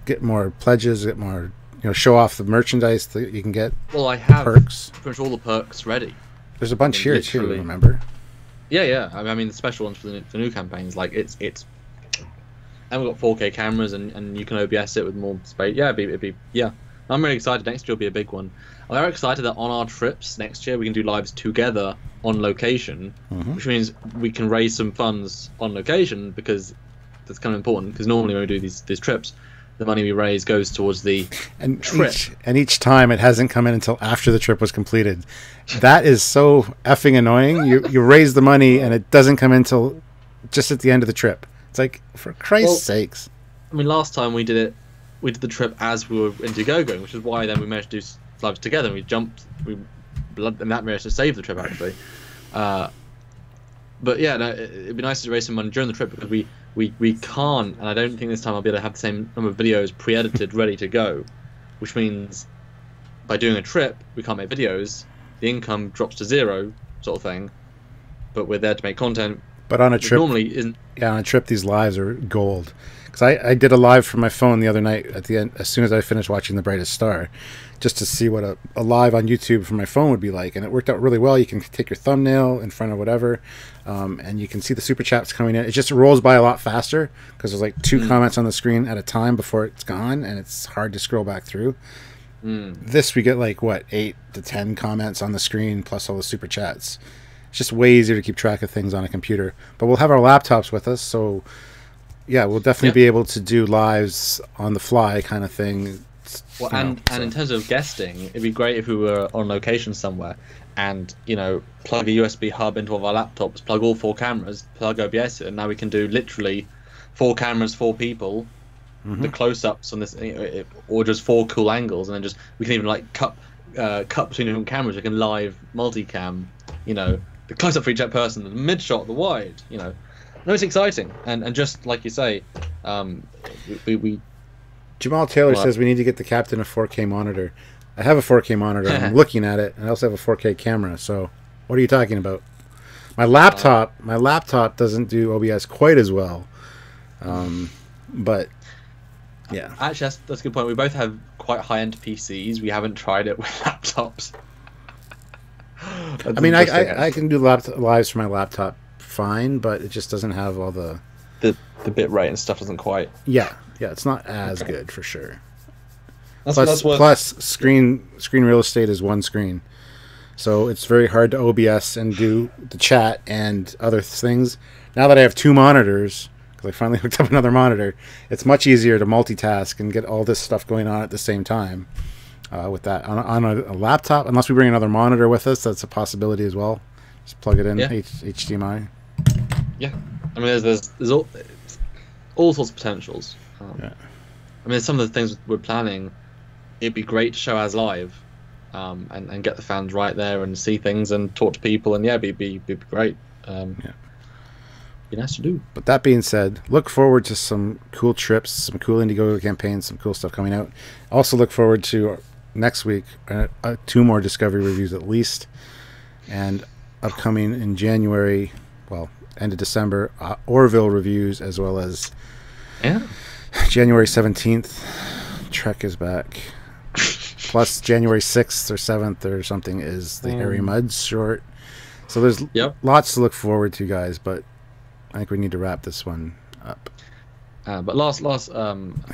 get more pledges, get more, show off the merchandise that you can get. Well, I have perks. Pretty much all the perks ready. There's a bunch here too. Remember? Yeah. I mean, the special ones for the new campaigns, like it's, and we've got 4K cameras, and you can OBS it with more space. Yeah, it'd be. I'm really excited. Next year will be a big one. I'm very excited that on our trips next year we can do lives together on location, which means we can raise some funds on location, because that's kind of important. Because normally when we do these trips, the money we raise goes towards the trip. Each time it hasn't come in until after the trip was completed. That is so effing annoying. You raise the money and it doesn't come in until just at the end of the trip. It's like, for Christ's sakes. I mean, last time we did the trip as we were Indiegogo, which is why then we managed to do lives together. And and that managed to save the trip actually. But yeah, no, it'd be nice to raise some money during the trip, because we can't, and I don't think this time I'll be able to have the same number of videos pre-edited ready to go, which means by doing a trip we can't make videos, the income drops to 0 sort of thing, but we're there to make content. But on a trip, normally isn't. Yeah, on a trip these lives are gold. Because I did a live from my phone the other night at the end, as soon as I finished watching The Brightest Star, just to see what a live on YouTube from my phone would be like, and it worked out really well. You can take your thumbnail in front of whatever, and you can see the super chats coming in. It just rolls by a lot faster because there's like 2 comments on the screen at a time before it's gone, and it's hard to scroll back through. This we get like 8 to 10 comments on the screen plus all the super chats. It's just way easier to keep track of things on a computer. But we'll have our laptops with us, so yeah, we'll definitely be able to do lives on the fly kind of thing. Well, and in terms of guesting, it'd be great if we were on location somewhere and, plug a USB hub into all of our laptops, plug all 4 cameras, plug OBS, and now we can do literally 4 cameras, 4 people, the close-ups on this, or just 4 cool angles, and then we can even cut between different cameras. We can live multicam, the close-up for each person, the mid-shot, the wide, No, it's exciting, and just like you say, we Jamal Taylor says we need to get the captain a 4K monitor. I have a 4K monitor. I'm looking at it, and I also have a 4K camera. So, what are you talking about? My laptop doesn't do OBS quite as well, but yeah. Actually, that's a good point. We both have quite high-end PCs. We haven't tried it with laptops. I mean, I can do lives from my laptop fine, but it just doesn't have all the bit rate and stuff doesn't quite. Yeah, it's not as good for sure. That's what. Plus, screen real estate is one screen, so it's very hard to OBS and do the chat and other things. Now that I have 2 monitors, because I finally hooked up another monitor, it's much easier to multitask and get all this stuff going on at the same time. With that on a laptop, unless we bring another monitor with us, that's a possibility as well. Just plug it in, Yeah. HDMI. Yeah, I mean, there's all sorts of potentials. Yeah. I mean, some of the things we're planning, it'd be great to show as live, and get the fans right there and see things and talk to people, and yeah, it'd be great. Be nice to do. But that being said, look forward to some cool trips, some cool Indiegogo campaigns, some cool stuff coming out. Also look forward to next week 2 more Discovery reviews at least, and upcoming in January, well, end of December, Orville reviews, as well as January 17th, Trek is back. Plus January 6th or 7th or something is the Harry Mudd short. So there's lots to look forward to, guys, but I think we need to wrap this one up. But last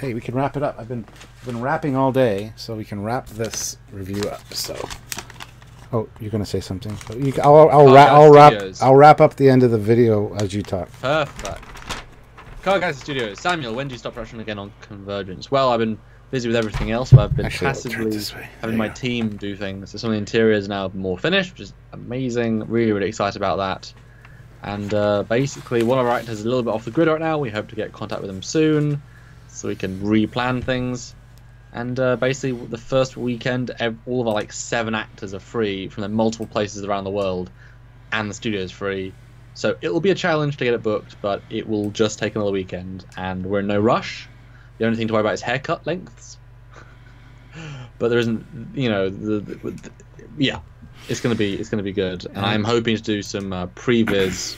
hey, we can wrap it up. I've been wrapping all day, so we can wrap this review up. So, oh, you're gonna say something? I'll wrap up the end of the video as you talk. Perfect. Car Guys Studios. Samuel, when do you stop production again on Convergence? Well, I've been busy with everything else, but I've been passively having my team do things. So some of the interiors now more finished, which is amazing. Really excited about that. And basically, one of our actors is a little bit off the grid right now. We hope to get in contact with them soon, so we can replan things. And basically, the first weekend, all of our 7 actors are free from their multiple places around the world, and the studio is free. So it will be a challenge to get it booked, but it will just take another weekend, and we're in no rush. The only thing to worry about is haircut lengths. But there isn't, yeah. It's gonna be good, and I'm hoping to do some previs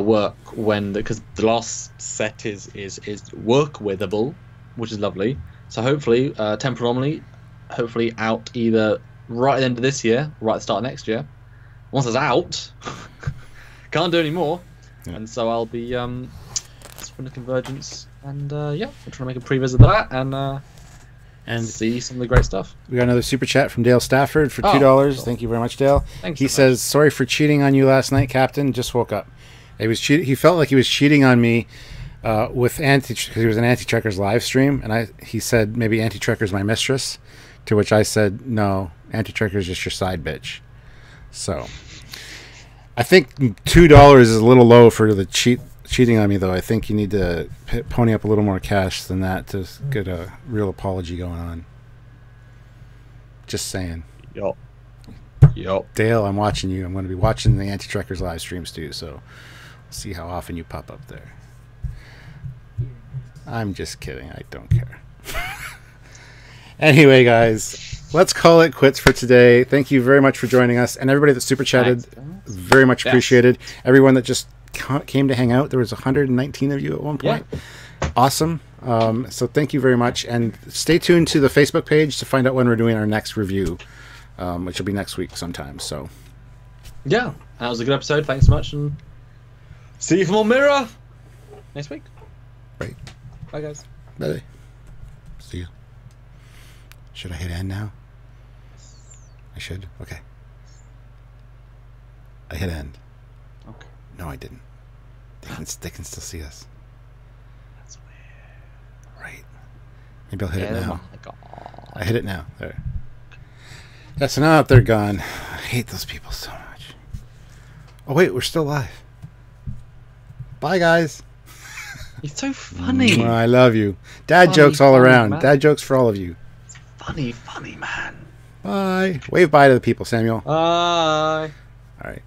work because the last set is work withable, which is lovely. So hopefully, Temporal Anomaly, hopefully out either right at the end of this year, or right at the start of next year. Once it's out, can't do any more, and so I'll be from the Convergence, and we're trying to make a previs of that, and see some of the great stuff. We got another super chat from Dale Stafford for $2. Cool. Thank you very much, Dale. Thanks he says, "Sorry for cheating on you last night, Captain. Just woke up." He felt like he was cheating on me with because he was an Anti-Trekkers live stream, and he said maybe Anti-Trekker's my mistress, to which I said no, Anti-Trekker's just your side bitch. So I think $2 is a little low for the cheating on me, though. I think you need to pony up a little more cash than that to get a real apology going on. Just saying. Yup. Dale, I'm watching you. I'm going to be watching the Anti-Trekkers live streams too, so see how often you pop up there. I'm just kidding. I don't care. Anyway, guys, let's call it quits for today. Thank you very much for joining us, and everybody that super chatted, very much appreciated. Everyone that just came to hang out. There was 119 of you at one point. Awesome. So thank you very much, and stay tuned to the Facebook page to find out when we're doing our next review, which will be next week sometime. So yeah, that was a good episode. Thanks so much, and see you for more Mirror next week. Right. Bye, guys. Bye. See you. Should I hit end now? I should. Okay. I hit end. Okay. No, I didn't. They can still see us. That's weird. Right. Maybe I'll hit it now. My God. I hit it now. There. Yeah, so now that they're gone, I hate those people so much. Oh, wait, we're still live. Bye, guys. He's so funny. I love you. Dad jokes all around. Man. Dad jokes for all of you. Funny man. Bye. Wave bye to the people, Samuel. Bye. All right.